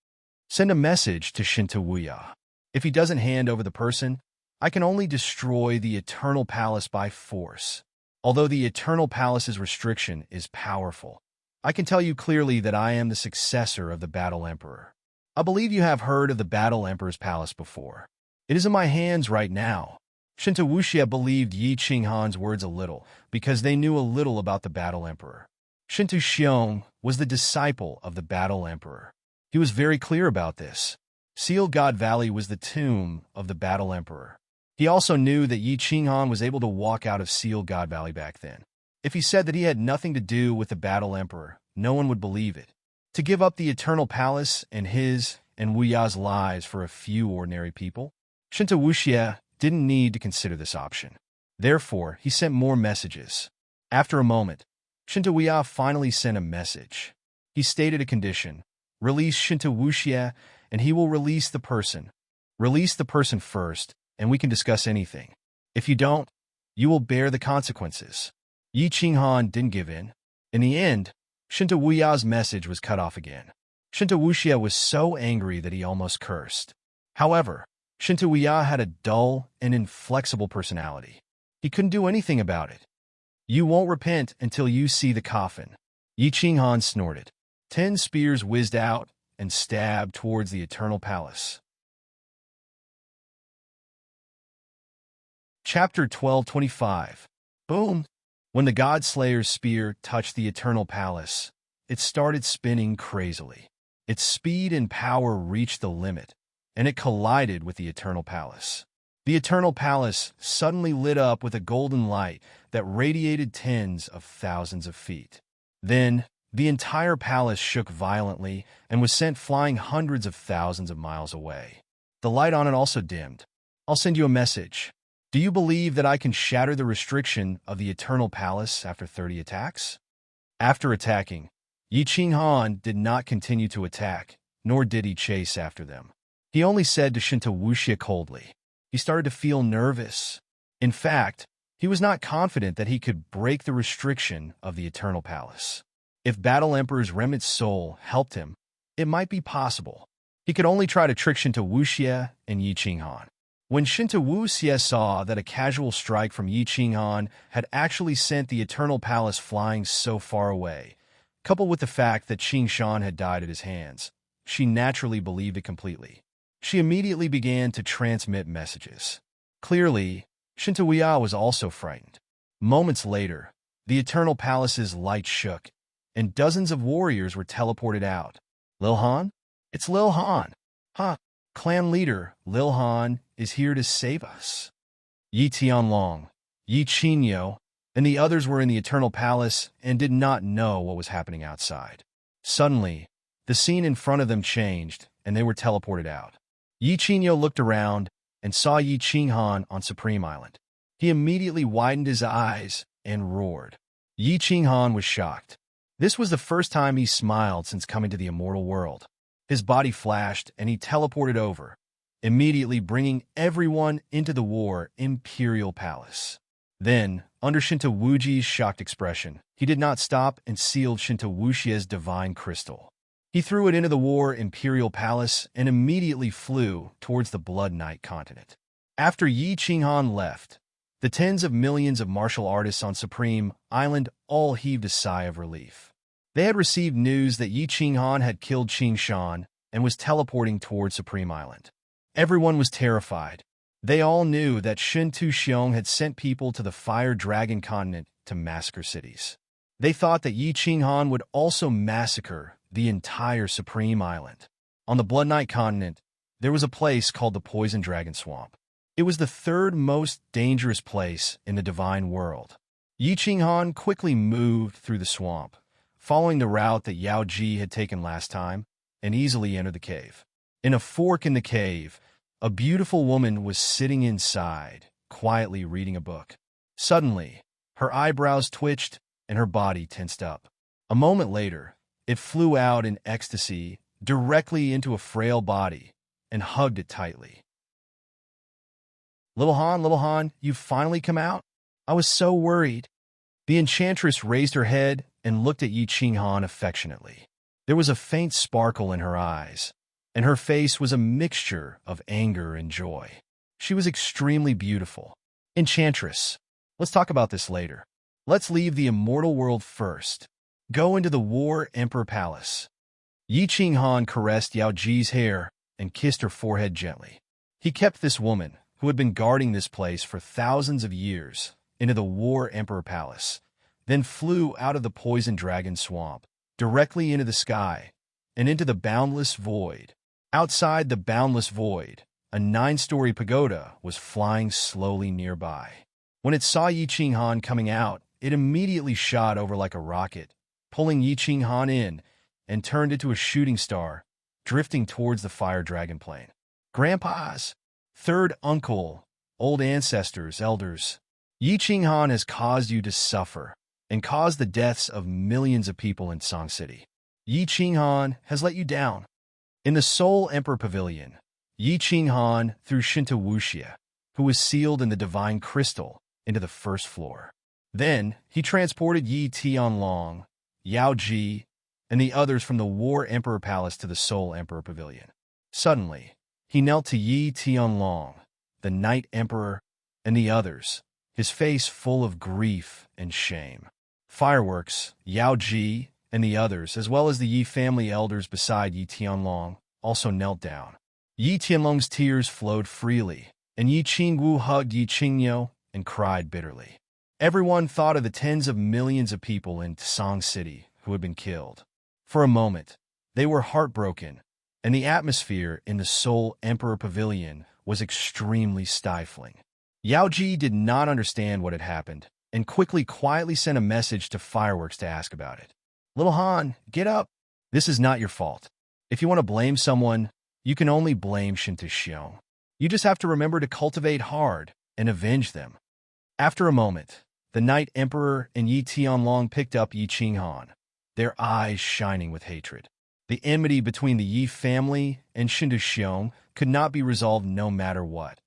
"Send a message to Shinta Wuya. If he doesn't hand over the person, I can only destroy the eternal palace by force. Although the eternal palace's restriction is powerful, I can tell you clearly that I am the successor of the Battle Emperor. I believe you have heard of the Battle Emperor's palace before. It is in my hands right now." Shinta Wuxie believed Yi Qinghan's words a little, because they knew a little about the Battle Emperor. Shinta Xiong was the disciple of the Battle Emperor. He was very clear about this. Seal God Valley was the tomb of the Battle Emperor. He also knew that Yi Qinghan was able to walk out of Seal God Valley back then. If he said that he had nothing to do with the Battle Emperor, no one would believe it. To give up the Eternal Palace and his and Wuya's lives for a few ordinary people? Shinta Wuxie didn't need to consider this option. Therefore, he sent more messages. After a moment, Shinta Wuya finally sent a message. He stated a condition: release Shinta Wuxie, and he will release the person. Release the person first, and we can discuss anything. If you don't, you will bear the consequences. Yi Qinghan didn't give in. In the end, Shinta Wuya's message was cut off again. Shinta Wuxie was so angry that he almost cursed. However, Shinta Wuya had a dull and inflexible personality. He couldn't do anything about it. "You won't repent until you see the coffin." Yi Qinghan snorted. 10 spears whizzed out and stabbed towards the Eternal Palace. Chapter 12:25. Boom! When the God Slayer's spear touched the Eternal Palace, it started spinning crazily. Its speed and power reached the limit, and it collided with the Eternal Palace. The Eternal Palace suddenly lit up with a golden light that radiated tens of thousands of feet. Then, the entire palace shook violently and was sent flying hundreds of thousands of miles away. The light on it also dimmed. "I'll send you a message. Do you believe that I can shatter the restriction of the Eternal Palace after 30 attacks?" After attacking, Yi Qinghan did not continue to attack, nor did he chase after them. He only said to Shinta Wuxie coldly. He started to feel nervous. In fact, he was not confident that he could break the restriction of the Eternal Palace. If Battle Emperor's remnant soul helped him, it might be possible. He could only try to trick Shinta Wuxie and Yi Qinghan. When Shinta Wuxie saw that a casual strike from Yi Qinghan had actually sent the Eternal Palace flying so far away, coupled with the fact that Qing Shan had died at his hands, she naturally believed it completely. She immediately began to transmit messages. Clearly, Shinta Wuya was also frightened. Moments later, the Eternal Palace's light shook, and dozens of warriors were teleported out. "Lil Han? It's Lil Han! Ha! Clan leader Lil Han is here to save us." Yi Tianlong, Yi Qinyo, and the others were in the Eternal Palace and did not know what was happening outside. Suddenly, The scene in front of them changed, and they were teleported out. Yi Qingyo looked around and saw Yi Qinghan on Supreme Island. He immediately widened his eyes and roared. Yi Qinghan was shocked. This was the first time he smiled since coming to the immortal world. His body flashed, and he teleported over, immediately bringing everyone into the War Imperial Palace. Then, under Shinta Wuji's shocked expression, he did not stop and sealed Shinta Wuxie's divine crystal. He threw it into the War Imperial Palace and immediately flew towards the Blood Knight continent. After Yi Qinghan left, the tens of millions of martial artists on Supreme Island all heaved a sigh of relief. They had received news that Yi Qinghan had killed Qing Shan and was teleporting toward Supreme Island. Everyone was terrified. They all knew that Shen Tuxiong had sent people to the Fire Dragon continent to massacre cities. They thought that Yi Qinghan would also massacre the entire Supreme Island. On the Blood Knight continent, there was a place called the Poison Dragon Swamp. It was the third most dangerous place in the divine world. Yi Qinghan quickly moved through the swamp, following the route that Yao Ji had taken last time, and easily entered the cave. In a fork in the cave, a beautiful woman was sitting inside, quietly reading a book. Suddenly, her eyebrows twitched and her body tensed up. A moment later, it flew out in ecstasy directly into a frail body and hugged it tightly. Little Han, you've finally come out? I was so worried." The enchantress raised her head and looked at Yi Qinghan affectionately. There was a faint sparkle in her eyes, and her face was a mixture of anger and joy. She was extremely beautiful. "Enchantress, let's talk about this later. Let's leave the immortal world first. Go into the War Emperor Palace." Yi Qinghan caressed Yao Ji's hair and kissed her forehead gently. He kept this woman, who had been guarding this place for thousands of years, into the War Emperor Palace, then flew out of the Poison Dragon Swamp, directly into the sky, and into the boundless void. Outside the boundless void, a 9-story pagoda was flying slowly nearby. When it saw Yi Qinghan coming out, it immediately shot over like a rocket, pulling Yi Qinghan in, and turned into a shooting star, drifting towards the Fire Dragon Plain. "Grandpas, third uncle, old ancestors, elders, Yi Qinghan has caused you to suffer and caused the deaths of millions of people in Song City. Yi Qinghan has let you down." In the Soul Emperor Pavilion, Yi Qinghan threw Shinta Wuxie, who was sealed in the divine crystal, into the first floor. Then he transported Yi Tianlong, Yao Ji, and the others from the War Emperor Palace to the Soul Emperor Pavilion. Suddenly, he knelt to Yi Tianlong, the Night Emperor, and the others, his face full of grief and shame. Fireworks, Yao Ji, and the others, as well as the Yi family elders beside Yi Tianlong, also knelt down. Yi Tianlong's tears flowed freely, and Yi Qingwu hugged Yi Qingyo and cried bitterly. Everyone thought of the tens of millions of people in Song City who had been killed. For a moment, they were heartbroken, and the atmosphere in the Soul Emperor Pavilion was extremely stifling. Yao Ji did not understand what had happened, and quietly sent a message to Fireworks to ask about it. "Little Han, get up. This is not your fault. If you want to blame someone, you can only blame Shen Tuxiong. You just have to remember to cultivate hard and avenge them." After a moment, the Night Emperor and Yi Tianlong picked up Yi Qinghan, their eyes shining with hatred. The enmity between the Yi family and Shen Tuxiong could not be resolved no matter what,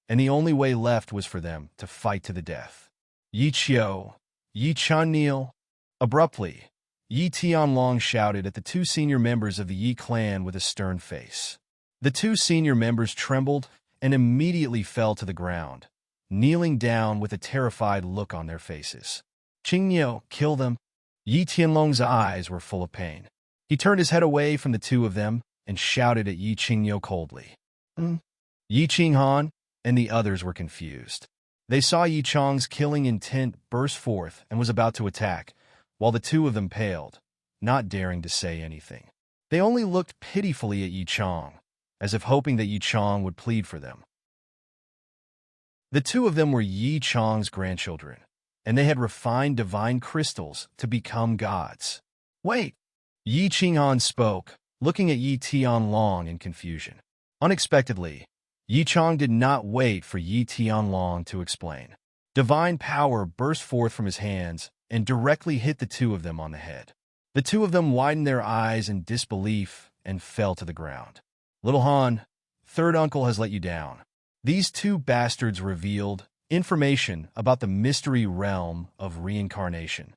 and the only way left was for them to fight to the death. "Yi Qiu, Yi Chanil." Abruptly, Yi Tianlong shouted at the 2 senior members of the Yi clan with a stern face. The 2 senior members trembled and immediately fell to the ground, kneeling down with a terrified look on their faces. "Qingyo, kill them." Yi Tianlong's eyes were full of pain. He turned his head away from the 2 of them and shouted at Yi Qingyo coldly. Yi Qinghan and the others were confused. They saw Yi Chong's killing intent burst forth and was about to attack, while the 2 of them paled, not daring to say anything. They only looked pitifully at Yi Chong, as if hoping that Yi Chong would plead for them. The 2 of them were Yi Chong's grandchildren, and they had refined divine crystals to become gods. "Wait!" Yi Qinghan spoke, looking at Yi Tianlong in confusion. Unexpectedly, Yi Chang did not wait for Yi Tianlong to explain. Divine power burst forth from his hands and directly hit the two of them on the head. The two of them widened their eyes in disbelief and fell to the ground. "Little Han, third uncle has let you down." These two bastards revealed information about the mystery realm of reincarnation.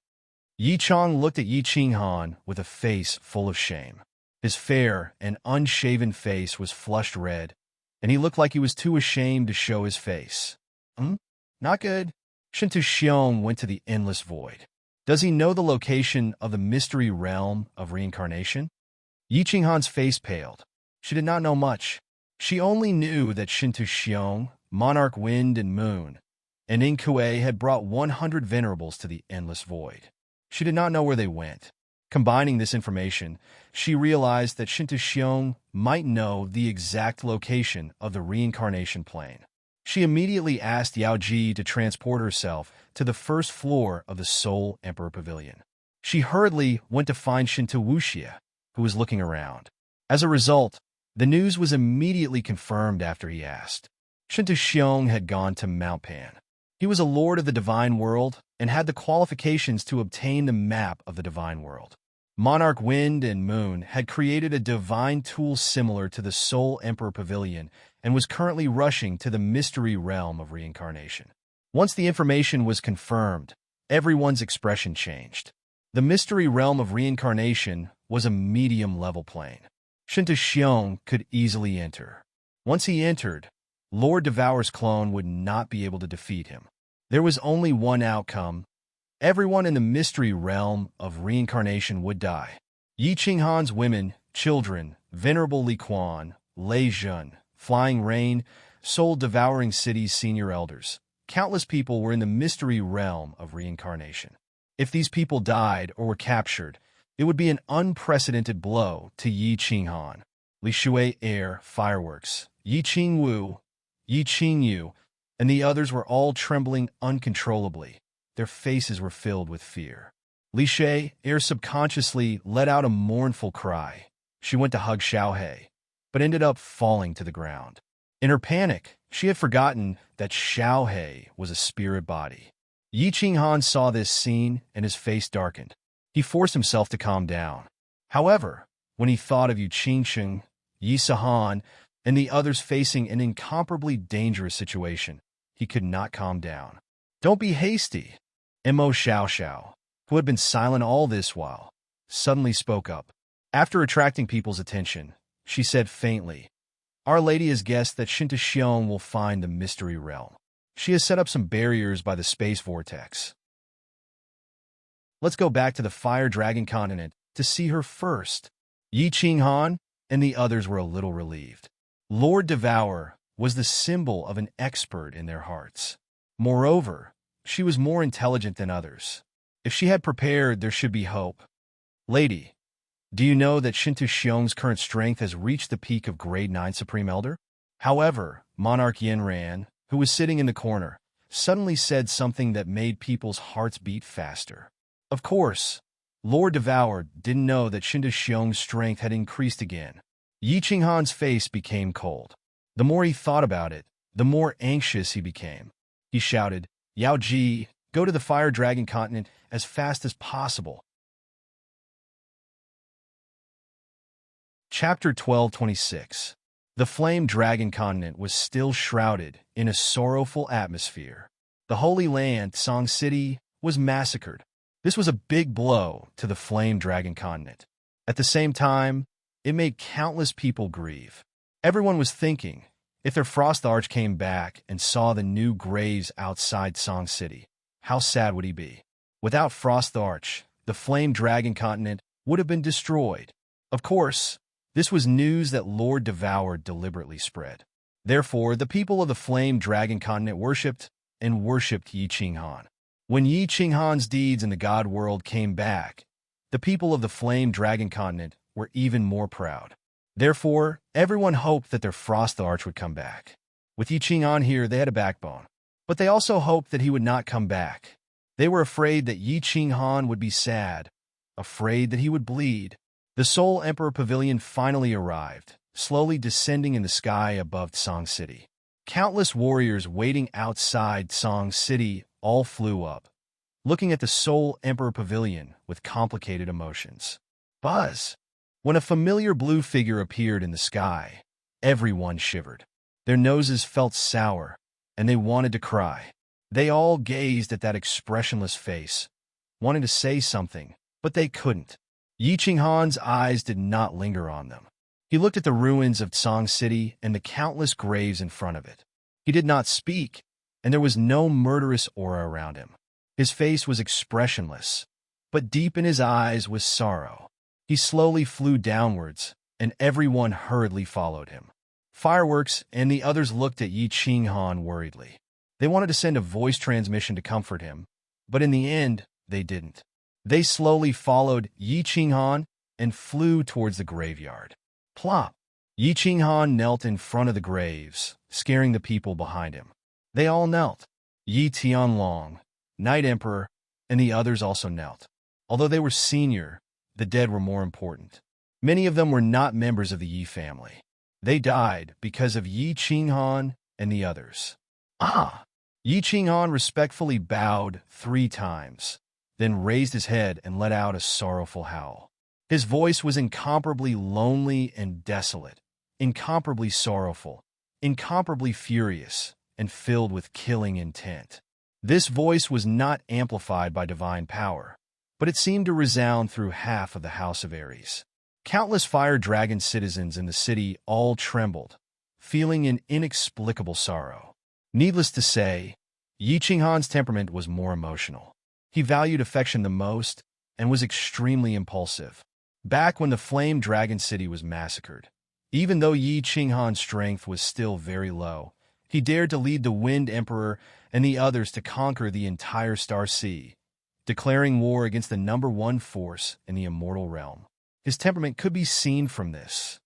Yi Chang looked at Yi Qinghan with a face full of shame. His fair and unshaven face was flushed red, and he looked like he was too ashamed to show his face. Not good. Shintu Xiong went to the endless void. Does he know the location of the mystery realm of reincarnation? Yi Qinghan's face paled. She did not know much. She only knew that Shintu Xiong, Monarch Wind and Moon, and Inkue had brought 100 venerables to the endless void. She did not know where they went. Combining this information, she realized that Shintu Xiong might know the exact location of the reincarnation plane. She immediately asked Yao Ji to transport herself to the first floor of the Soul Emperor Pavilion. She hurriedly went to find Shintu Wuxia, who was looking around. As a result, the news was immediately confirmed after he asked. Shintu Xiong had gone to Mount Pan. He was a lord of the divine world and had the qualifications to obtain the map of the divine world. Monarch Wind and Moon had created a divine tool similar to the Soul Emperor Pavilion and was currently rushing to the mystery realm of reincarnation. Once the information was confirmed, everyone's expression changed. The mystery realm of reincarnation was a medium-level plane. Shintu Xiong could easily enter. Once he entered, Lord Devour's clone would not be able to defeat him. There was only one outcome. Everyone in the mystery realm of reincarnation would die. Yi Qinghan's women, children, Venerable Li Quan, Lei Zhun, Flying Rain, soul-devouring city's senior elders. Countless people were in the mystery realm of reincarnation. If these people died or were captured, it would be an unprecedented blow to Yi Qinghan. Li Shui Air, Fireworks, Yi Qingwu, Yi Qingyu, and the others were all trembling uncontrollably. Their faces were filled with fear. Li Shui Air subconsciously let out a mournful cry. She went to hug Xiaohe, but ended up falling to the ground. In her panic, she had forgotten that Xiaohe was a spirit body. Yi Qinghan saw this scene and his face darkened. He forced himself to calm down. However, when he thought of Yu Qingsheng, Yi Sahan, and the others facing an incomparably dangerous situation, he could not calm down. "Don't be hasty." Mo Xiaoxiao, who had been silent all this while, suddenly spoke up. After attracting people's attention, she said faintly, "Our Lady has guessed that Shintu Xiong will find the mystery realm. She has set up some barriers by the space vortex. Let's go back to the Fire Dragon continent to see her first." Yi Qinghan and the others were a little relieved. Lord Devour was the symbol of an expert in their hearts. Moreover, she was more intelligent than others. If she had prepared, there should be hope. "Lady, do you know that Shintu Xiong's current strength has reached the peak of Grade 9 Supreme Elder?" However, Monarch Yanran, who was sitting in the corner, suddenly said something that made people's hearts beat faster. Of course, Lord Devour didn't know that Shintu Xiong's strength had increased again. Yi Qinghan's face became cold. The more he thought about it, the more anxious he became. He shouted, "Yao Ji, go to the Fire Dragon continent as fast as possible." Chapter 1226. The Flame Dragon continent was still shrouded in a sorrowful atmosphere. The Holy Land, Song City, was massacred. This was a big blow to the Flame Dragon continent. At the same time, it made countless people grieve. Everyone was thinking, if their Frost Arch came back and saw the new graves outside Song City, how sad would he be? Without Frost Arch, the Flame Dragon continent would have been destroyed. Of course, this was news that Lord Devour deliberately spread. Therefore, the people of the Flame Dragon continent worshipped and worshipped Yi Qinghan. When Yi Qinghan's deeds in the God world came back, the people of the Flame Dragon continent were even more proud. Therefore, everyone hoped that their Frost Arch would come back. With Yi Qinghan here, they had a backbone. But they also hoped that he would not come back. They were afraid that Yi Qinghan would be sad, afraid that he would bleed. The Soul Emperor Pavilion finally arrived, slowly descending in the sky above Song City. Countless warriors waiting outside Song City all flew up, looking at the Soul Emperor Pavilion with complicated emotions. Buzz! When a familiar blue figure appeared in the sky, everyone shivered. Their noses felt sour, and they wanted to cry. They all gazed at that expressionless face, wanting to say something, but they couldn't. Yi Qinghan's eyes did not linger on them. He looked at the ruins of Song City and the countless graves in front of it. He did not speak, and there was no murderous aura around him. His face was expressionless, but deep in his eyes was sorrow. He slowly flew downwards, and everyone hurriedly followed him. Fireworks and the others looked at Yi Qinghan worriedly. They wanted to send a voice transmission to comfort him, but in the end, they didn't. They slowly followed Yi Qinghan and flew towards the graveyard. Plop! Yi Qinghan knelt in front of the graves, scaring the people behind him. They all knelt. Yi Tianlong, Night Emperor, and the others also knelt. Although they were senior, the dead were more important. Many of them were not members of the Yi family. They died because of Yi Qinghan and the others. Ah! Yi Qinghan respectfully bowed 3 times, then raised his head and let out a sorrowful howl. His voice was incomparably lonely and desolate, incomparably sorrowful, incomparably furious, and filled with killing intent. This voice was not amplified by divine power, but it seemed to resound through half of the House of Ares. Countless fire dragon citizens in the city all trembled, feeling an inexplicable sorrow. Needless to say, Yi Qinghan's temperament was more emotional. He valued affection the most and was extremely impulsive. Back when the Flame Dragon City was massacred, even though Yi Qinghan's strength was still very low, he dared to lead the Wind Emperor and the others to conquer the entire Star Sea, declaring war against the #1 force in the immortal realm. His temperament could be seen from this.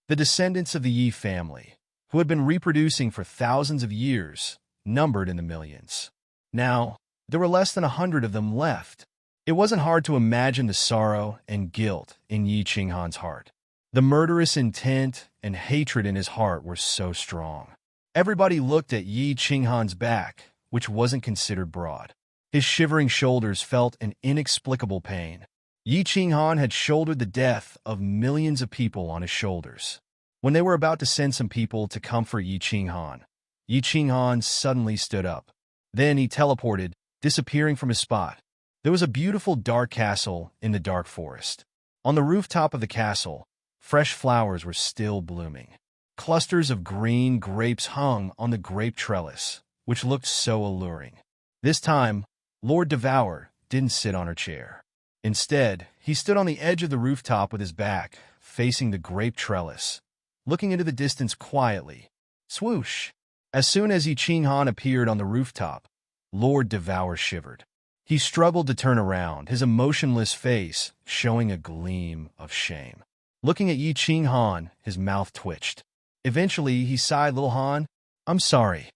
The descendants of the Yi family, who had been reproducing for thousands of years, numbered in the millions. Now, there were less than 100 of them left. It wasn't hard to imagine the sorrow and guilt in Yi Qinghan's heart. The murderous intent and hatred in his heart were so strong. Everybody looked at Yi Qinghan's back, which wasn't considered broad. His shivering shoulders felt an inexplicable pain. Yi Qinghan had shouldered the death of millions of people on his shoulders. When they were about to send some people to comfort Yi Qinghan suddenly stood up. Then he teleported, disappearing from his spot. There was a beautiful dark castle in the dark forest. On the rooftop of the castle, fresh flowers were still blooming. Clusters of green grapes hung on the grape trellis, which looked so alluring. This time, Lord Devour didn't sit on her chair. Instead, he stood on the edge of the rooftop with his back facing the grape trellis, looking into the distance quietly. Swoosh! As soon as Yi Qinghan appeared on the rooftop, Lord Devour shivered. He struggled to turn around, his emotionless face showing a gleam of shame. Looking at Yi Qinghan, his mouth twitched. Eventually, he sighed, "Little Han, I'm sorry."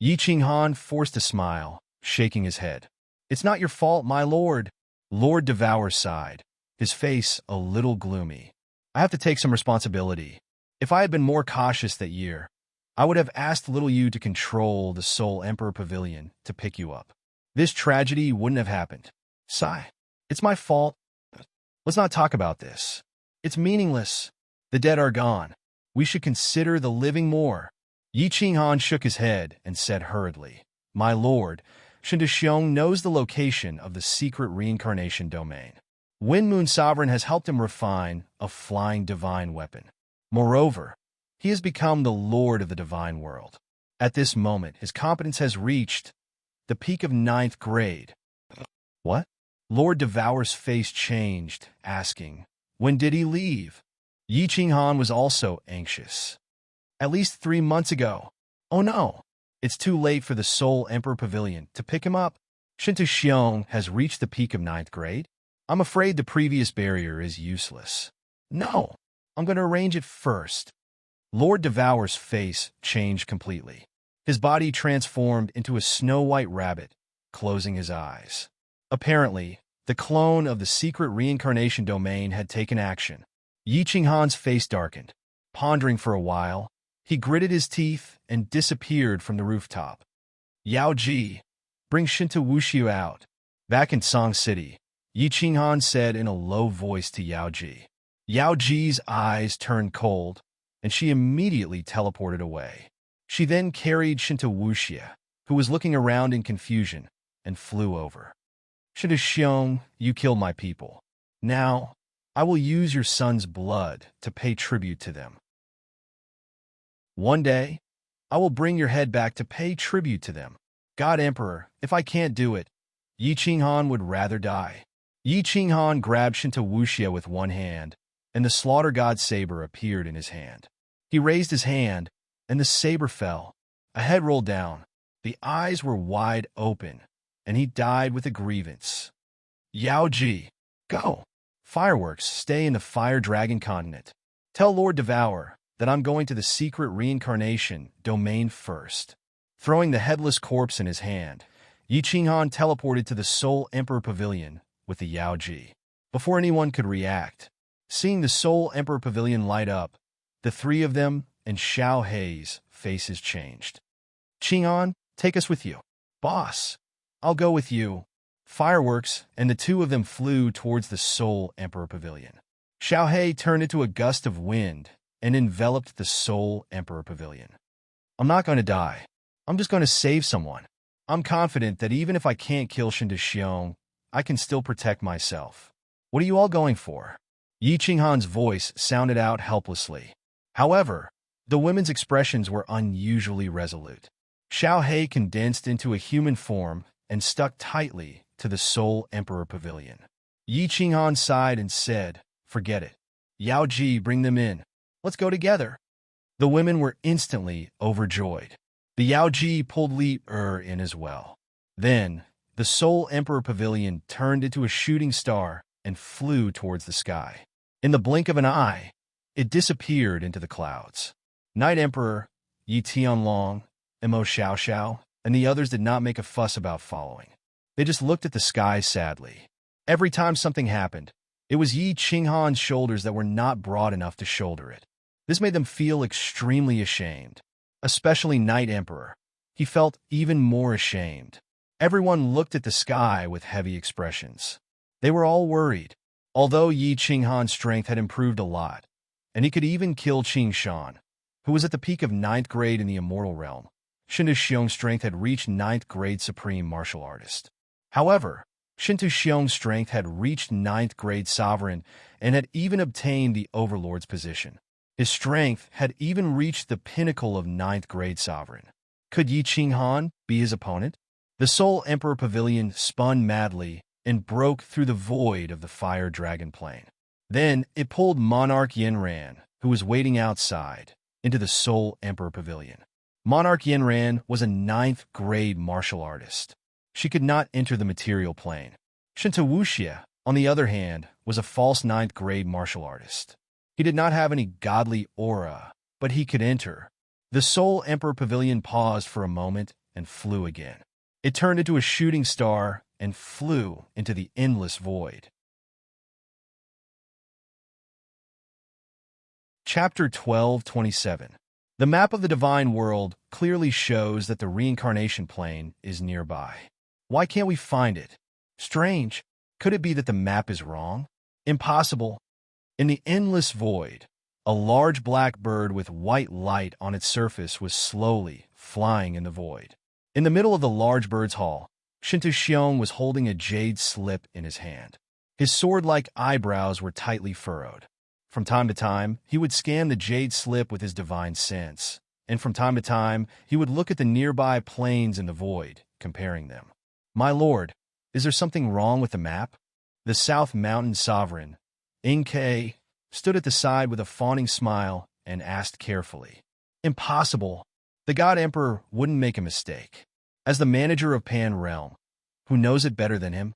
Yi Qinghan forced a smile, shaking his head. "It's not your fault, my lord." Lord Devour sighed, his face a little gloomy. "I have to take some responsibility. If I had been more cautious that year, I would have asked little you to control the Soul Emperor Pavilion to pick you up. This tragedy wouldn't have happened." Sigh. "It's my fault. Let's not talk about this. It's meaningless. The dead are gone. We should consider the living more." Yi Qinghan shook his head and said hurriedly, "My lord, Shindaxiong knows the location of the secret reincarnation domain. Wind Moon Sovereign has helped him refine a flying divine weapon. Moreover, he has become the lord of the divine world. At this moment, his competence has reached the peak of 9th grade." "What?" Lord Devour's face changed, asking, "When did he leave?" Yi Qinghan was also anxious. "At least 3 months ago." "Oh no, it's too late for the Soul Emperor Pavilion to pick him up. Shindaxiong has reached the peak of 9th grade. I'm afraid the previous barrier is useless." "No, I'm going to arrange it first." Lord Devour's face changed completely. His body transformed into a snow-white rabbit, closing his eyes. Apparently, The clone of the secret reincarnation domain had taken action. Yi Qinghan's face darkened. Pondering for a while, he gritted his teeth and disappeared from the rooftop. Yao Ji, bring Shinta Wuxiu out. Back in Song City, Yi Qinghan said in a low voice to Yao Ji. Yao Ji's eyes turned cold, and she immediately teleported away. She then carried Shinta Wuxia, who was looking around in confusion, and flew over. Shinta Xiong, you killed my people. Now, I will use your son's blood to pay tribute to them. One day, I will bring your head back to pay tribute to them. God Emperor, if I can't do it, Yi Qinghan would rather die. Yi Qinghan grabbed Shinta Wuxia with one hand, and the slaughter god saber appeared in his hand. He raised his hand, and the saber fell. A head rolled down. The eyes were wide open, and he died with a grievance. Yao Ji, go. Fireworks, stay in the Fire Dragon continent. Tell Lord Devour that I'm going to the secret reincarnation domain first. Throwing the headless corpse in his hand, Yi Qinghan teleported to the Soul Emperor Pavilion with the Yao Ji. Before anyone could react, seeing the Soul Emperor Pavilion light up, the three of them and Xiao Hei's faces changed. Qinghan, take us with you. Boss, I'll go with you. Fireworks, and the two of them flew towards the Soul Emperor Pavilion. Xiao Hei turned into a gust of wind and enveloped the Soul Emperor Pavilion. I'm not going to die. I'm just going to save someone. I'm confident that even if I can't kill Shinta Xiong, I can still protect myself. What are you all going for? Yi Qinghan's voice sounded out helplessly. However, the women's expressions were unusually resolute. Xiao Hei condensed into a human form and stuck tightly to the Soul Emperor Pavilion. Yi Qinghan sighed and said, forget it. Yao Ji, bring them in. Let's go together. The women were instantly overjoyed. The Yao Ji pulled Li in as well. Then, the Soul Emperor Pavilion turned into a shooting star and flew towards the sky. In the blink of an eye, it disappeared into the clouds. Night Emperor, Yi Tianlong, Mo Xiaoxiao, and the others did not make a fuss about following. They just looked at the sky sadly. Every time something happened, it was Yi Qinghan's shoulders that were not broad enough to shoulder it. This made them feel extremely ashamed. Especially Night Emperor. He felt even more ashamed. Everyone looked at the sky with heavy expressions. They were all worried. Although Yi Qinghan's strength had improved a lot, and he could even kill Qing Shan, who was at the peak of 9th grade in the immortal realm, Shinta Xiong's strength had reached 9th grade supreme martial artist. However, Shinta Xiong's strength had reached 9th grade sovereign and had even obtained the overlord's position. His strength had even reached the pinnacle of 9th grade sovereign. Could Yi Qinghan be his opponent? The Soul Emperor Pavilion spun madly and broke through the void of the Fire Dragon Plain. Then it pulled Monarch Yanran, who was waiting outside, into the Soul Emperor Pavilion. Monarch Yanran was a 9th grade martial artist. She could not enter the material plane. Shinta Wuxia, on the other hand, was a false 9th grade martial artist. He did not have any godly aura, but he could enter. The Soul Emperor Pavilion paused for a moment and flew again. It turned into a shooting star and flew into the endless void. Chapter 12:27. The map of the divine world clearly shows that the reincarnation plane is nearby. Why can't we find it? Strange. Could it be that the map is wrong? Impossible. In the endless void, a large black bird with white light on its surface was slowly flying in the void. In the middle of the large bird's hall, Shinta Xiong was holding a jade slip in his hand. His sword-like eyebrows were tightly furrowed. From time to time, he would scan the jade slip with his divine sense, and from time to time, he would look at the nearby plains in the void, comparing them. My lord, is there something wrong with the map? The South Mountain Sovereign, Ng, stood at the side with a fawning smile and asked carefully. Impossible. The God Emperor wouldn't make a mistake. As the manager of Pan Realm, who knows it better than him?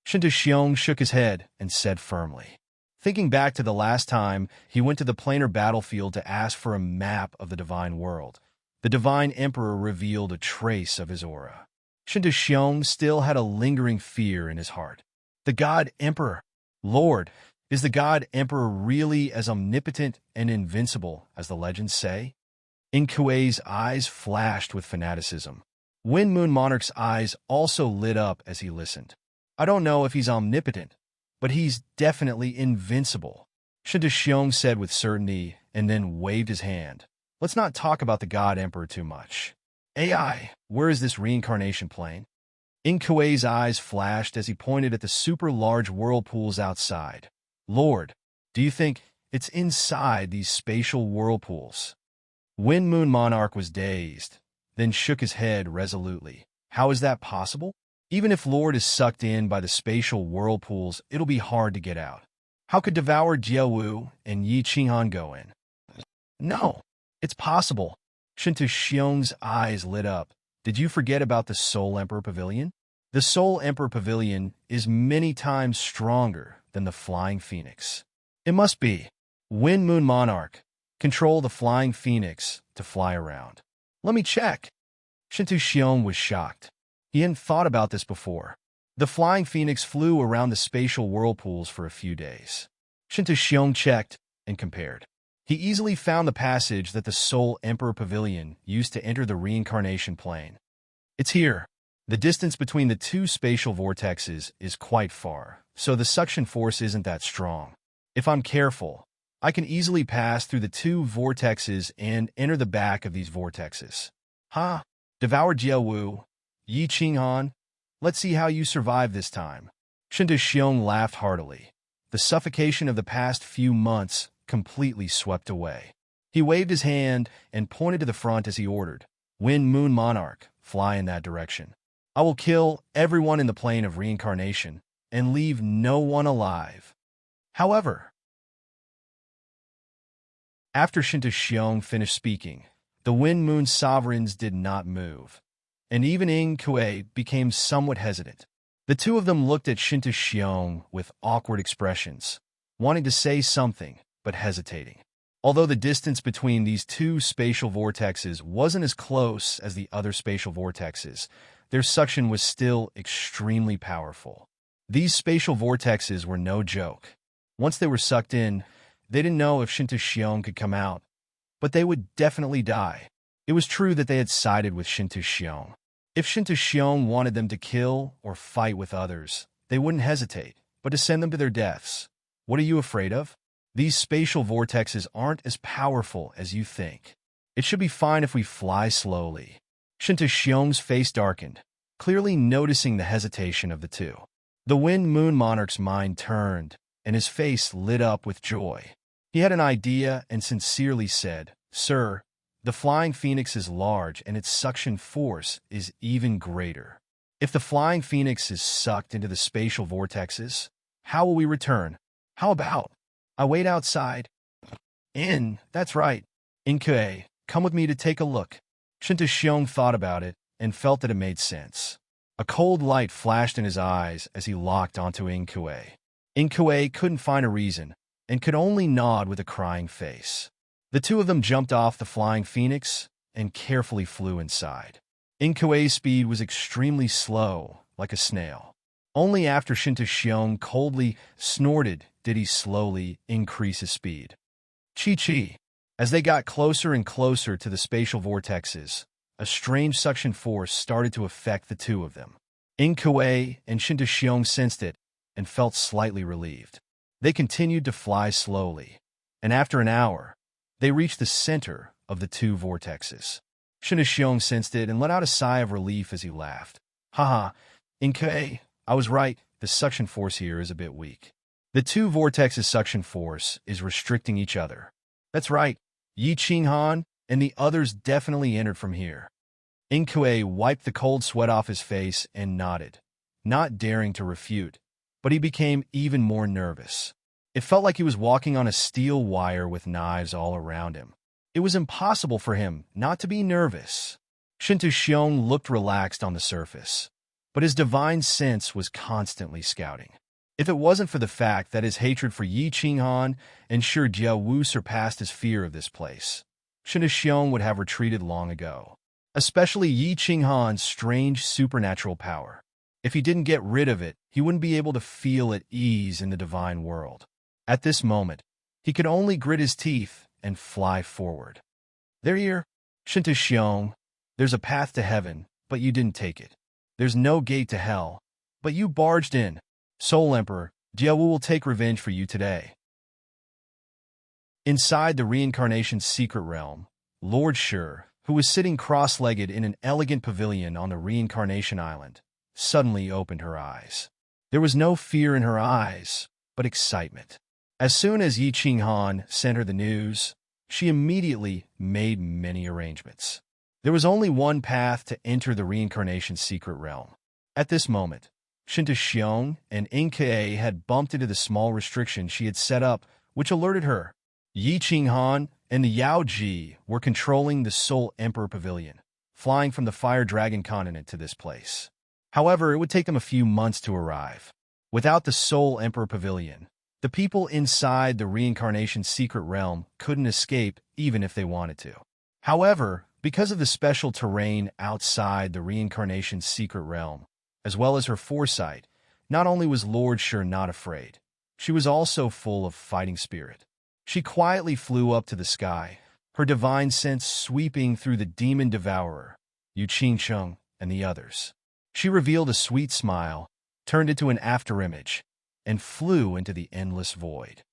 Shinta Xiong shook his head and said firmly. Thinking back to the last time he went to the planar battlefield to ask for a map of the divine world, the divine emperor revealed a trace of his aura. Shinta Xiong still had a lingering fear in his heart. The God Emperor. Lord, is the God Emperor really as omnipotent and invincible as the legends say? Inkue's eyes flashed with fanaticism. Wind Moon Monarch's eyes also lit up as he listened. I don't know if he's omnipotent, but he's definitely invincible, Shinta said with certainty and then waved his hand. Let's not talk about the God Emperor too much. AI, where is this reincarnation plane? Inkue's eyes flashed as he pointed at the super large whirlpools outside. Lord, do you think it's inside these spatial whirlpools? Wind Moon Monarch was dazed, then shook his head resolutely. How is that possible? Even if Lord is sucked in by the spatial whirlpools, it'll be hard to get out. How could Devour Jiawu and Yi Qinghan go in? No, it's possible. Shinta eyes lit up. Did you forget about the Soul Emperor Pavilion? The Soul Emperor Pavilion is many times stronger than the Flying Phoenix. It must be. Wind Moon Monarch. Control the Flying Phoenix to fly around. Let me check. Shinta was shocked. He hadn't thought about this before. The Flying Phoenix flew around the spatial whirlpools for a few days. Shinta checked and compared. He easily found the passage that the Soul Emperor Pavilion used to enter the reincarnation plane. It's here. The distance between the two spatial vortexes is quite far, so the suction force isn't that strong. If I'm careful, I can easily pass through the two vortexes and enter the back of these vortexes. Ha! Devour Jiawu, Yi Qinghan, let's see how you survive this time. Shinta laughed heartily. The suffocation of the past few months completely swept away. He waved his hand and pointed to the front as he ordered. Wind Moon Monarch, fly in that direction. I will kill everyone in the plane of reincarnation and leave no one alive. However, after Shinta finished speaking, the Wind Moon sovereigns did not move, and even Inkue became somewhat hesitant. The two of them looked at Shinta with awkward expressions, wanting to say something, but hesitating. Although the distance between these two spatial vortexes wasn't as close as the other spatial vortexes, their suction was still extremely powerful. These spatial vortexes were no joke. Once they were sucked in, they didn't know if Shinta could come out, but they would definitely die. It was true that they had sided with Shinta. If Shinta wanted them to kill or fight with others, they wouldn't hesitate, but to send them to their deaths. What are you afraid of? These spatial vortexes aren't as powerful as you think. It should be fine if we fly slowly. Shinta face darkened, clearly noticing the hesitation of the two. The Wind Moon Monarch's mind turned, and his face lit up with joy. He had an idea and sincerely said, Sir, the Flying Phoenix is large and its suction force is even greater. If the Flying Phoenix is sucked into the spatial vortexes, how will we return? How about I wait outside? That's right. Inkue, come with me to take a look. Shinta thought about it and felt that it made sense. A cold light flashed in his eyes as he locked onto Inkue. Inkue couldn't find a reason and could only nod with a crying face. The two of them jumped off the Flying Phoenix and carefully flew inside. Inkue's speed was extremely slow, like a snail. Only after Shinta coldly snorted did he slowly increase his speed. Chi-chi. As they got closer and closer to the spatial vortexes, a strange suction force started to affect the two of them. Inkue and Shinta sensed it and felt slightly relieved. They continued to fly slowly, and after an hour, they reached the center of the two vortexes. Shinta sensed it and let out a sigh of relief as he laughed. Haha, Inkue, I was right, the suction force here is a bit weak. The two vortexes' suction force is restricting each other. That's right, Yi Qinghan and the others definitely entered from here. Inkue wiped the cold sweat off his face and nodded, not daring to refute, but he became even more nervous. It felt like he was walking on a steel wire with knives all around him. It was impossible for him not to be nervous. Shinta looked relaxed on the surface, but his divine sense was constantly scouting. If it wasn't for the fact that his hatred for Yi Qinghan and Shi Jiawu surpassed his fear of this place, Shinta would have retreated long ago. Especially Yi Qinghan's strange supernatural power. If he didn't get rid of it, he wouldn't be able to feel at ease in the divine world. At this moment, he could only grit his teeth and fly forward. There here, Shinta Xiong, there's a path to heaven, but you didn't take it. There's no gate to hell, but you barged in. Soul Emperor, Diawu will take revenge for you today. Inside the reincarnation's secret realm, Lord Shur, who was sitting cross-legged in an elegant pavilion on the reincarnation island, suddenly opened her eyes. There was no fear in her eyes, but excitement. As soon as Yi Qinghan sent her the news, she immediately made many arrangements. There was only one path to enter the reincarnation's secret realm. At this moment, Shinta Xiong and Inke had bumped into the small restriction she had set up, which alerted her. Yi Qinghan and the Yao Ji were controlling the Soul Emperor Pavilion, flying from the Fire Dragon continent to this place. However, it would take them a few months to arrive. Without the Soul Emperor Pavilion, the people inside the reincarnation's secret realm couldn't escape even if they wanted to. However, because of the special terrain outside the reincarnation's secret realm, as well as her foresight, not only was Lord Shur not afraid, she was also full of fighting spirit. She quietly flew up to the sky, her divine sense sweeping through the demon devourer, Yu Qingcheng, and the others. She revealed a sweet smile, turned into an afterimage, and flew into the endless void.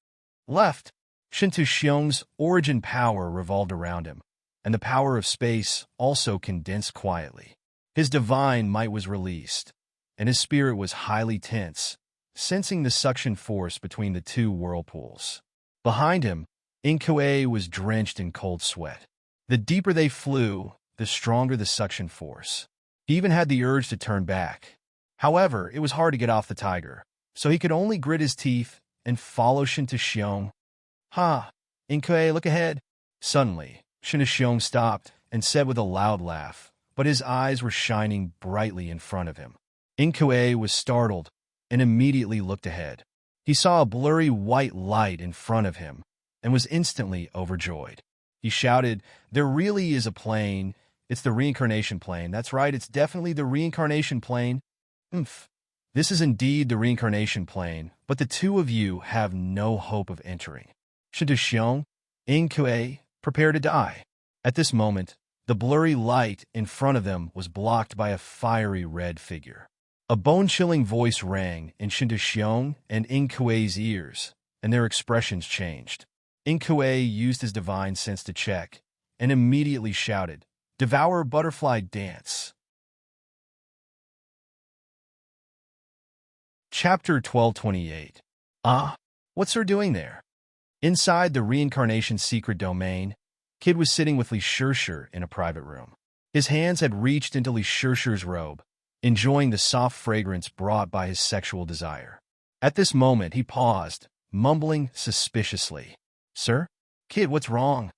Left, Shintu Xiong's origin power revolved around him, and the power of space also condensed quietly. His divine might was released, and his spirit was highly tense, sensing the suction force between the two whirlpools. Behind him, Inkue was drenched in cold sweat. The deeper they flew, the stronger the suction force. He even had the urge to turn back. However, it was hard to get off the tiger, so he could only grit his teeth and follow Shinta Xiong. Ha! Inkue, look ahead! Suddenly, Shinta Xiong stopped and said with a loud laugh, but his eyes were shining brightly in front of him. Inkue was startled and immediately looked ahead. He saw a blurry white light in front of him and was instantly overjoyed. He shouted, "There really is a plane. It's the reincarnation plane. That's right, it's definitely the reincarnation plane. Oomph. This is indeed the reincarnation plane, but the two of you have no hope of entering." Shinta Xiong, Inkue, prepare to die. At this moment, the blurry light in front of them was blocked by a fiery red figure. A bone-chilling voice rang in Shinta Xiong and Inkue's ears, and their expressions changed. Inkue used his divine sense to check, and immediately shouted, "Devour Butterfly Dance." Chapter 1228. Ah, what's her doing there? Inside the reincarnation's secret domain, Kid was sitting with Li Shirshir in a private room. His hands had reached into Li Shirshir's robe, enjoying the soft fragrance brought by his sexual desire. At this moment, he paused, mumbling suspiciously, "Sir? Kid, what's wrong?"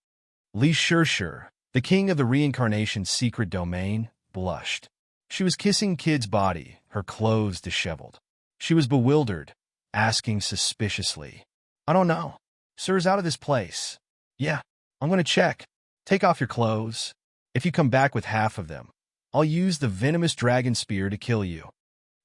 Li Shirshir, the king of the reincarnation's secret domain, blushed. She was kissing Kid's body, her clothes disheveled. She was bewildered, asking suspiciously, "I don't know. Sir's out of this place." "Yeah, I'm going to check. Take off your clothes. If you come back with half of them, I'll use the venomous dragon spear to kill you."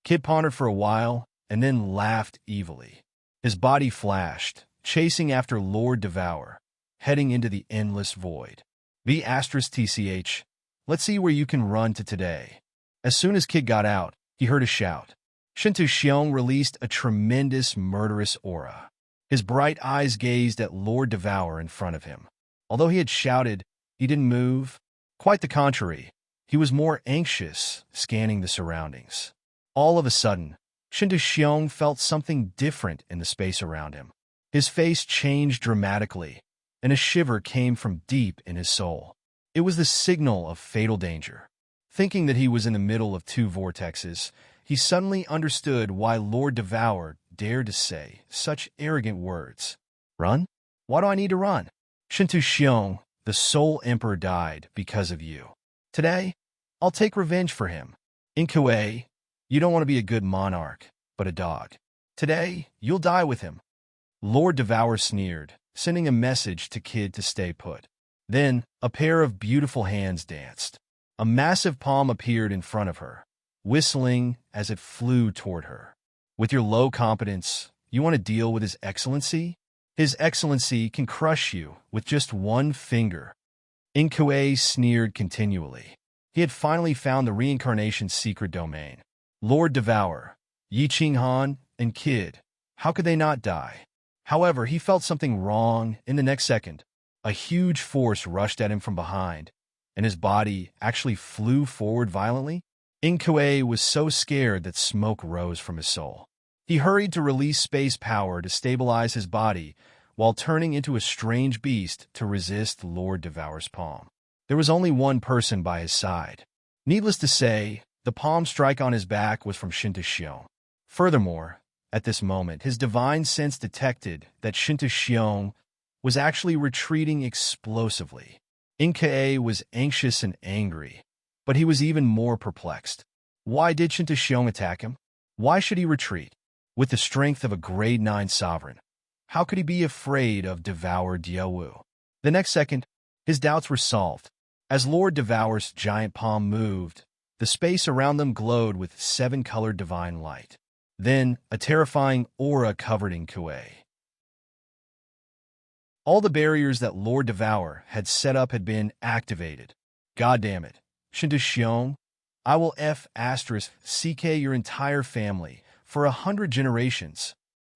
Kid pondered for a while and then laughed evilly. His body flashed, chasing after Lord Devour, heading into the endless void. *TCH. Let's see where you can run to today. As soon as Kid got out, he heard a shout. Shintu Xiong released a tremendous murderous aura. His bright eyes gazed at Lord Devour in front of him. Although he had shouted, he didn't move. Quite the contrary. He was more anxious, scanning the surroundings. All of a sudden, Shinta Xiong felt something different in the space around him. His face changed dramatically, and a shiver came from deep in his soul. It was the signal of fatal danger. Thinking that he was in the middle of two vortexes, he suddenly understood why Lord Devour dared to say such arrogant words. "Run? Why do I need to run? Shintu Xiong, the Soul Emperor died because of you. Today, I'll take revenge for him. Inkue, you don't want to be a good monarch, but a dog. Today, you'll die with him." Lord Devour sneered, sending a message to Kid to stay put. Then, a pair of beautiful hands danced. A massive palm appeared in front of her, whistling as it flew toward her. With your low competence, you want to deal with His Excellency? His Excellency can crush you with just one finger. Inkue sneered continually. He had finally found the reincarnation's secret domain. Lord Devour, Yi Qinghan, and Kid, how could they not die? However, he felt something wrong in the next second. A huge force rushed at him from behind, and his body actually flew forward violently. Inkue was so scared that smoke rose from his soul. He hurried to release space power to stabilize his body while turning into a strange beast to resist Lord Devour's palm. There was only one person by his side. Needless to say, the palm strike on his back was from Shinta Xiong. Furthermore, at this moment, his divine sense detected that Shinta Xiong was actually retreating explosively. Inkue was anxious and angry, but he was even more perplexed. Why did Shinta Xiong attack him? Why should he retreat? With the strength of a grade 9 sovereign, how could he be afraid of Devour Diawu? The next second, his doubts were solved. As Lord Devour's giant palm moved, the space around them glowed with 7-colored divine light. Then, a terrifying aura covered Inkue. All the barriers that Lord Devour had set up had been activated. God damn it. Shinta Xiong, I will CK your entire family for 100 generations.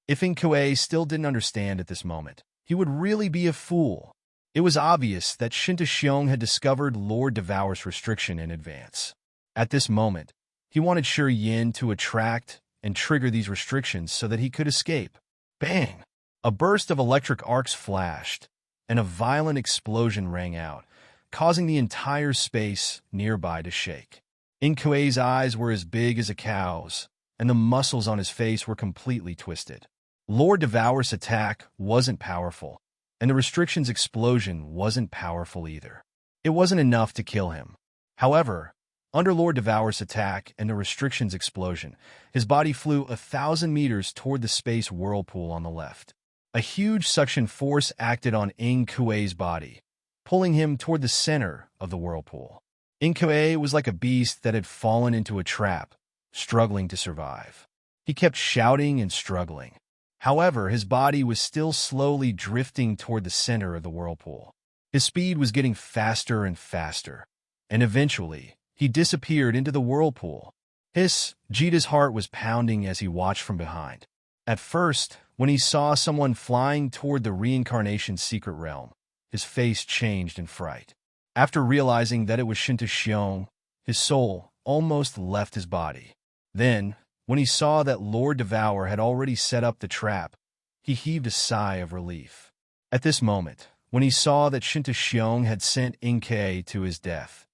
If Inkue still didn't understand at this moment, he would really be a fool. It was obvious that Shinta Xiong had discovered Lord Devour's restriction in advance. At this moment, he wanted Shi Yin to attract and trigger these restrictions so that he could escape. Bang! A burst of electric arcs flashed, and a violent explosion rang out, causing the entire space nearby to shake. Inkue's eyes were as big as a cow's, and the muscles on his face were completely twisted. Lord Devour's attack wasn't powerful, and the restriction's explosion wasn't powerful either. It wasn't enough to kill him. However, under Lord Devour's attack and the restriction's explosion, his body flew 1,000 meters toward the space whirlpool on the left. A huge suction force acted on Inkue's body, pulling him toward the center of the whirlpool. Inkue was like a beast that had fallen into a trap, struggling to survive. He kept shouting and struggling. However, his body was still slowly drifting toward the center of the whirlpool. His speed was getting faster and faster, and eventually, he disappeared into the whirlpool. Jita's heart was pounding as he watched from behind. At first, when he saw someone flying toward the reincarnation's secret realm, his face changed in fright. After realizing that it was Shinta Xiong, his soul almost left his body. Then, when he saw that Lord Devour had already set up the trap, he heaved a sigh of relief. At this moment, when he saw that Shinta Xiong had sent Inkei to his death,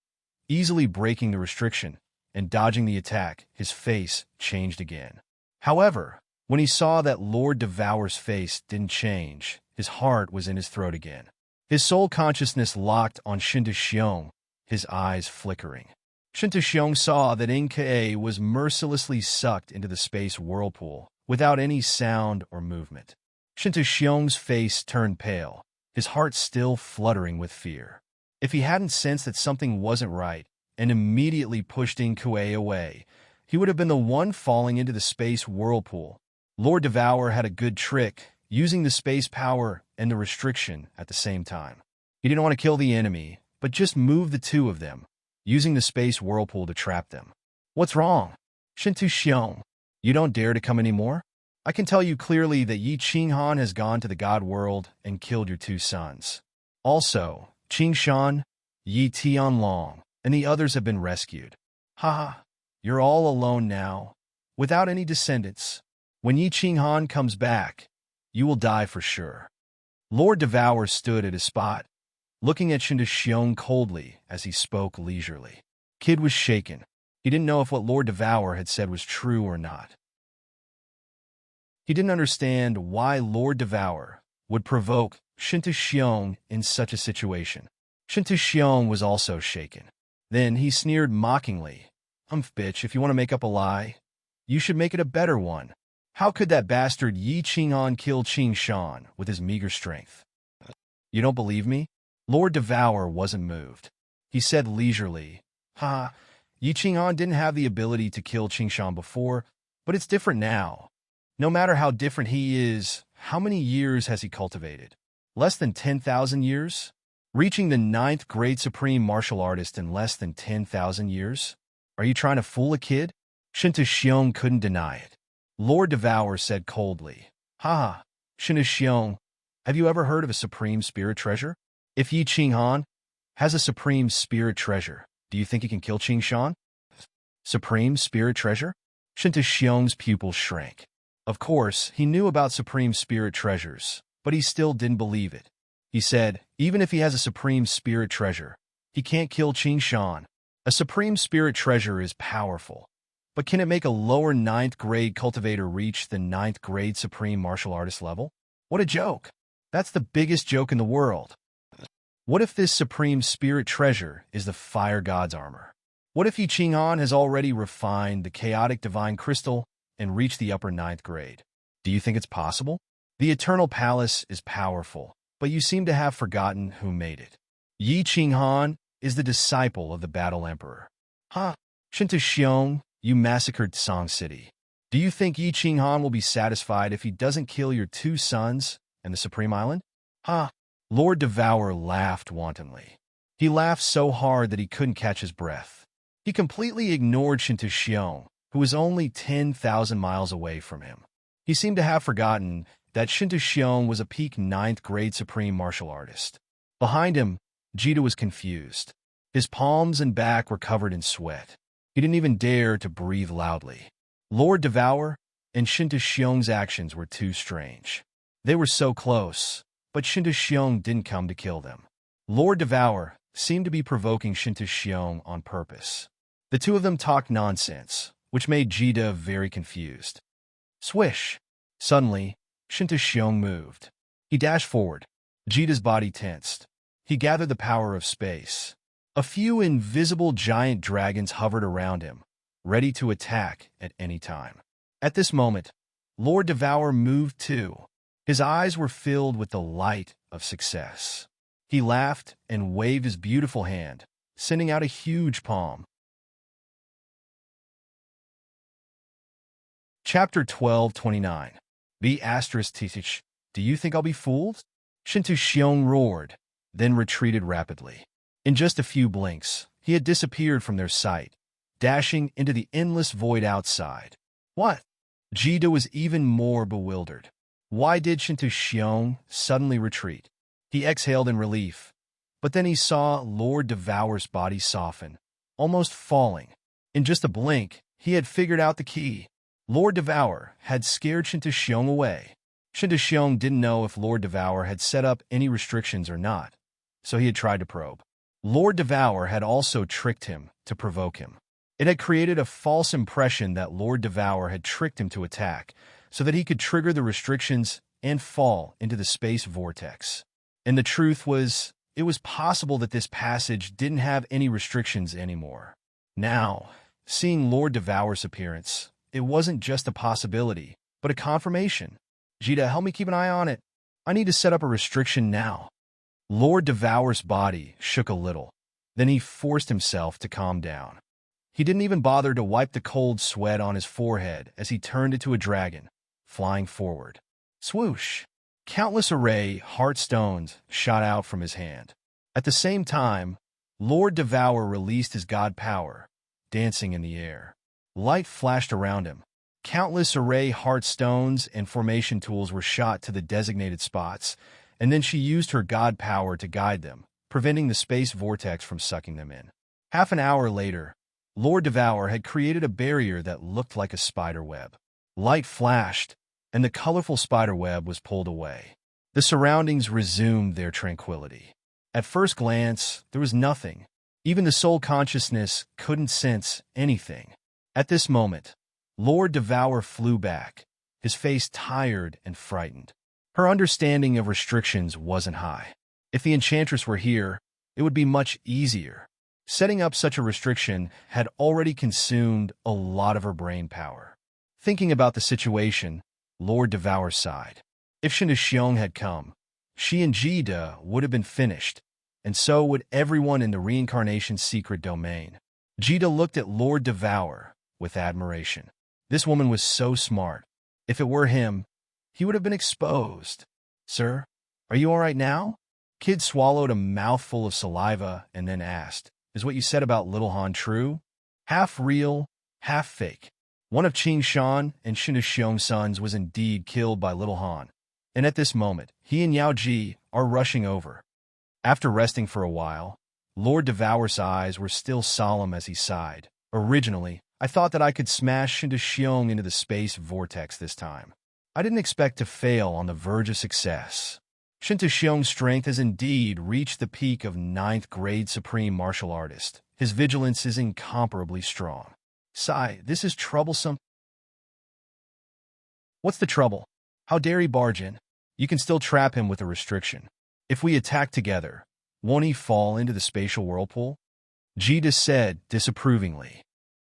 easily breaking the restriction and dodging the attack, his face changed again. However, when he saw that Lord Devour's face didn't change, his heart was in his throat again. His soul consciousness locked on Shinta Xiong, his eyes flickering. Shinta Xiong saw that Inkei was mercilessly sucked into the space whirlpool without any sound or movement. Shinta Xiong's face turned pale, his heart still fluttering with fear. If he hadn't sensed that something wasn't right and immediately pushed Inkei away, he would have been the one falling into the space whirlpool. Lord Devour had a good trick, using the space power and the restriction at the same time. He didn't want to kill the enemy, but just move the two of them, using the space whirlpool to trap them. What's wrong? Shinta Xiong, you don't dare to come anymore? I can tell you clearly that Yi Qinghan has gone to the God world and killed your 2 sons. Also, Qingshan, Yi Tianlong, and the others have been rescued. Haha, you're all alone now, without any descendants. When Yi Qinghan comes back, you will die for sure. Lord Devour stood at his spot, looking at Shinta Xiong coldly as he spoke leisurely. Kid was shaken. He didn't know if what Lord Devour had said was true or not. He didn't understand why Lord Devour would provoke Shinta Xiong in such a situation. Shinta Xiong was also shaken. Then he sneered mockingly. Bitch, if you want to make up a lie, you should make it a better one. How could that bastard Yi Qinghan kill Qingshan with his meager strength? You don't believe me? Lord Devour wasn't moved. He said leisurely, Yi Qing'an didn't have the ability to kill Qingshan before, but it's different now. No matter how different he is, how many years has he cultivated? Less than 10,000 years? Reaching the 9th grade supreme martial artist in less than 10,000 years? Are you trying to fool a kid? Shinta Xiong couldn't deny it. Lord Devour said coldly, "Haha, Shinta Xiong, have you ever heard of a supreme spirit treasure? If Yi Qing'an has a supreme spirit treasure, do you think he can kill Qingshan?" Supreme spirit treasure? Shinta Xiong's pupils shrank. Of course, he knew about supreme spirit treasures, but he still didn't believe it. He said, even if he has a supreme spirit treasure, he can't kill Qingshan. A supreme spirit treasure is powerful, but can it make a lower 9th grade cultivator reach the 9th grade supreme martial artist level? What a joke. That's the biggest joke in the world. What if this supreme spirit treasure is the fire god's armor? What if Yi Qing'an has already refined the chaotic divine crystal and reached the upper 9th grade? Do you think it's possible? The Eternal Palace is powerful, but you seem to have forgotten who made it. Yi Qing'an is the disciple of the Battle Emperor. Ha! Shinta Xiong, you massacred Song City. Do you think Yi Qing'an will be satisfied if he doesn't kill your 2 sons and the Supreme Island? Ha! Lord Devour laughed wantonly. He laughed so hard that he couldn't catch his breath. He completely ignored Shinta Xiong, who was only 10,000 miles away from him. He seemed to have forgotten that Shinta Xiong was a peak 9th grade supreme martial artist. Behind him, Jita was confused. His palms and back were covered in sweat. He didn't even dare to breathe loudly. Lord Devour and Shinta Xiong's actions were too strange. They were so close, but Shinta Xiong didn't come to kill them. Lord Devour seemed to be provoking Shinta Xiong on purpose. The two of them talked nonsense, which made Jita very confused. Swish! Suddenly, Shinta Xiong moved. He dashed forward. Jita's body tensed. He gathered the power of space. A few invisible giant dragons hovered around him, ready to attack at any time. At this moment, Lord Devour moved too. His eyes were filled with the light of success. He laughed and waved his beautiful hand, sending out a huge palm. Chapter 12:29. B****. Do you think I'll be fooled? Shinta Xiong roared, then retreated rapidly. In just a few blinks, he had disappeared from their sight, dashing into the endless void outside. What? Jita was even more bewildered. Why did Shinta Xiong suddenly retreat? He exhaled in relief, but then he saw Lord Devour's body soften, almost falling. In just a blink, he had figured out the key. Lord Devour had scared Shinta Xiong away. Shinta Xiong didn't know if Lord Devour had set up any restrictions or not, so he had tried to probe. Lord Devour had also tricked him to provoke him. It had created a false impression that Lord Devour had tricked him to attack, so that he could trigger the restrictions and fall into the space vortex. And the truth was, it was possible that this passage didn't have any restrictions anymore. Now, seeing Lord Devour's appearance, it wasn't just a possibility, but a confirmation. Jita, help me keep an eye on it. I need to set up a restriction now. Lord Devour's body shook a little. Then he forced himself to calm down. He didn't even bother to wipe the cold sweat on his forehead as he turned into a dragon, flying forward. Swoosh! Countless array heart stones shot out from his hand. At the same time, Lord Devour released his god power, dancing in the air. Light flashed around him. Countless array heart stones and formation tools were shot to the designated spots, and then she used her god power to guide them, preventing the space vortex from sucking them in. Half an hour later, Lord Devour had created a barrier that looked like a spider web. Light flashed, and the colorful spider web was pulled away. The surroundings resumed their tranquility. At first glance, there was nothing. Even the soul consciousness couldn't sense anything. At this moment, Lord Devour flew back, his face tired and frightened. Her understanding of restrictions wasn't high. If the enchantress were here, it would be much easier. Setting up such a restriction had already consumed a lot of her brain power. Thinking about the situation, Lord Devour sighed. If Shinta Xiong had come, she and Jida would have been finished, and so would everyone in the reincarnation secret domain. Jita looked at Lord Devour with admiration. This woman was so smart. If it were him, he would have been exposed. Sir, are you all right now? Kid swallowed a mouthful of saliva and then asked, Is what you said about Little Han true? Half real, half fake. One of Qing Shan and Shinta sons was indeed killed by Little Han, and at this moment, he and Yao Ji are rushing over. After resting for a while, Lord Devour's eyes were still solemn as he sighed. Originally, I thought that I could smash Shinta Xiong into the space vortex this time. I didn't expect to fail on the verge of success. Shinta Xiong's strength has indeed reached the peak of 9th grade supreme martial artist. His vigilance is incomparably strong. Sigh, this is troublesome. What's the trouble? How dare he barge in? You can still trap him with a restriction. If we attack together, won't he fall into the spatial whirlpool? Jita said disapprovingly.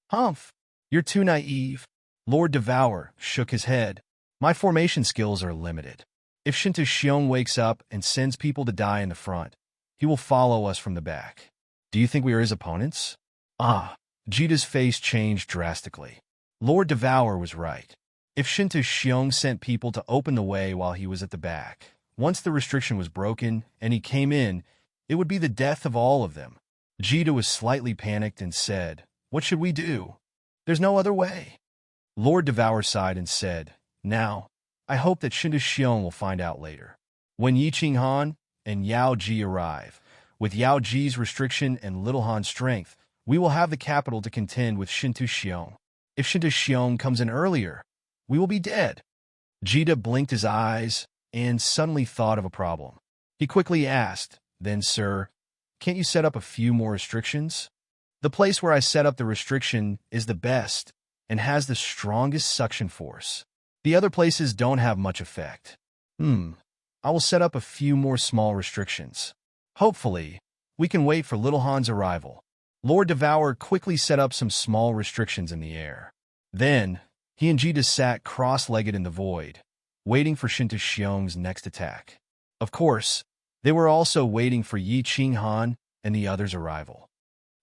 Humph, you're too naive. Lord Devour shook his head. My formation skills are limited. If Shinta Xiong wakes up and sends people to die in the front, he will follow us from the back. Do you think we are his opponents? Jita's face changed drastically. Lord Devour was right. If Shinta Xiong sent people to open the way while he was at the back, once the restriction was broken and he came in, it would be the death of all of them. Jita was slightly panicked and said, What should we do? There's no other way. Lord Devour sighed and said, Now, I hope that Shinta Xiong will find out later. When Yi Qing Han and Yao Ji arrive, with Yao Ji's restriction and Little Han's strength, we will have the capital to contend with Shinta Xiong. If Shinta Xiong comes in earlier, we will be dead. Jita blinked his eyes and suddenly thought of a problem. He quickly asked, Then, sir, can't you set up a few more restrictions? The place where I set up the restriction is the best and has the strongest suction force. The other places don't have much effect. I will set up a few more small restrictions. Hopefully, we can wait for Little Han's arrival. Lord Devour quickly set up some small restrictions in the air. Then, he and Jita sat cross-legged in the void, waiting for Shinta Xiong's next attack. Of course, they were also waiting for Yi Qing Han and the others' arrival.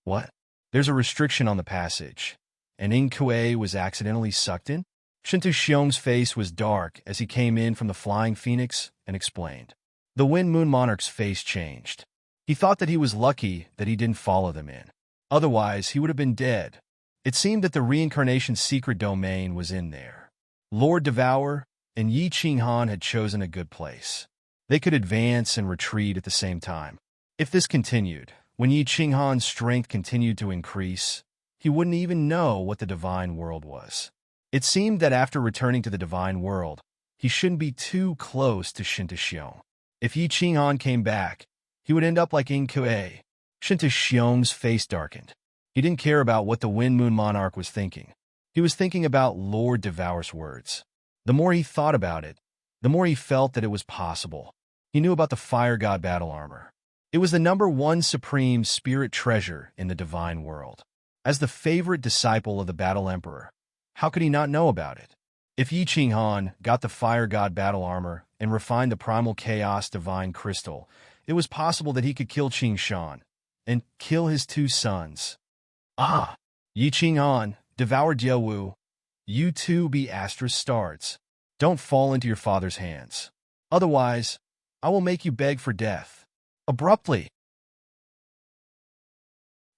What? There's a restriction on the passage, and Ing Kuei was accidentally sucked in? Shinta Xiong's face was dark as he came in from the Flying Phoenix and explained. The Wind Moon Monarch's face changed. He thought that he was lucky that he didn't follow them in. Otherwise, he would have been dead. It seemed that the reincarnation's secret domain was in there. Lord Devour and Yi Qing Han had chosen a good place. They could advance and retreat at the same time. If this continued, when Yi Qing Han's strength continued to increase, he wouldn't even know what the divine world was. It seemed that after returning to the divine world, he shouldn't be too close to Shinta Xiong. If Yi Qing Han came back, he would end up like Ing Kuei. Shinta Xiong's face darkened. He didn't care about what the Wind Moon Monarch was thinking. He was thinking about Lord Devour's words. The more he thought about it, the more he felt that it was possible. He knew about the Fire God battle armor. It was the #1 supreme spirit treasure in the divine world. As the favorite disciple of the Battle Emperor, how could he not know about it? If Yi Qing Han got the Fire God battle armor and refined the Primal Chaos Divine Crystal, it was possible that he could kill Qing Shan and kill his 2 sons. Yi Qing Han, Devour Diawu, you too be Astra's starts. Don't fall into your father's hands. Otherwise, I will make you beg for death. Abruptly,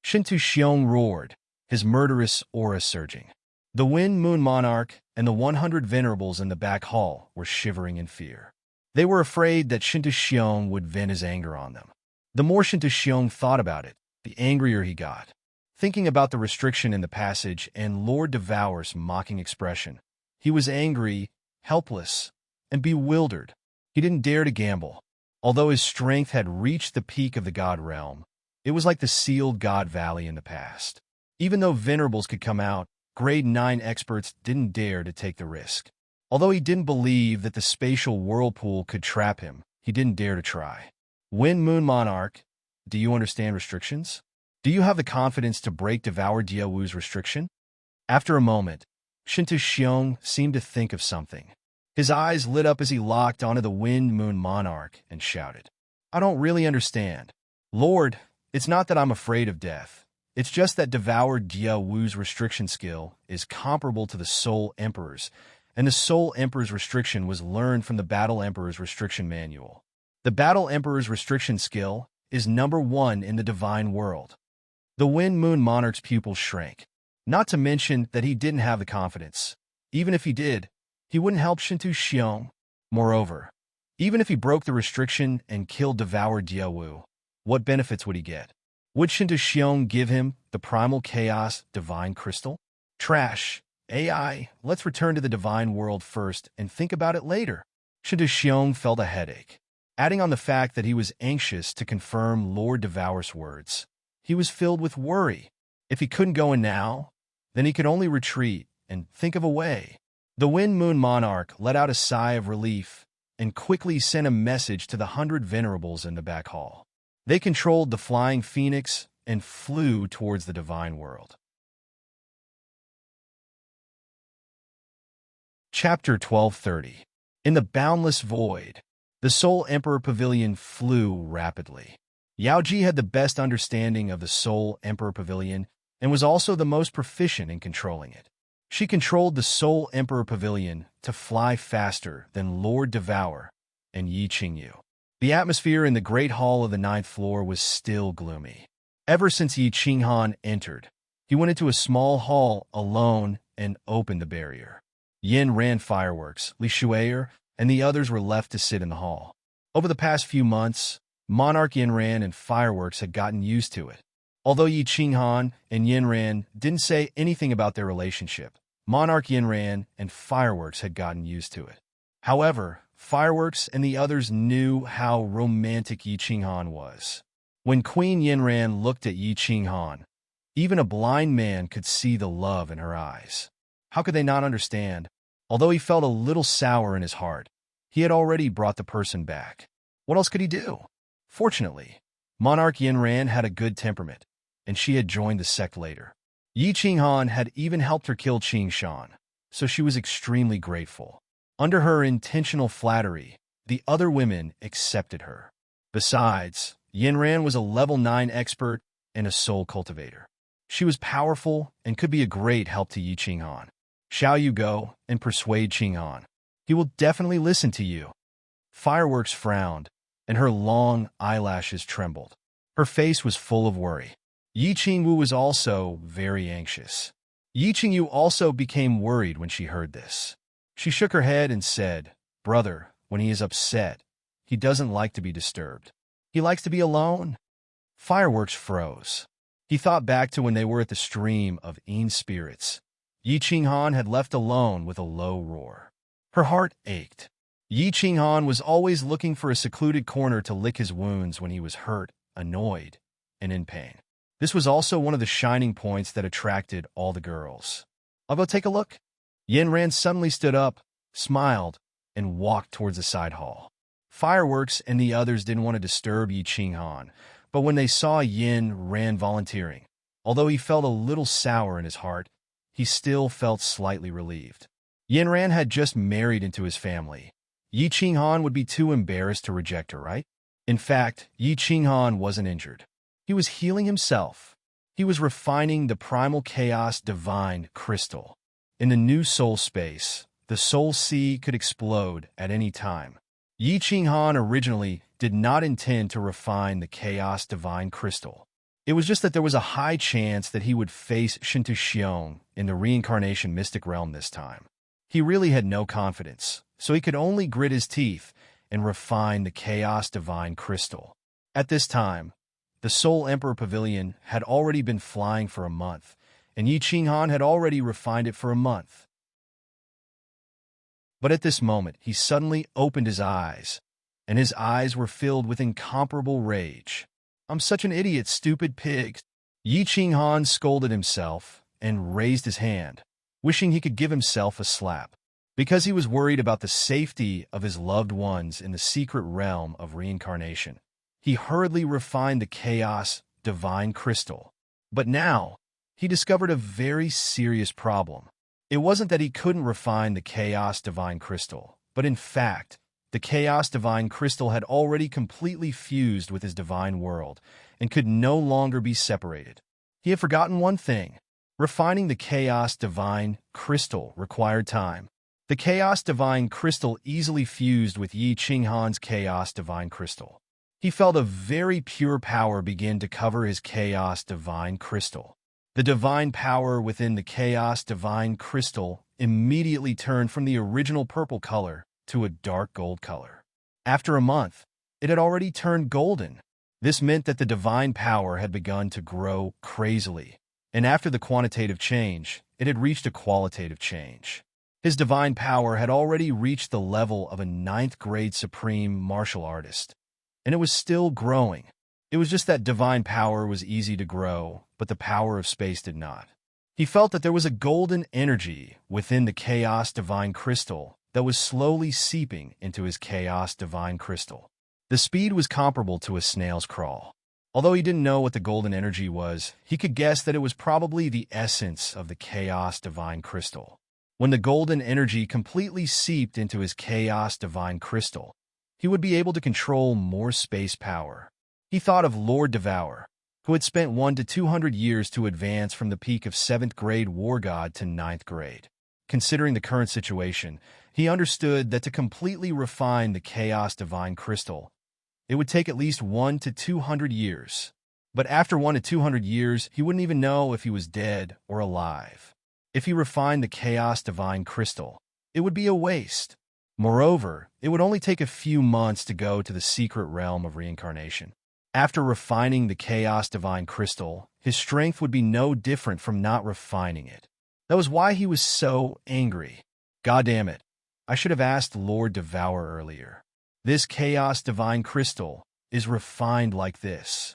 Shinta Xiong roared, his murderous aura surging. The Wind Moon Monarch and the 100 venerables in the back hall were shivering in fear. They were afraid that Shinta Xiong would vent his anger on them. The more Shinta Xiong thought about it, the angrier he got. Thinking about the restriction in the passage and Lord Devour's mocking expression, he was angry, helpless, and bewildered. He didn't dare to gamble. Although his strength had reached the peak of the God realm, it was like the sealed God Valley in the past. Even though venerables could come out, Grade 9 experts didn't dare to take the risk. Although he didn't believe that the spatial whirlpool could trap him, he didn't dare to try. Wind Moon Monarch, do you understand restrictions? Do you have the confidence to break Devour Diawu's restriction? After a moment, Shinta Xiong seemed to think of something. His eyes lit up as he locked onto the Wind Moon Monarch and shouted, I don't really understand. Lord, it's not that I'm afraid of death. It's just that Devour Dia Wu's restriction skill is comparable to the Soul Emperor's, and the Soul Emperor's restriction was learned from the Battle Emperor's restriction manual. The Battle Emperor's restriction skill is number 1 in the divine world. The Wind Moon Monarch's pupils shrank. Not to mention that he didn't have the confidence. Even if he did, he wouldn't help Shinto Xiong. Moreover, even if he broke the restriction and killed Devour Dia Wu, what benefits would he get? Would Shinto Xiong give him the Primal Chaos Divine Crystal? Trash. AI, let's return to the divine world first and think about it later. Shinto Xiong felt a headache. Adding on the fact that he was anxious to confirm Lord Devour's words, he was filled with worry. If he couldn't go in now, then he could only retreat and think of a way. The Wind Moon Monarch let out a sigh of relief and quickly sent a message to the 100 venerables in the back hall. They controlled the flying phoenix and flew towards the divine world. Chapter 1230. In the boundless void, the Soul Emperor Pavilion flew rapidly. Yaoji had the best understanding of the Soul Emperor Pavilion and was also the most proficient in controlling it. She controlled the Soul Emperor Pavilion to fly faster than Lord Devour and Yi Qingyu. The atmosphere in the Great Hall of the 9th floor was still gloomy. Ever since Yi Qinghan entered, he went into a small hall alone and opened the barrier. Yin ran fireworks, Li Shuier and the others were left to sit in the hall. Over the past few months, Monarch Yinran and fireworks had gotten used to it. Although Yi Qinghan and Yinran didn't say anything about their relationship, Monarch Yinran and fireworks had gotten used to it. However, fireworks and the others knew how romantic Yi Qinghan was. When Queen Yinran looked at Yi Qinghan, even a blind man could see the love in her eyes. How could they not understand? Although he felt a little sour in his heart, he had already brought the person back. What else could he do? Fortunately, Monarch Yinran had a good temperament, and she had joined the sect later. Yi Qinghan had even helped her kill Qing Shan, so she was extremely grateful. Under her intentional flattery, the other women accepted her. Besides, Yinran was a level 9 expert and a soul cultivator. She was powerful and could be a great help to Yi Qinghan. Shall you go and persuade Qinghan? He will definitely listen to you. Fireworks frowned, and her long eyelashes trembled. Her face was full of worry. Yi Qingwu was also very anxious. Yi Qingyu also became worried when she heard this. She shook her head and said, "Brother, when he is upset, he doesn't like to be disturbed. He likes to be alone." Fireworks froze. He thought back to when they were at the stream of Yin spirits. Yi Qinghan had left alone with a low roar. Her heart ached. Yi Qinghan was always looking for a secluded corner to lick his wounds when he was hurt, annoyed, and in pain. This was also one of the shining points that attracted all the girls. "I'll go take a look." Yinran suddenly stood up, smiled, and walked towards the side hall. Fireworks and the others didn't want to disturb Yi Qinghan, but when they saw Yin Ran volunteering, although he felt a little sour in his heart, he still felt slightly relieved. Yinran had just married into his family. Yi Qinghan would be too embarrassed to reject her, right? In fact, Yi Qinghan wasn't injured. He was healing himself. He was refining the Primal Chaos Divine Crystal. In the new soul space, the soul sea could explode at any time. Yi Qinghan originally did not intend to refine the Chaos Divine Crystal. It was just that there was a high chance that he would face Shinto Xiong in the reincarnation mystic realm this time. He really had no confidence, so he could only grit his teeth and refine the Chaos Divine Crystal. At this time, the Soul Emperor Pavilion had already been flying for a month, and Yi Qinghan had already refined it for a month. But at this moment, he suddenly opened his eyes, and his eyes were filled with incomparable rage. "I'm such an idiot, stupid pig." Yi Qinghan scolded himself and raised his hand, wishing he could give himself a slap. Because he was worried about the safety of his loved ones in the secret realm of reincarnation, he hurriedly refined the Chaos Divine Crystal. But now, he discovered a very serious problem. It wasn't that he couldn't refine the Chaos Divine Crystal, but in fact, the Chaos Divine Crystal had already completely fused with his divine world and could no longer be separated. He had forgotten one thing. Refining the Chaos Divine Crystal required time. The Chaos Divine Crystal easily fused with Yi Qinghan's Chaos Divine Crystal. He felt a very pure power begin to cover his Chaos Divine Crystal. The divine power within the Chaos Divine Crystal immediately turned from the original purple color to a dark gold color. After a month, it had already turned golden. This meant that the divine power had begun to grow crazily, and after the quantitative change, it had reached a qualitative change. His divine power had already reached the level of a 9th grade supreme martial artist, and it was still growing. It was just that divine power was easy to grow, but the power of space did not. He felt that there was a golden energy within the Chaos Divine Crystal that was slowly seeping into his Chaos Divine Crystal. The speed was comparable to a snail's crawl. Although he didn't know what the golden energy was, he could guess that it was probably the essence of the Chaos Divine Crystal. When the golden energy completely seeped into his Chaos Divine Crystal, he would be able to control more space power. He thought of Lord Devour, who had spent 100 to 200 years to advance from the peak of 7th grade war god to 9th grade. Considering the current situation, he understood that to completely refine the Chaos Divine Crystal, it would take at least 100 to 200 years. But after 100 to 200 years, he wouldn't even know if he was dead or alive. If he refined the Chaos Divine Crystal, it would be a waste. Moreover, it would only take a few months to go to the secret realm of reincarnation. After refining the Chaos Divine Crystal, his strength would be no different from not refining it. That was why he was so angry. God damn it. I should have asked Lord Devour earlier. This Chaos Divine Crystal is refined like this.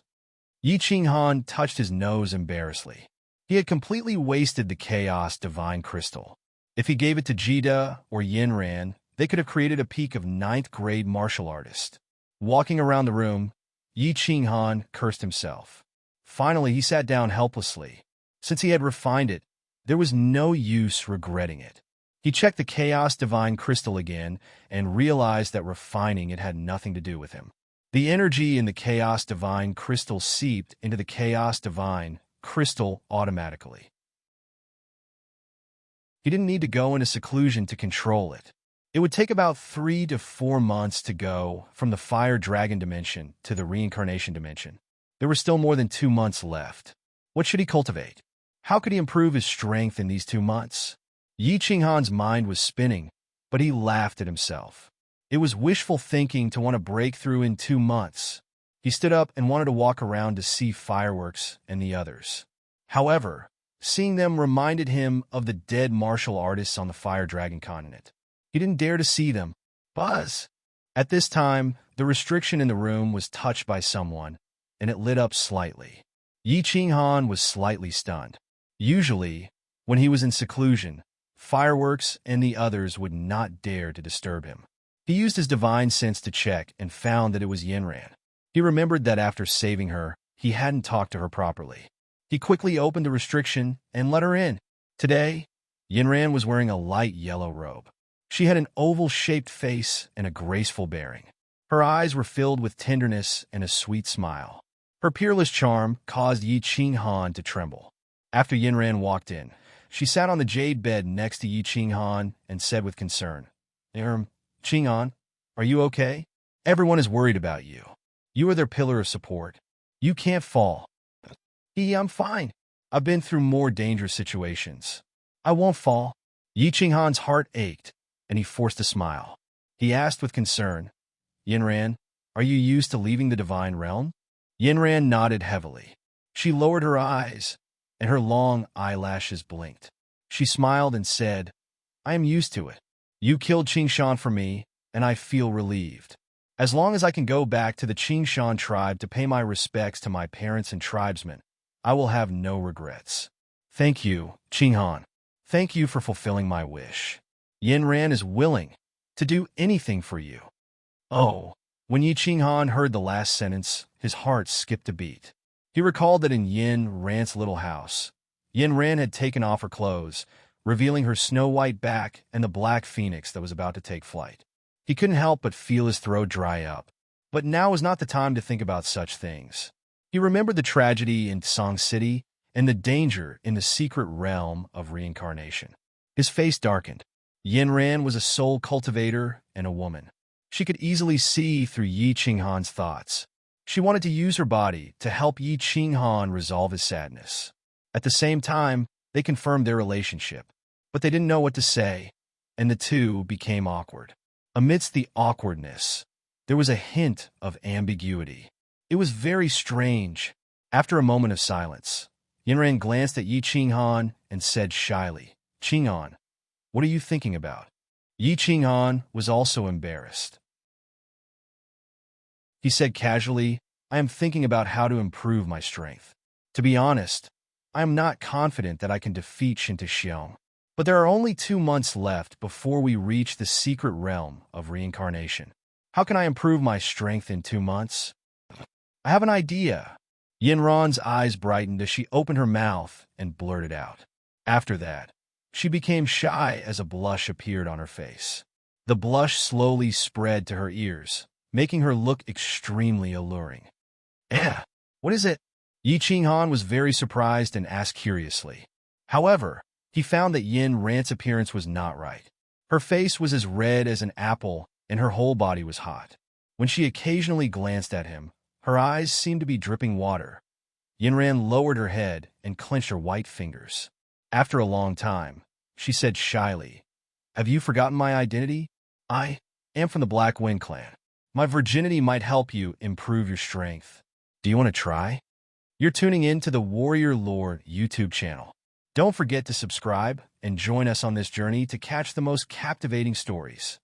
Yi Qinghan touched his nose embarrassedly. He had completely wasted the Chaos Divine Crystal. If he gave it to Jida or Yinran, they could have created a peak of 9th grade martial artist. Walking around the room, Yi Qinghan cursed himself. Finally, he sat down helplessly. Since he had refined it, there was no use regretting it. He checked the Chaos Divine Crystal again and realized that refining it had nothing to do with him. The energy in the Chaos Divine Crystal seeped into the Chaos Divine Crystal automatically. He didn't need to go into seclusion to control it. It would take about 3 to 4 months to go from the Fire Dragon dimension to the Reincarnation dimension. There were still more than 2 months left. What should he cultivate? How could he improve his strength in these 2 months? Yi Qinghan's mind was spinning, but he laughed at himself. It was wishful thinking to want to break through in 2 months. He stood up and wanted to walk around to see fireworks and the others. However, seeing them reminded him of the dead martial artists on the Fire Dragon continent. He didn't dare to see them. Buzz! At this time, the restriction in the room was touched by someone, and it lit up slightly. Yi Qinghan was slightly stunned. Usually, when he was in seclusion, fireworks and the others would not dare to disturb him. He used his divine sense to check and found that it was Yinran. He remembered that after saving her, he hadn't talked to her properly. He quickly opened the restriction and let her in. Today, Yinran was wearing a light yellow robe. She had an oval-shaped face and a graceful bearing. Her eyes were filled with tenderness and a sweet smile. Her peerless charm caused Yi Qinghan to tremble. After Yinran walked in, she sat on the jade bed next to Yi Qinghan and said with concern, Qinghan, are you okay? Everyone is worried about you. You are their pillar of support. You can't fall. I'm fine. I've been through more dangerous situations. I won't fall. Yi Qinghan's heart ached, and he forced a smile. He asked with concern, Yinran, are you used to leaving the divine realm? Yinran nodded heavily. She lowered her eyes, and her long eyelashes blinked. She smiled and said, I am used to it. You killed Qingshan for me, and I feel relieved. As long as I can go back to the Qingshan tribe to pay my respects to my parents and tribesmen, I will have no regrets. Thank you, Qinghan. Thank you for fulfilling my wish. Yinran is willing to do anything for you. Oh, when Yi Qinghan heard the last sentence, his heart skipped a beat. He recalled that in Yin Ran's little house, Yin Ran had taken off her clothes, revealing her snow-white back and the black phoenix that was about to take flight. He couldn't help but feel his throat dry up. But now was not the time to think about such things. He remembered the tragedy in Song City and the danger in the secret realm of reincarnation. His face darkened. Yinran was a soul cultivator and a woman. She could easily see through Yi Qinghan's thoughts. She wanted to use her body to help Yi Qinghan resolve his sadness. At the same time, they confirmed their relationship, but they didn't know what to say, and the two became awkward. Amidst the awkwardness, there was a hint of ambiguity. It was very strange. After a moment of silence, Yinran glanced at Yi Qinghan and said shyly, "Qinghan, what are you thinking about?" Yi Qinghan was also embarrassed. He said casually, "I am thinking about how to improve my strength. To be honest, I am not confident that I can defeat Shinta Xiong. But there are only 2 months left before we reach the secret realm of reincarnation. How can I improve my strength in 2 months? I have an idea." Yinran's eyes brightened as she opened her mouth and blurted out. After that, she became shy as a blush appeared on her face. The blush slowly spread to her ears, making her look extremely alluring. What is it?" Yi Qinghan was very surprised and asked curiously. However, he found that Yin Ran's appearance was not right. Her face was as red as an apple, and her whole body was hot. When she occasionally glanced at him, her eyes seemed to be dripping water. Yinran lowered her head and clenched her white fingers. After a long time, she said shyly, "Have you forgotten my identity? I am from the Black Wind clan. My virginity might help you improve your strength. Do you want to try?" You're tuning in to the Warrior Lore YouTube channel. Don't forget to subscribe and join us on this journey to catch the most captivating stories.